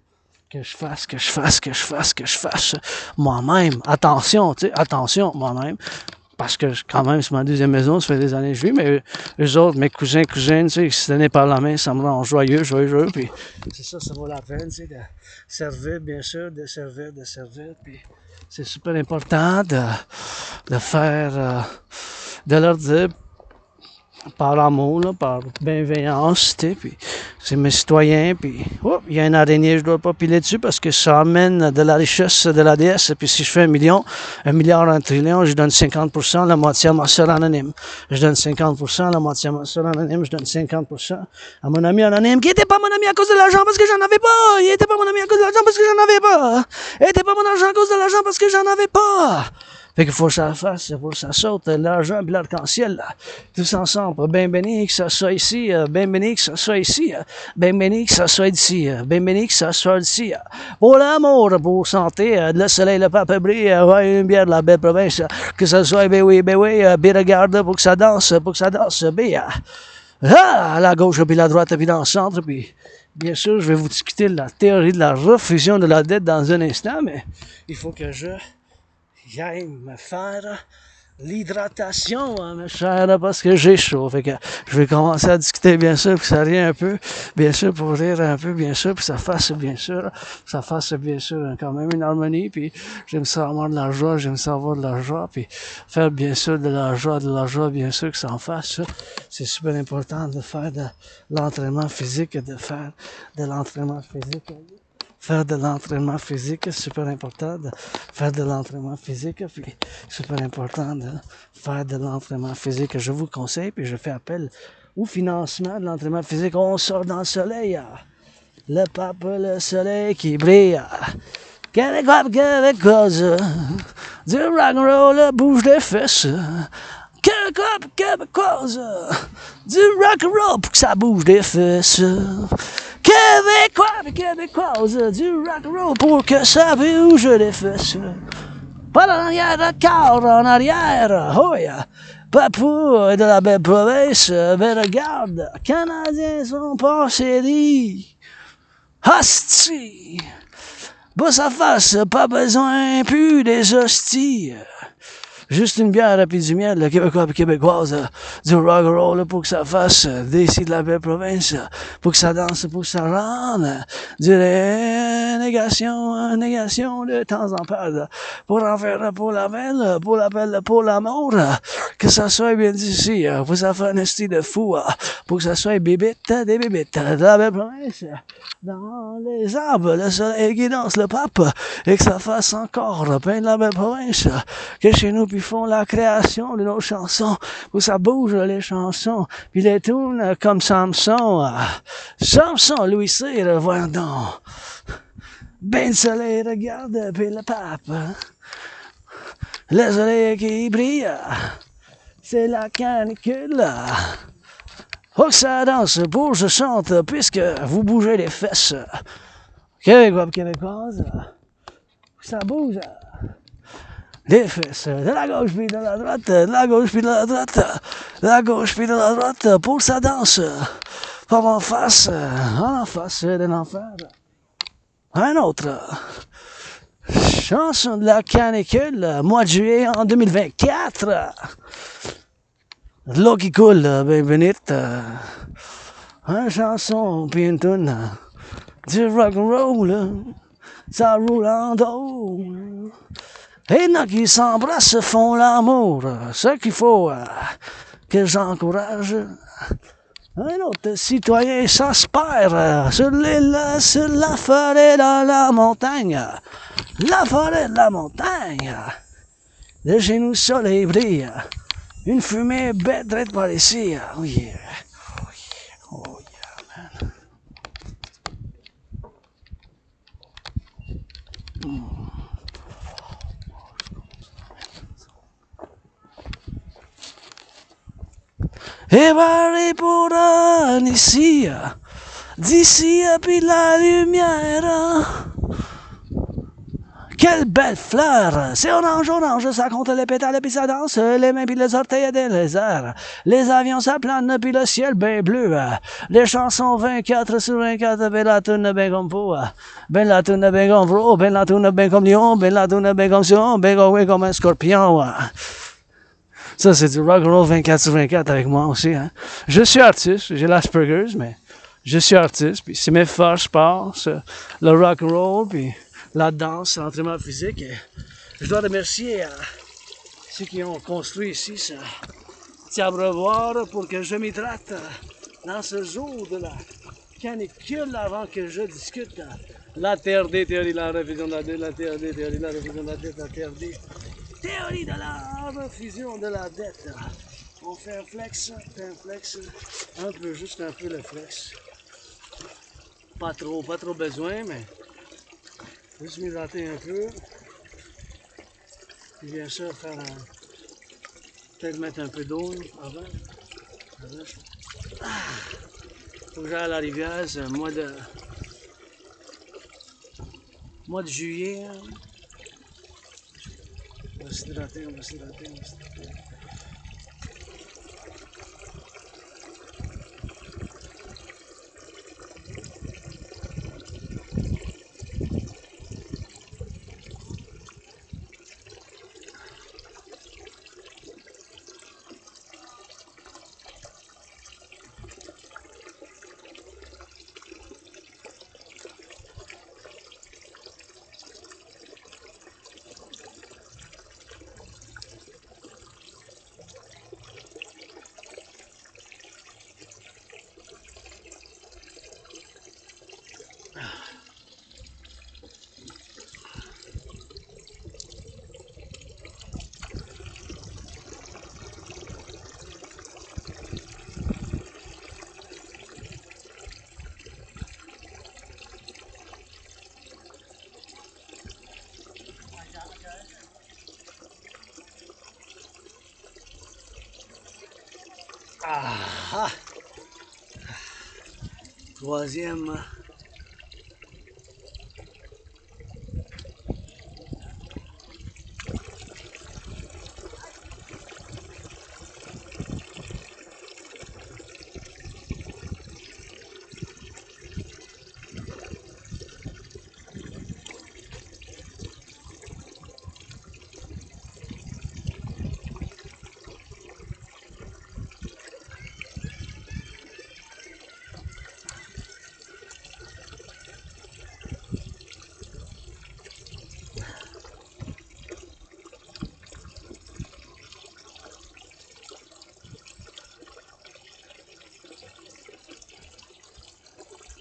que je fasse moi-même. Attention, tu sais, moi-même, parce que quand même, c'est ma deuxième maison, ça fait des années que je vis, mais eux autres, mes cousines, tu sais, qui se tenaient par la main, ça me rend joyeux, puis c'est ça vaut la peine, tu sais, de servir, bien sûr, de servir, puis c'est super important de faire... de leur dire par amour, là, par bienveillance, tu sais, puis c'est mes citoyens, puis il y a une araignée, je dois pas piler dessus parce que ça amène de la richesse de la déesse, puis si je fais 1 million, 1 milliard, 1 trillion, je donne 50%, la moitié à ma soeur anonyme. Je donne 50%, la moitié à ma soeur anonyme, je donne 50% à mon ami anonyme, qui était pas mon ami à cause de l'argent parce que j'en avais pas, il était pas mon ami à cause de l'argent parce que j'en avais pas, il était pas mon argent à cause de l'argent parce que j'en avais pas. Fait qu'il faut que ça fasse, faut que ça saute, l'argent et l'arc-en-ciel, là. Tous ensemble. Ben béni que ça soit ici, ben béni que ça soit ici, ben béni que ça soit ici, ben béni que ça soit ici. Pour l'amour, pour santé, le soleil, le pape brille, ouais, une bière de la belle province, que ça soit, ben oui, bien regarde, pour que ça danse, bien. À la gauche, puis la droite, puis dans le centre, puis bien sûr, je vais vous discuter de la théorie de la refusion de la dette dans un instant, mais il faut que j'aille me faire l'hydratation, hein, mes chers, parce que j'ai chaud. Fait que je vais commencer à discuter, bien sûr, puis ça rie un peu, bien sûr, pour rire un peu, bien sûr, puis ça fasse, bien sûr, quand même une harmonie, puis j'aime ça avoir de la joie, puis faire, bien sûr, de la joie, bien sûr, que ça en fasse. C'est super important de faire de l'entraînement physique, faire de l'entraînement physique, super important de faire de l'entraînement physique, puis super important de faire de l'entraînement physique. Je vous conseille, puis je fais appel au financement de l'entraînement physique. On sort dans le soleil, le pape, le soleil qui brille. Québécois, québécoise, du rock'n'roll, bouge des fesses. Québécois, québécoise, du rock'n'roll pour que ça bouge des fesses. Québécois, québécoise, du rock'n'roll pour que ça bouge des fesses. Pas en arrière, corps en arrière, oh yeah. Papou est de la belle province, mais regarde, Canadiens sont possédés. Hostie! Bosse à face, pas besoin plus des hosties. Juste une bière et puis du miel, le Québécois et Québécoise, du rock and roll pour que ça fasse, d'ici de la belle province, pour que ça danse, pour que ça rende, du négation de temps en temps, pour en faire pour la belle, pour l'appel, pour l'amour, que ça soit bien d'ici, pour que ça fasse un style de fou, pour que ça soit des bébites de la belle province, dans les arbres, le soleil qui danse le pape, et que ça fasse encore plein de la belle province, que chez nous, puis font la création de nos chansons, où ça bouge les chansons, puis les tunes comme Samson, Samson, Louis Cyr, voyons donc, ben le soleil regarde, puis le pape, le soleil qui brille, c'est la canicule, oh que ça danse, bouge, je chante, puisque vous bougez les fesses, Québécois, Québécoise, ça bouge, les fesses, de la gauche puis de la droite, de la gauche puis de la droite, de la gauche puis de la droite, pour que ça danse, pas en face de l'enfer. Un autre, chanson de la canicule, mois de juillet en 2024, l'eau qui coule, ben bénite, une chanson puis une toune, du rock'n'roll, ça roule en dos. Et là qui s'embrassent font l'amour, ce qu'il faut que j'encourage. Un autre citoyen, ça se perd sur l'île, sur la forêt, dans la montagne. La forêt de la montagne. De chez nous, soleil brille. Une fumée bête drette par ici. Oh yeah. Oh yeah. Oh yeah, man. Et barré pour ici, d'ici puis la lumière. Quelle belle fleur! C'est orange, orange, ça compte les pétales puis ça danse, les mains puis les orteils dans les airs. Les avions ça plane puis le ciel ben bleu. Les chansons 24 sur 24, ben la tourne ben comme fou. Ben la tourne ben comme fro, ben la tourne ben comme lion, ben la tourne ben comme sion, ben comme un scorpion. Ça, c'est du rock'n'roll 24 sur 24 avec moi aussi. Hein. Je suis artiste, j'ai l'Asperger's, mais je suis artiste. Puis c'est mes forces, je pense, le rock'n'roll, puis la danse, l'entraînement physique. Et je dois remercier ceux qui ont construit ici ce petit abreuvoir pour que je m'hydrate dans ce jour de la canicule avant que je discute la TRD, théorie de la révision de la dette, la TRD, théorie de la révision de la dette, la TRD. Théorie de la refusion de la dette. On fait un flex, un peu, juste un peu le flex. Pas trop besoin, mais juste m'hydrater un peu. Puis bien sûr, faire peut-être mettre un peu d'eau avant. Faut que j'aille à la rivière, c'est mois de juillet. Hein. On va s'hydrater. Ah! Troisième.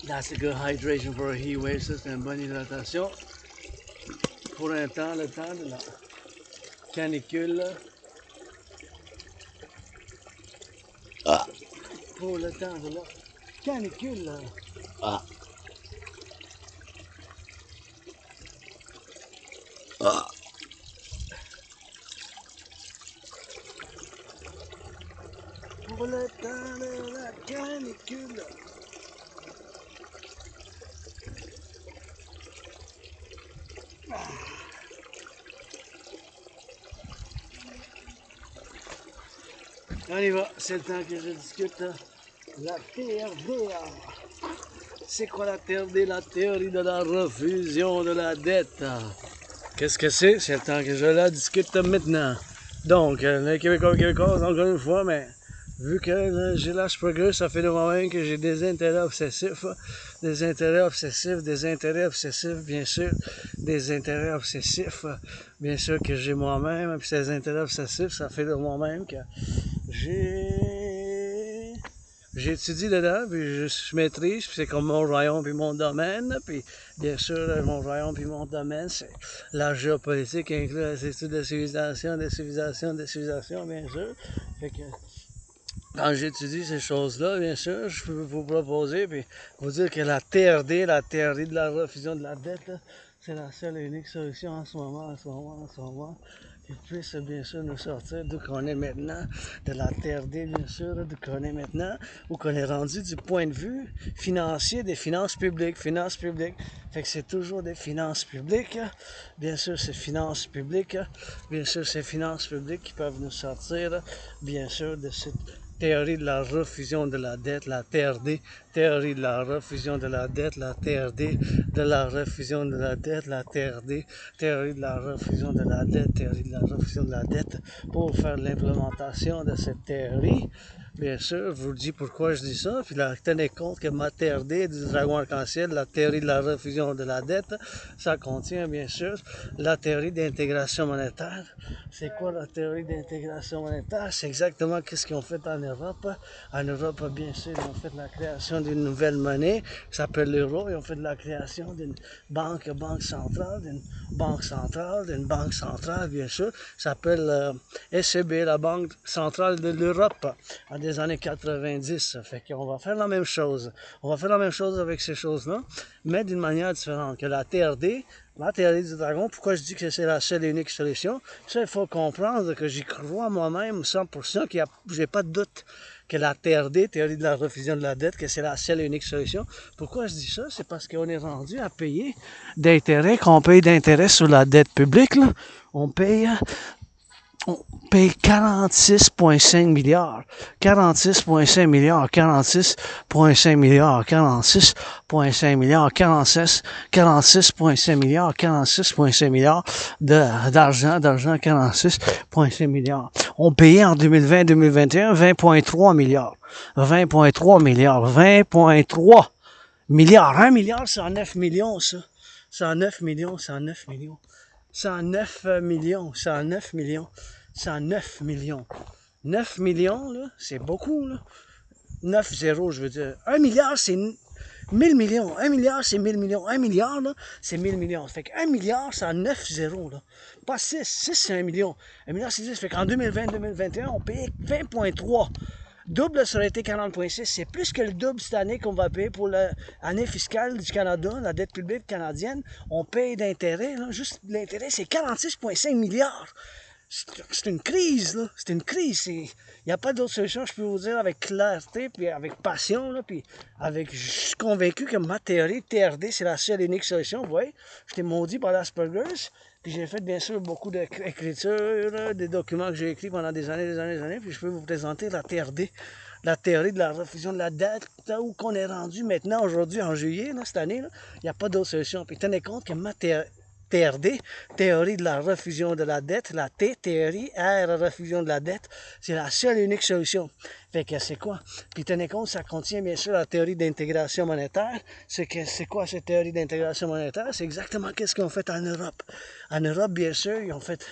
That's a good hydration for a heat wave, ça c'est une bonne hydratation. Pour un temps, le temps de la canicule. Là. Ah. Pour le temps de la canicule. Là. Ah. Ah. Pour le temps de la canicule. Là. On y va, c'est le temps que je discute la TRD. C'est quoi la TRD? La théorie de la refusion de la dette. Qu'est-ce que c'est? C'est le temps que je la discute maintenant. Donc, les Québécois, encore une fois, mais vu que j'ai l'Asperger, ça fait de moi-même que j'ai des intérêts obsessifs, bien sûr, des intérêts obsessifs, bien sûr que j'ai moi-même, puis ces intérêts obsessifs, ça fait de moi-même que j'étudie dedans, puis je maîtrise, puis c'est comme mon royaume puis mon domaine, puis bien sûr, mon royaume puis mon domaine, c'est la géopolitique, inclut les études de civilisation, bien sûr. Fait que, quand j'étudie ces choses-là, bien sûr, je peux vous proposer, puis vous dire que la TRD, la théorie de la refusion de la dette, c'est la seule et unique solution en ce moment, qui puisse bien sûr nous sortir d'où qu'on est maintenant, de la TRD bien sûr, d'où qu'on est maintenant, où qu'on est rendu du point de vue financier des finances publiques. Fait que c'est toujours des finances publiques, bien sûr c'est finances publiques qui peuvent nous sortir, bien sûr, de cette théorie de la refusion de la dette, la TRD, théorie de la refusion de la dette, la TRD, de la refusion de la dette, la TRD, théorie de la refusion de la dette, théorie de la refusion de la dette. Pour faire l'implémentation de cette théorie, bien sûr, je vous dis pourquoi je dis ça, puis là, tenez compte que ma TRD du dragon arc-en-ciel, la théorie de la refusion de la dette, ça contient bien sûr la théorie d'intégration monétaire. C'est quoi la théorie d'intégration monétaire? C'est exactement ce qu'ils ont fait en Europe. En Europe, bien sûr, ils ont fait la création d'une nouvelle monnaie qui s'appelle l'euro. Ils ont fait la création d'une banque centrale, bien sûr, s'appelle SCB, la Banque centrale de l'Europe, en des années 90. Fait qu'on va faire la même chose. On va faire la même chose avec ces choses-là, mais d'une manière différente. Que la TRD, la théorie du dragon, pourquoi je dis que c'est la seule et unique solution? Ça, il faut comprendre que j'y crois moi-même 100%, j'ai pas de doute que la TRD, théorie de la refusion de la dette, que c'est la seule et unique solution. Pourquoi je dis ça? C'est parce qu'on est rendu à payer d'intérêt, qu'on paye d'intérêt sur la dette publique, là. On paye 46,5 milliards, 46,5 milliards, 46,5 milliards, 46,5 milliards, 46,5 milliards, 46,5 milliards d'argent, 46,5 milliards. On payait en 2020-2021 20,3 milliards, 20,3 milliards, 20,3 milliards. 1 milliard, c'est en 9 millions, ça. C'est en 9 millions, c'est en 9 millions. C'est en 9 millions, c'est en 9 millions. C'est en 9 millions. 9 millions, là, c'est beaucoup, là. 9 zéros, je veux dire. 1 milliard, c'est 1000 millions. 1 milliard, c'est 1000 millions. 1 milliard, là, c'est 1000 millions. Ça fait que 1 milliard, c'est en 9 zéros, là. Pas 6. 6, c'est 1 million. 1 milliard, c'est 10. Ça fait qu'en 2020-2021, on payait 20,3. Double, ça aurait été 40,6. C'est plus que le double cette année qu'on va payer pour l'année fiscale du Canada, la dette publique canadienne. On paye d'intérêt, là, juste l'intérêt, c'est 46,5 milliards. c'est une crise, là. C'est une crise. Il n'y a pas d'autre solution, je peux vous dire, avec clarté, puis avec passion, là, puis je suis convaincu que ma théorie TRD, c'est la seule et unique solution. Vous voyez, j'étais maudit par l'Asperger's, puis j'ai fait, bien sûr, beaucoup d'écriture, des documents que j'ai écrits pendant des années, puis je peux vous présenter la TRD, la théorie de la refusion de la dette, où qu'on est rendu maintenant, aujourd'hui, en juillet, là, cette année, il n'y a pas d'autre solution. Puis tenez compte que ma TRD, théorie de la refusion de la dette, la T, théorie, R, refusion de la dette, c'est la seule et unique solution. Fait que c'est quoi? Puis tenez compte, ça contient bien sûr la théorie d'intégration monétaire. C'est quoi cette théorie d'intégration monétaire? C'est exactement qu'est-ce qu'ils ont fait en Europe. En Europe, bien sûr, ils ont fait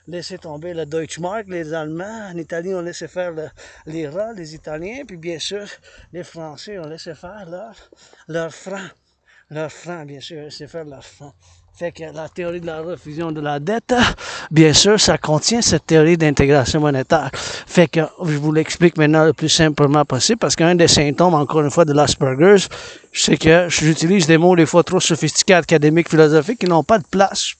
laisser tomber le Deutschmark, les Allemands. En Italie, on laissait faire l'IRA, les Italiens. Puis bien sûr, les Français ont laissé faire leur franc. Leur franc, bien sûr, laissé faire leur franc. Fait que la théorie de la refusion de la dette, bien sûr, ça contient cette théorie d'intégration monétaire. Fait que je vous l'explique maintenant le plus simplement possible, parce qu'un des symptômes, encore une fois, de l'Asperger's, c'est que j'utilise des mots des fois trop sophistiqués, académiques, philosophiques, qui n'ont pas de place.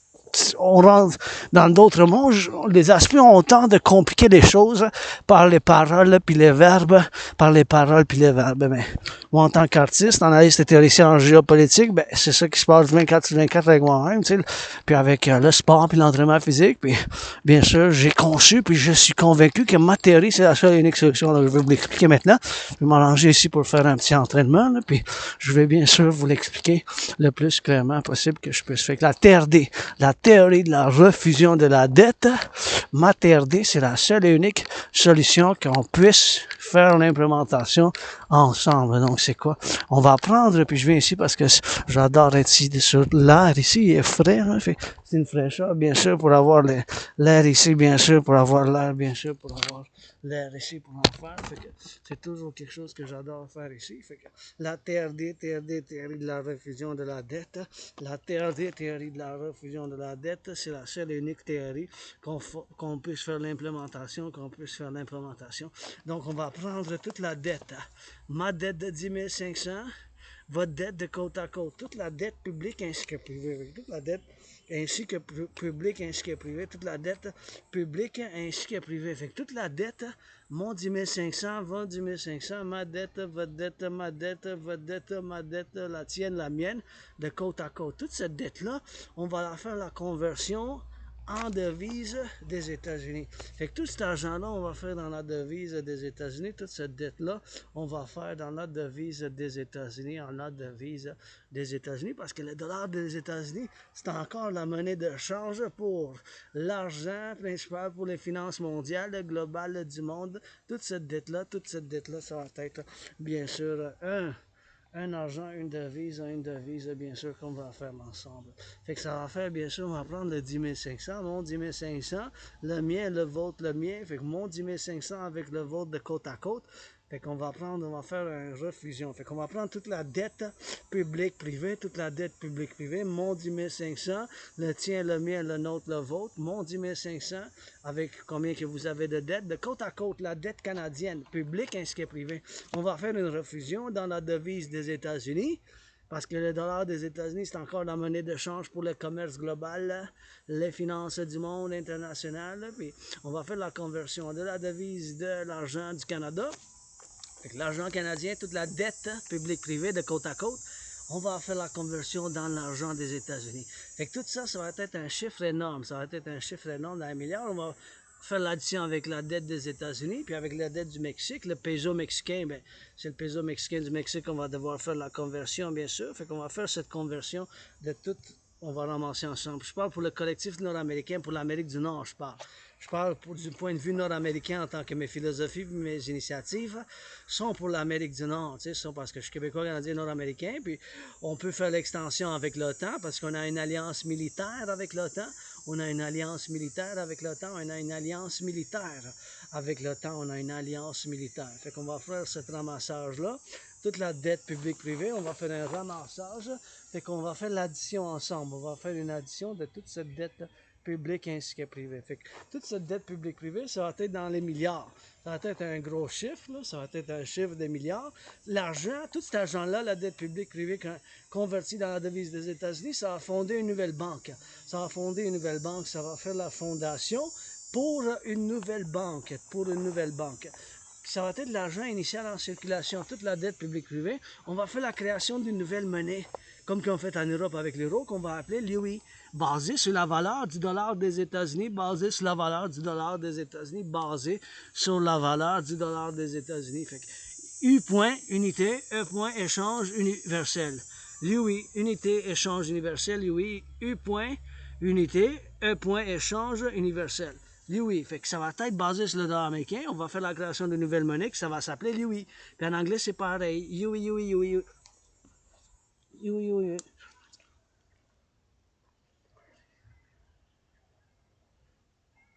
On rentre dans d'autres mots, les aspects ont autant de compliquer les choses par les paroles puis les verbes, par les paroles puis les verbes. Mais moi, en tant qu'artiste, analyste et théoricien en géopolitique, ben c'est ça qui se passe 24/24 avec moi-même, tu sais, puis avec le sport puis l'entraînement physique, puis bien sûr, j'ai conçu puis je suis convaincu que ma théorie c'est la seule et unique solution. Donc, je vais vous l'expliquer maintenant. Je vais m'arranger ici pour faire un petit entraînement, là, puis je vais bien sûr vous l'expliquer le plus clairement possible que je puisse. Fait que la TRD, la théorie de la refusion de la dette, ma TRD, c'est la seule et unique solution qu'on puisse faire l'implémentation ensemble. Donc, c'est quoi? On va prendre, puis je viens ici parce que j'adore être ici sur l'air ici, il est frais, hein, c'est une fraîcheur, bien sûr, pour avoir l'air ici, bien sûr, pour avoir l'air, bien sûr, pour avoir l'air ici pour en faire. Fait que c'est toujours quelque chose que j'adore faire ici. Fait que la théorie de la refusion de la dette, la théorie de la refusion de la dette, c'est la seule et unique théorie qu'on puisse faire l'implémentation, Donc, on va prendre toute la dette. Ma dette de 10 500, votre dette de côte à côte, toute la dette publique ainsi que privée, toute la dette ainsi que publique ainsi que privée, toute la dette publique ainsi que privée. Fait que toute la dette, mon 10 500, votre 10 500, ma dette, votre dette, ma dette, votre dette, ma dette, la tienne, la mienne, de côte à côte. Toute cette dette-là, on va la faire la conversion en devise des États-Unis. Fait que tout cet argent-là, on va faire dans la devise des États-Unis. Toute cette dette-là, on va faire dans la devise des États-Unis, en la devise des États-Unis, parce que le dollar des États-Unis, c'est encore la monnaie de change pour l'argent principal pour les finances mondiales, globales du monde. Toute cette dette-là, ça va être, bien sûr, un argent, une devise, bien sûr, qu'on va faire ensemble. Fait que ça va faire, bien sûr, on va prendre le 10 500, mon 10 500, le mien, le vôtre, le mien. Fait que mon 10 500 avec le vôtre de côte à côte. Fait qu'on va faire une refusion. Fait qu'on va prendre toute la dette publique-privée, mon 10 500, le tien, le mien, le nôtre, le vôtre, mon 10 500, avec combien que vous avez de dette, de côte à côte, la dette canadienne, publique ainsi que privée. On va faire une refusion dans la devise des États-Unis, parce que le dollar des États-Unis, c'est encore la monnaie de change pour le commerce global, les finances du monde international. Puis on va faire la conversion de la devise de l'argent du Canada. Avec l'argent canadien, toute la dette publique-privée de côte à côte, on va faire la conversion dans l'argent des États-Unis. Fait que tout ça, ça va être un chiffre énorme. Ça va être un chiffre énorme d'un milliard. On va faire l'addition avec la dette des États-Unis, puis avec la dette du Mexique. Le peso mexicain, ben, c'est le peso mexicain du Mexique qu'on va devoir faire la conversion, bien sûr. Fait qu'on va faire cette conversion de tout. On va ramasser ensemble. Je parle pour le collectif nord-américain, pour l'Amérique du Nord, je parle. Je parle du point de vue nord-américain en tant que mes philosophies, mes initiatives sont pour l'Amérique du Nord, tu sais, sont parce que je suis québécois, canadien, nord-américain, puis on peut faire l'extension avec l'OTAN parce qu'on a une alliance militaire avec l'OTAN, on a une alliance militaire avec l'OTAN, on a une alliance militaire avec l'OTAN, on a une alliance militaire. Fait qu'on va faire ce ramassage-là, toute la dette publique-privée, on va faire un ramassage, fait qu'on va faire l'addition ensemble, on va faire une addition de toute cette dette publique ainsi que privée. Fait que toute cette dette publique-privée, ça va être dans les milliards. Ça va être un gros chiffre, là. Ça va être un chiffre de milliards. L'argent, tout cet argent-là, la dette publique-privée convertie dans la devise des États-Unis, ça va fonder une nouvelle banque. Ça va fonder une nouvelle banque, ça va faire la fondation pour une nouvelle banque, Ça va être de l'argent initial en circulation, toute la dette publique-privée. On va faire la création d'une nouvelle monnaie, comme qu'on fait en Europe avec l'euro, qu'on va appeler l'UI, basée sur la valeur du dollar des États-Unis, basée sur la valeur du dollar des États-Unis, basée sur la valeur du dollar des États-Unis. Fait que U point, unité, E point, échange universel. L'UI, unité, échange universel, UI, U point, unité, E point, échange universel. L'UI, fait que ça va être basé sur le dollar américain. On va faire la création d'une nouvelle monnaie, que ça va s'appeler l'UI. Puis en anglais, c'est pareil. UI.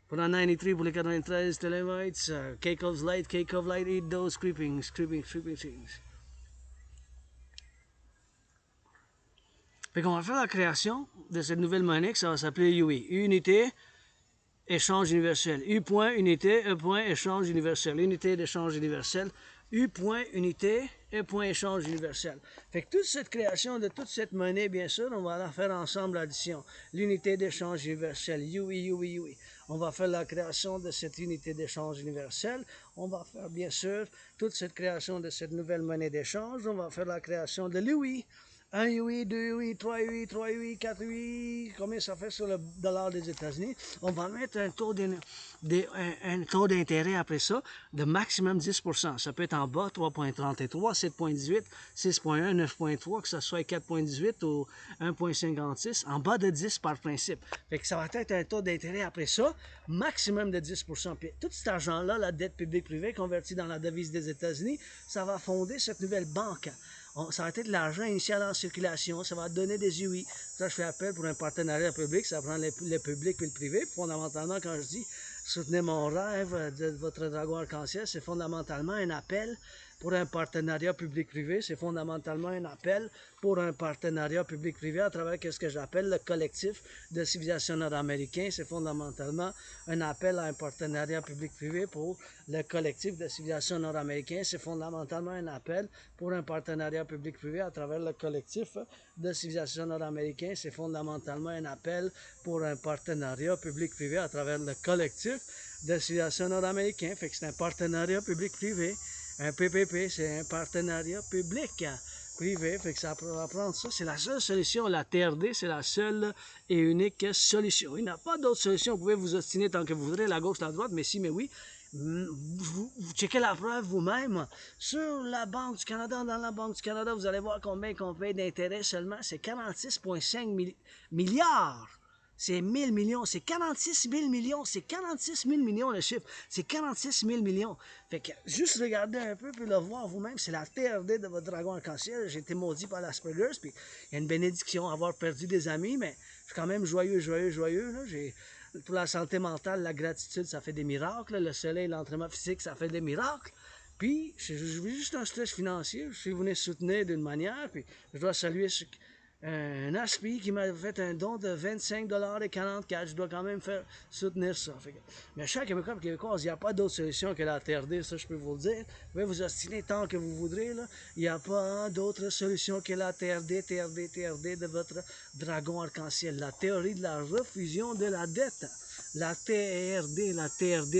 Pour la 93, pour les 93, Telemites, Cake of Light, eat those creeping things. Fait qu'on va faire la création de cette nouvelle monnaie, que ça va s'appeler UI. Unité, échange universel. U point, unité, E point, échange universel. Unité d'échange universel. U point, unité, E point, échange universel. Fait que toute cette création de toute cette monnaie, bien sûr, on va la faire ensemble l'addition. L'unité d'échange universel. UI. On va faire la création de cette unité d'échange universel. On va faire, bien sûr, toute cette création de cette nouvelle monnaie d'échange. On va faire la création de l'UI. 1 UI, 2 UI, 3 UI, 3 UI, 4 UI, combien ça fait sur le dollar des États-Unis? On va mettre un taux d'intérêt après ça de maximum 10%. Ça peut être en bas 3,33, 7,18, 6,1, 9,3, que ce soit 4,18 ou 1,56, en bas de 10 par principe. Fait que ça va être un taux d'intérêt après ça, maximum de 10%. Puis tout cet argent-là, la dette publique-privée convertie dans la devise des États-Unis, ça va fonder cette nouvelle banque. Ça va être de l'argent initial en circulation, ça va donner des UI. Ça, je fais appel pour un partenariat public, ça prend le public et le privé. Fondamentalement, quand je dis soutenez mon rêve de votre dragon arc-en-ciel, c'est fondamentalement un appel pour un partenariat public-privé. C'est fondamentalement un appel pour un partenariat public-privé à travers ce que j'appelle le collectif de civilisation nord-américain. C'est fondamentalement un appel à un partenariat public-privé pour le collectif de civilisation nord-américain. C'est fondamentalement un appel pour un partenariat public-privé à travers le collectif de civilisation nord-américain. C'est fondamentalement un appel pour un partenariat public-privé à travers le collectif de civilisation nord-américain. Fait que c'est un partenariat public-privé. Un PPP, c'est un partenariat public-privé. Fait que ça va prendre ça. C'est la seule solution. La TRD, c'est la seule et unique solution. Il n'y a pas d'autre solution. Vous pouvez vous obstiner tant que vous voudrez, la gauche, la droite, mais si, mais oui. Vous checkez la preuve vous-même. Sur la Banque du Canada, dans la Banque du Canada, vous allez voir combien qu'on paye d'intérêt seulement. C'est 46,5 milliards. C'est 1000 millions, c'est 46 000 millions, c'est 46 000 millions le chiffre, c'est 46 000 millions. Fait que juste regardez un peu puis le voir vous-même, c'est la TRD de votre dragon arc-en-ciel. J'ai été maudit par l'Asperger's, puis il y a une bénédiction à avoir perdu des amis, mais je suis quand même joyeux. Là. Pour la santé mentale, la gratitude, ça fait des miracles. Le soleil, l'entraînement physique, ça fait des miracles. Puis, je vis juste un stress financier. Je suis venu soutenir d'une manière, puis je dois saluer un aspi qui m'a fait un don de 25,44 $. Je dois quand même faire soutenir ça. Mais chaque Québécois et Québécoise, il n'y a pas d'autre solution que la TRD, ça je peux vous le dire. Vous pouvez vous ostiner tant que vous voudrez. Là. Il n'y a pas d'autre solution que la TRD de votre dragon arc-en-ciel. La théorie de la refusion de la dette. La TRD,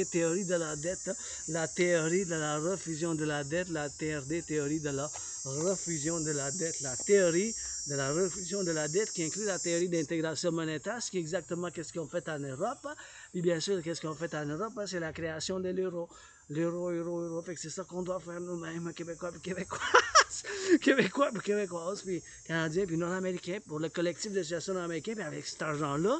théorie de la dette, la théorie de la refusion de la dette, la TRD, théorie de la refusion de la dette, la théorie de la refusion de la dette qui inclut la théorie d'intégration monétaire, ce qui est exactement ce qu'on fait en Europe. Puis bien sûr, qu'est-ce qu'on fait en Europe, c'est la création de l'euro. L'euro. Fait que c'est ça qu'on doit faire nous-mêmes, Québécois puis Québécoises. Québécois puis Québécoises, puis Canadiens puis Nord-Américains, pour le collectif de situation nord-américain, puis avec cet argent-là,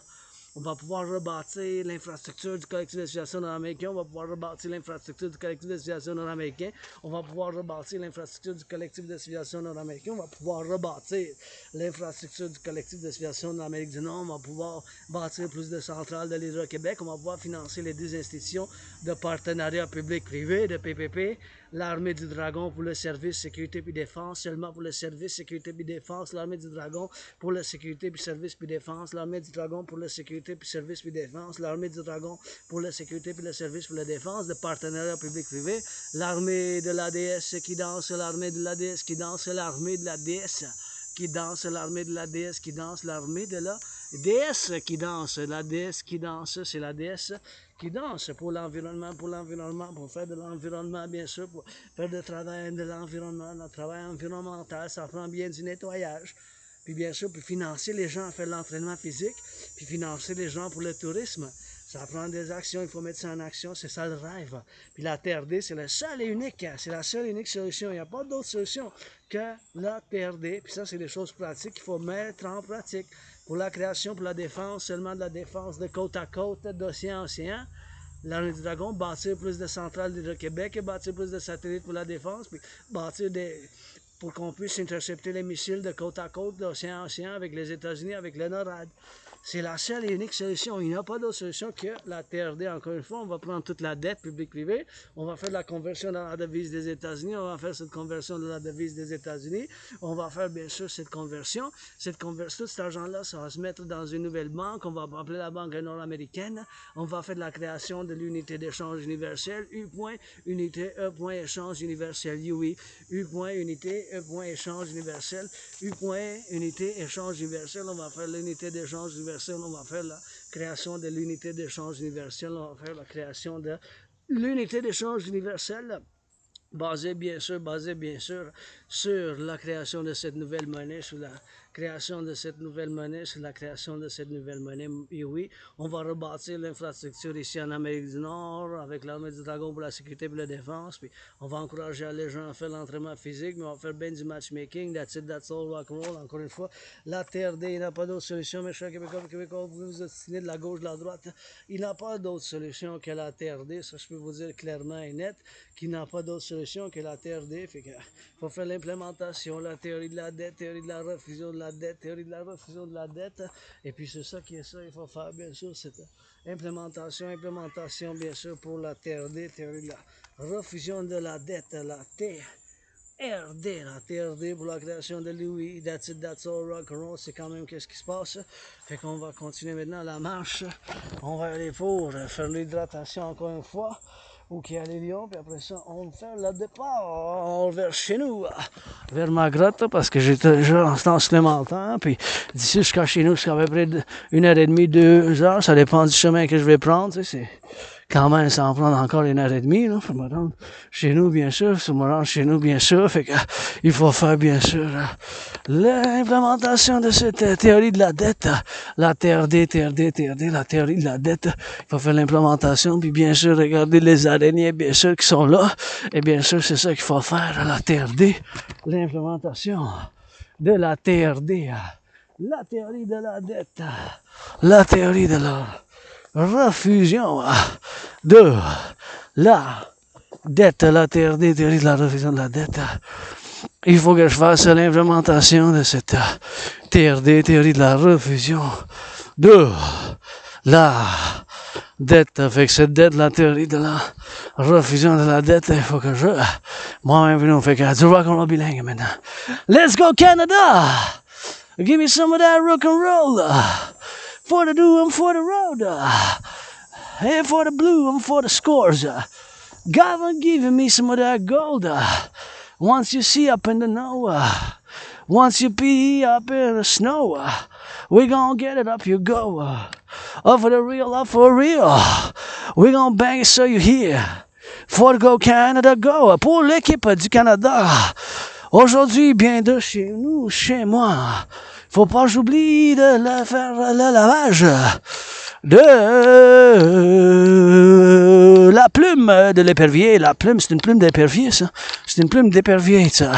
on va pouvoir rebâtir l'infrastructure du collectif de civilisation nord-américain. On va pouvoir rebâtir l'infrastructure du collectif de civilisation nord-américain. On va pouvoir rebâtir l'infrastructure du collectif de civilisation nord-américain. On va pouvoir rebâtir l'infrastructure du collectif de civilisation d'Amérique du Nord. On va pouvoir bâtir plus de centrales de l'Hydro-Québec. On va pouvoir financer les 10 institutions de partenariat public-privé, de PPP. L'armée du Dragon pour le service sécurité puis défense, seulement pour le service sécurité puis défense. L'armée du Dragon pour la sécurité puis service puis défense. L'armée du Dragon pour la sécurité puis service puis défense. L'armée du Dragon pour la sécurité puis le service pour la défense. De partenariat public-privé. L'armée de la déesse qui danse, l'armée de la déesse qui danse, l'armée de la déesse qui danse, l'armée de la déesse qui danse, l'armée de la déesse qui danse, la déesse qui danse, c'est la déesse qui danse pour l'environnement, pour faire de l'environnement, bien sûr, pour faire le travail de l'environnement, le travail environnemental, ça prend bien du nettoyage. Puis bien sûr, pour financer les gens à faire de l'entraînement physique, puis financer les gens pour le tourisme. Ça prend des actions, il faut mettre ça en action, c'est ça le rêve. Puis la TRD, c'est la seule et unique, c'est la seule et unique solution. Il n'y a pas d'autre solution que la TRD. Puis ça, c'est des choses pratiques qu'il faut mettre en pratique. Pour la création, pour la défense, seulement de la défense de côte à côte, d'océan à océan. L'armée du Dragon, bâtir plus de centrales de Québec et bâtir plus de satellites pour la défense, puis bâtir pour qu'on puisse intercepter les missiles de côte à côte, d'océan à océan, avec les États-Unis, avec le NORAD. C'est la seule et unique solution. Il n'y a pas d'autre solution que la TRD. Encore une fois, on va prendre toute la dette publique-privée. On va faire de la conversion dans la devise des États-Unis. On va faire cette conversion de la devise des États-Unis. On va faire, bien sûr, cette conversion. Tout cet argent-là, ça va se mettre dans une nouvelle banque. On va appeler la banque nord-américaine. On va faire de la création de l'unité d'échange universelle. U.unité E.échange universel. UI. U.unité E.échange universel. U.unité échange universel. On va faire l'unité d'échange universel. On va faire la création de l'unité d'échange universelle, on va faire la création de l'unité d'échange universelle, basée bien sûr sur la création de cette nouvelle monnaie, sur la création de cette nouvelle monnaie, oui, on va rebâtir l'infrastructure ici en Amérique du Nord avec l'armée du Dragon pour la sécurité et la défense, puis on va encourager les gens à faire l'entraînement physique, mais on va faire bien du matchmaking, that's it, that's all, rock and roll, encore une fois, la TRD, il n'y a pas d'autre solution, mes chers Québécois, vous vous obstinez de la gauche, de la droite, il n'y a pas d'autre solution que la TRD, ça je peux vous dire clairement et net, qu'il n'y a pas d'autre solution que la TRD, fait que faut faire l'implémentation, la théorie de la dette, théorie de la refusion de la dette, théorie de la refusion de la dette, et puis c'est ça qui est ça, il faut faire bien sûr cette implémentation bien sûr pour la TRD, théorie de la refusion de la dette, la TRD pour la création de l'UI, that's it, that's all, rock and roll, c'est quand même qu'est-ce qui se passe, fait qu'on va continuer maintenant la marche, on va aller pour faire l'hydratation encore une fois, ou qui est à Lyon, puis après ça, on va faire le départ vers chez nous, vers ma grotte, parce que j'étais déjà en temps supplémentaire, puis d'ici jusqu'à chez nous, c'est à peu près 1h30, 2h, ça dépend du chemin que je vais prendre, tu sais, c'est quand même, ça en prend encore 1h30, là, faut me rendre chez nous, bien sûr, fait que, il faut faire, bien sûr, l'implémentation de cette théorie de la dette, la TRD, la théorie de la dette, il faut faire l'implémentation, puis bien sûr, regarder les araignées, bien sûr, qui sont là, et bien sûr, c'est ça qu'il faut faire, la TRD, l'implémentation de la TRD, la théorie de la dette, la théorie de la refusion de la dette, la TRD, théorie de la refusion de la dette. Il faut que je fasse l'implémentation de cette TRD, théorie de la refusion de la dette. Fait que cette dette, la théorie de la refusion de la dette, il faut que je... Moi-même, fait que du rock and roll bilingue maintenant. Let's go Canada! Give me some of that rock and roll! For the do and for the road, and for the blue and for the scores. God giving me some of that gold. Once you see up in the know, once you be up in the snow, we gon' get it up you go. Up for the real, up for real. We gon' bang it so you hear. For the go Canada go. Pour l'équipe du Canada. Aujourd'hui, bien de chez nous, chez moi. Faut pas que j'oublie de faire le lavage de la plume de l'épervier. La plume, c'est une plume d'épervier, ça. C'est une plume d'épervier, ça.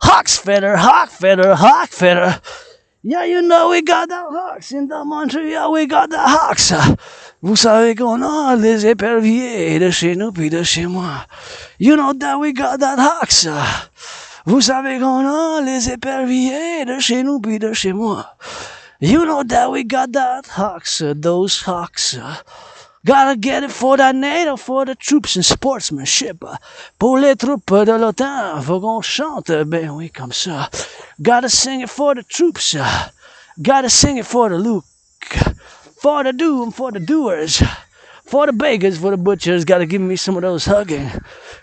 Hawk's feather, hawk feather, hawk feather. Yeah, you know we got the hawks in the Montreal, we got the hawks. Vous savez qu'on a les éperviers de chez nous puis de chez moi. You know that we got that hawks. Vous savez qu'on a les éperviers de chez nous puis de chez moi. You know that we got that hawks, those hawks. Gotta get it for the NATO, for the troops and sportsmanship. Pour les troupes de l'OTAN, faut qu'on chante, ben oui, comme ça. Gotta sing it for the troops. Gotta sing it for the Luke. For the do and for the doers. For the bakers, for the butchers, gotta give me some of those hugging.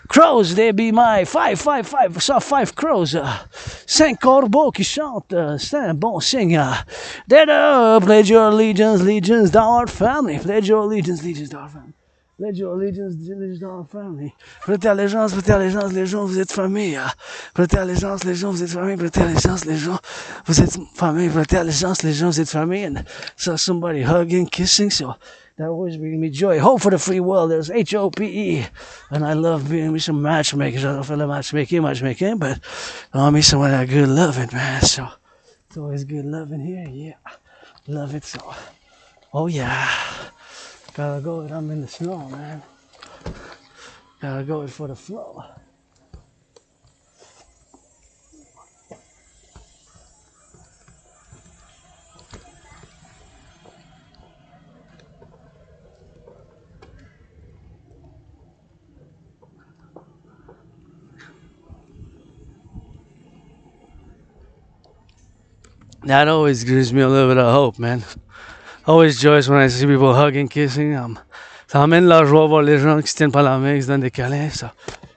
Crows, they be my 5. I saw 5 crows. 5 corbeaux qui chantent. C'est un bon signe. Dead up, pledge your allegiance to our family. Pledge your allegiance to our family. Pledge your allegiance to our family. Prêtez allégeance, les gens, vous êtes famille. Prêtez allégeance, les gens, vous êtes famille. Prêtez allégeance, les gens, vous êtes famille. Prêtez allégeance, les gens, vous êtes famille. And saw somebody hugging, kissing, so that always brings me joy. Hope for the free world. There's HOPE. And I love being with some matchmakers. I don't feel like matchmaking, but I want me some of that good loving, man. So it's always good loving here. Yeah. Love it so. Oh, yeah. Gotta go it. I'm in the snow, man. Gotta go it for the flow. That always gives me a little bit of hope, man. Always joyous when I see people hugging, kissing. Ça amène la joie voir les gens qui se tiennent par la main, qui se donnent des câlins. So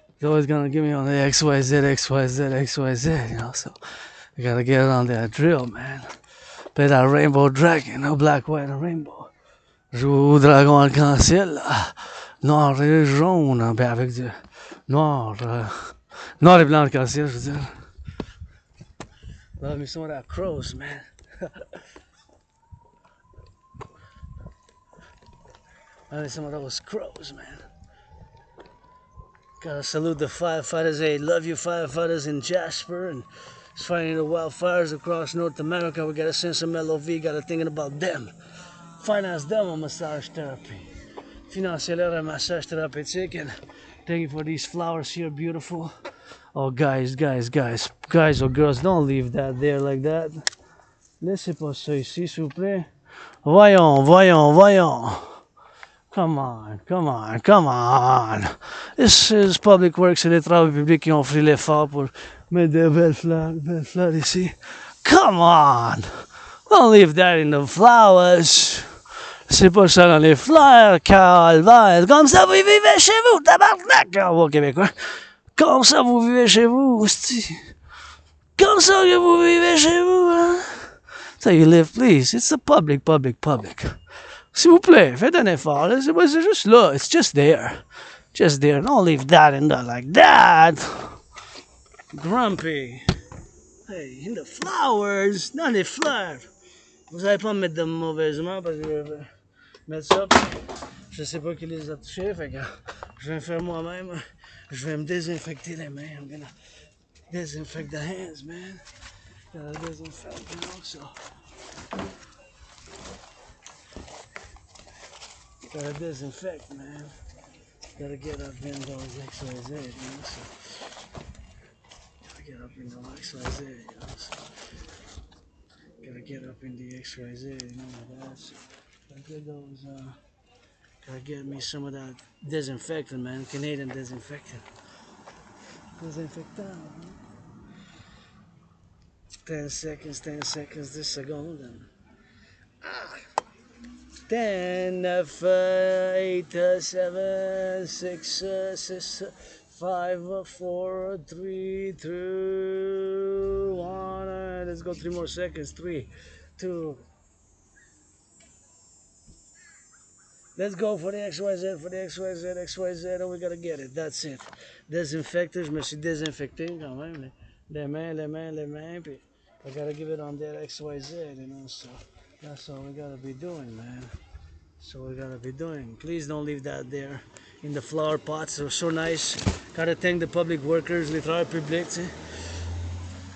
it's always gonna give me on the XYZ, you know. So I gotta get on that drill, man. Play that rainbow dragon, no black, white, and rainbow. Joue au dragon arc-en-ciel, là. Noir et jaune, ben avec du noir, noir et blanc arc-en-ciel, je veux dire. Love me some of that crows, man. Love me some of those crows, man. Gotta salute the firefighters. Hey, love you firefighters in Jasper and fighting the wildfires across North America. We gotta send some LOV. Gotta thinking about them. Finance them on massage therapy. Financier massage thérapeutique. And thank you for these flowers here, beautiful. Oh, guys or girls, don't leave that there like that. Laissez pas ça ici, s'il vous plaît. Voyons. Come on. This is Public Works et les travaux publics qui ont fait l'effort pour mettre des belles fleurs ici. Come on! Don't leave that in the flowers. C'est pas ça dans les fleurs, calvaire. Comme ça vous vivez chez vous, tabarnak! Au Québécois. Comme ça vous vivez chez vous, hostie. Comme ça que vous vivez chez vous, hein? So you live, please. It's the public. S'il vous plaît, faites un effort. C'est juste là. It's just there. Don't leave that in there like that. Grumpy. Hey, in the flowers, dans les fleurs. Vous allez pas me mettre de mauvaise main parce que je vais mettre ça. Je sais pas qui les a touchés, fait que je vais faire moi-même. Je vais me désinfecter les mains. I'm gonna disinfect the hands, man. Gotta disinfect, you know, so. Gotta disinfect, man. Gotta get up in those XYZ, you know, so. Gotta get up in the XYZ, you know, so. Gotta get up in the XYZ, you know, that's. Gotta get those, gotta get me some of that disinfectant, man. Canadian disinfectant. Disinfectant. 10 seconds, 10 seconds. 10, 9, 8, 7, 6, 5, 4, 3, 2, 1. Let's go 3 more seconds. 3, 2. Let's go for the XYZ. Oh, we gotta get it. That's it. Désinfecteur, je me suis désinfecté quand même. Les mains. Puis I gotta give it on that XYZ, you know. So that's all we gotta be doing, man. Please don't leave that there in the flower pots. They're so nice. Gotta thank the public workers, les travailleurs publics, tu sais.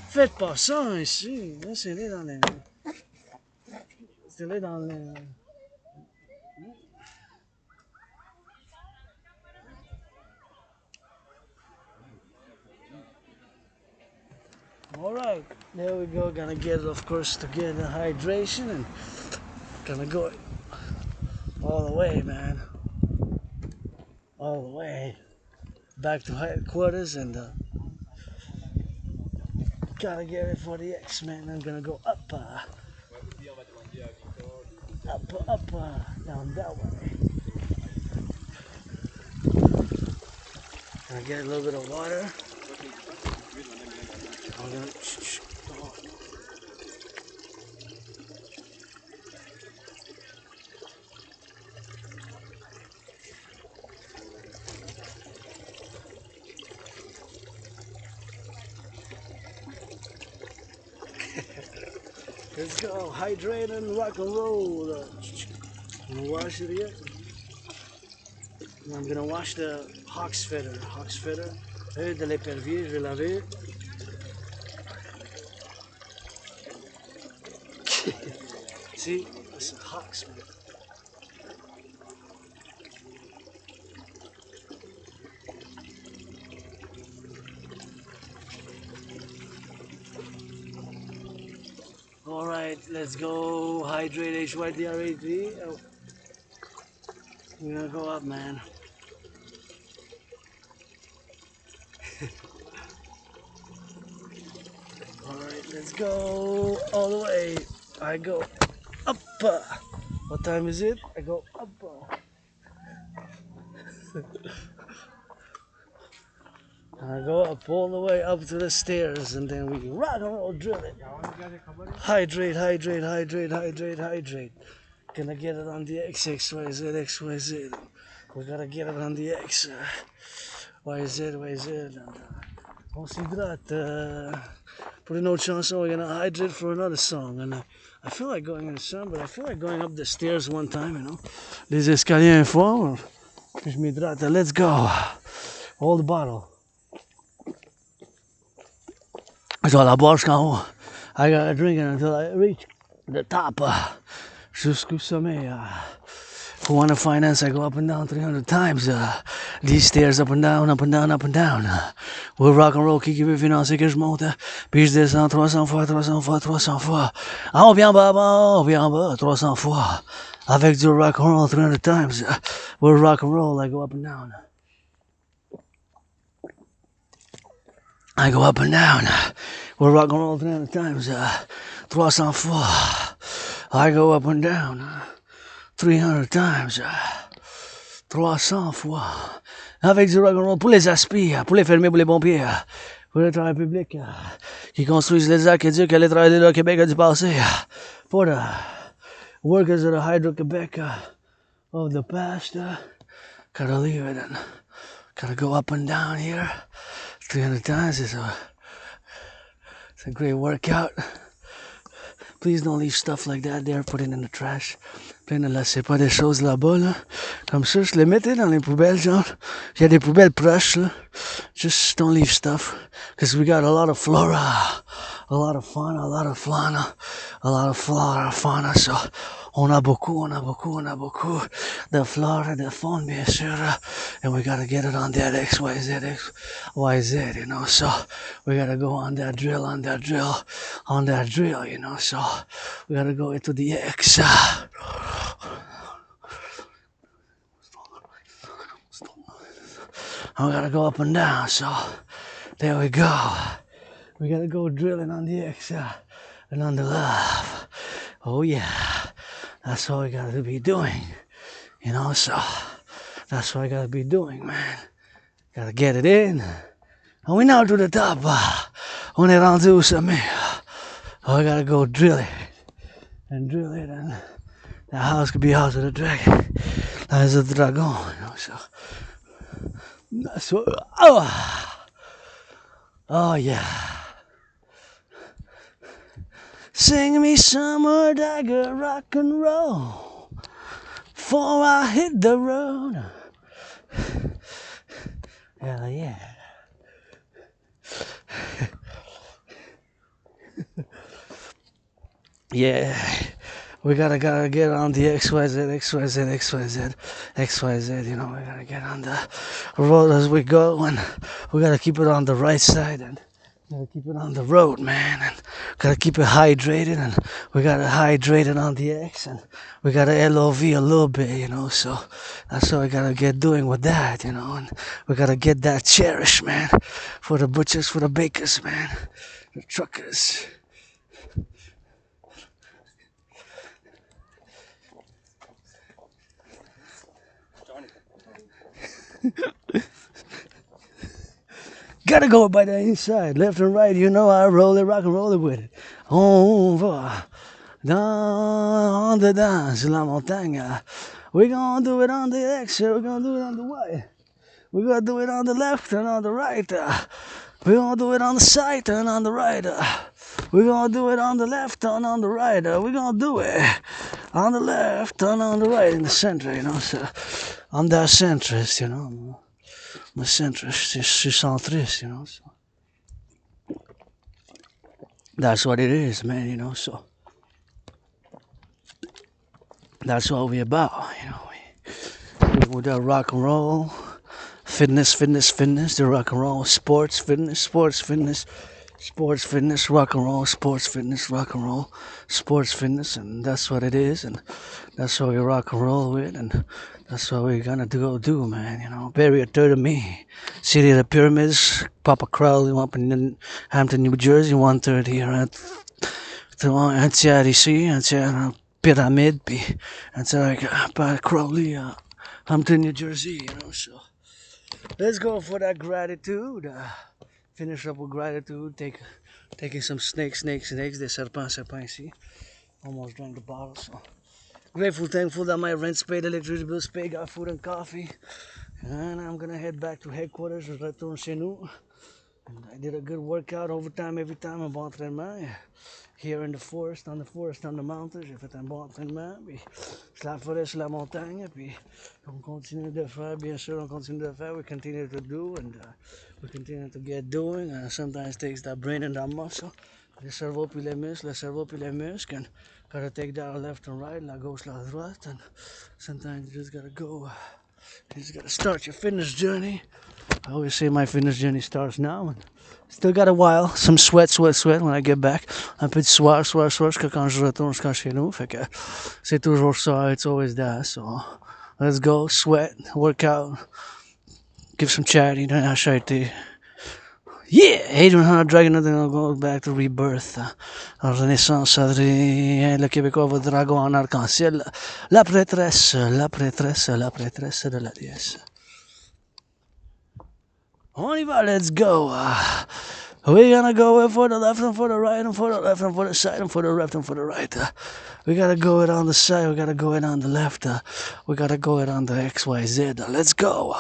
Faites pas ça ici. Laissez-les dans les... All right, there we go. Gonna get, of course, to get the hydration and gonna go all the way, man. All the way back to headquarters and gotta get it for the X-Men. I'm gonna go up, down that way. I get a little bit of water. I'm gonna let's go, hydrate and rock and roll. I'm gonna wash it here. I'm gonna wash the hawk's feather. Hawk's feather. De l'épervier, je vais laver. See, that's a hawk's, man. All right, let's go hydrate HYDRAT. Oh. We're gonna go up, man. All right, let's go all the way. I go up. What time is it? I go up. I go up all the way up to the stairs, and then we rock and roll, drill it. Hydrate, hydrate, hydrate, hydrate, hydrate. Gonna get it on the X, XYZ, XYZ. We gotta get it on the X, YZ, YZ. On s'hydrate. Pour une autre chanson, we're gonna hydrate for another song. And I feel like going in the sun, but I feel like going up the stairs one time, you know. Les escaliers un fois, puis je m'hydrate. Let's go. Hold the bottle. So la boire jusqu'en haut. I gotta drink it until I reach the top. Jusqu'au sommet. If I want to finance, I go up and down 300 times. These stairs up and down, up and down, up and down. We'll rock and roll, qui veut financer que je monte. Puis je descends 300 fois, 300 fois, 300 fois. En haut, bien en bas, 300 fois. Avec du rock and roll 300 times. We'll rock and roll, I go up and down. I go up and down. We'll rock and roll 300 times. 300 fois. I go up and down. 300 times. 300 fois. Avec du rock and roll pour les aspires, pour les fermiers, pour les pompiers, pour les travailleurs publics qui construisent les aqueducs et les travailleurs de Québec du passé. For the workers of the Hydro-Québec of the past. Gotta leave it and gotta go up and down here 300 times. It's a great workout. Please don't leave stuff like that there. Put it in the trash. Ne laissez pas des choses là-bas, là. Comme ça, je les mettais dans les poubelles, genre. Il y a des poubelles proches, là. Just don't leave stuff. Because we got a lot of flora, a lot of fauna, a lot of fauna, a lot of flora, fauna. So, on a beaucoup de flora, de faune, bien sûr. And we gotta get it on that XYZ, you know. So, we gotta go on that drill, you know. So, we gotta go into the X. I gotta go up and down, so there we go. We gotta go drilling on the X and on the left. Oh yeah, that's what we gotta be doing, you know. So that's what I gotta be doing, man. Gotta get it in. And we now to the top. On est rendu au sommet. Oh, I gotta go drill it, and the house could be House of the Dragon. House of the Dragon, you know. So. That's what, oh yeah. Sing me some more dagger rock and roll before I hit the road. Hell yeah. Yeah. We gotta get on the XYZ, you know. We gotta get on the road as we go, and we gotta keep it on the right side, and gotta keep it on the road, man, and gotta keep it hydrated, and we gotta hydrate it on the X, and we gotta LOV a little bit, you know. So that's what we gotta get doing with that, you know, and we gotta get that cherished, man, for the butchers, for the bakers, man, the truckers. gotta go by the inside, left and right. You know I roll it, rock and roll it with it. On va dans dedans sur la montagne. We're gonna do it on the X, we're gonna do it on the Y. We're gonna do it on the left and on the right. We're gonna do it on the side and on the right. We're gonna do it on the left and on the right. We're gonna do it on the left and on the right in the center, you know. So I'm that centrist, you know. I'm a centrist, je suis centrist, you know. So that's what it is, man, you know. So that's what we about, you know. We that rock and roll, fitness, the rock and roll, sports, fitness, rock and roll, sports, fitness, rock and roll, sports, fitness, and that's what it is, and that's what we rock and roll with, and that's what we're gonna do, man, you know. Bury a third of me. City of the Pyramids, Papa Crowley up in Hampton, New Jersey, 1/3 here at un tiers ici, un tiers Pyramide, puis un tiers Papa Crowley, Hampton, New Jersey, you know, so let's go for that gratitude. Finish up with gratitude, taking some snakes, des serpents ici. Almost drank the bottle, so grateful, thankful that my rent's paid, electricity bill's paid, got food and coffee. And I'm gonna head back to headquarters, retourne chez nous. And I did a good workout, overtime every time, un bon entraînement. Here in the forest, on the mountains, j'ai fait un bon entraînement, puis sur la forêt, sur la montagne, puis on continue de faire, bien sûr, on continue de faire, we continue to do, and we continue to get doing. Sometimes it takes that brain and that muscle, le cerveau puis les muscles, and gotta take that left and right, la gauche, la droite, and sometimes you just gotta go, you just gotta start your fitness journey. I always say my fitness journey starts now, and still got a while, some sweat when I get back. Un peu de sueur jusqu'à quand je retourne jusqu'à chez nous. Fait que c'est toujours ça, it's always that. So let's go, sweat, work out, give some charity, don't have charity. Yeah, Adrian Hart, Dragon, nothing, I'll go back to rebirth. Renaissance, Adrien, le Québécois, votre dragon en arc-en-ciel. La prêtresse de la déesse. On y va, let's go. We're gonna go for the left and for the right and for the left and for the side and for the left and for the right. We gotta go it on the side, we gotta go it on the left. We gotta go it on the XYZ. Let's go.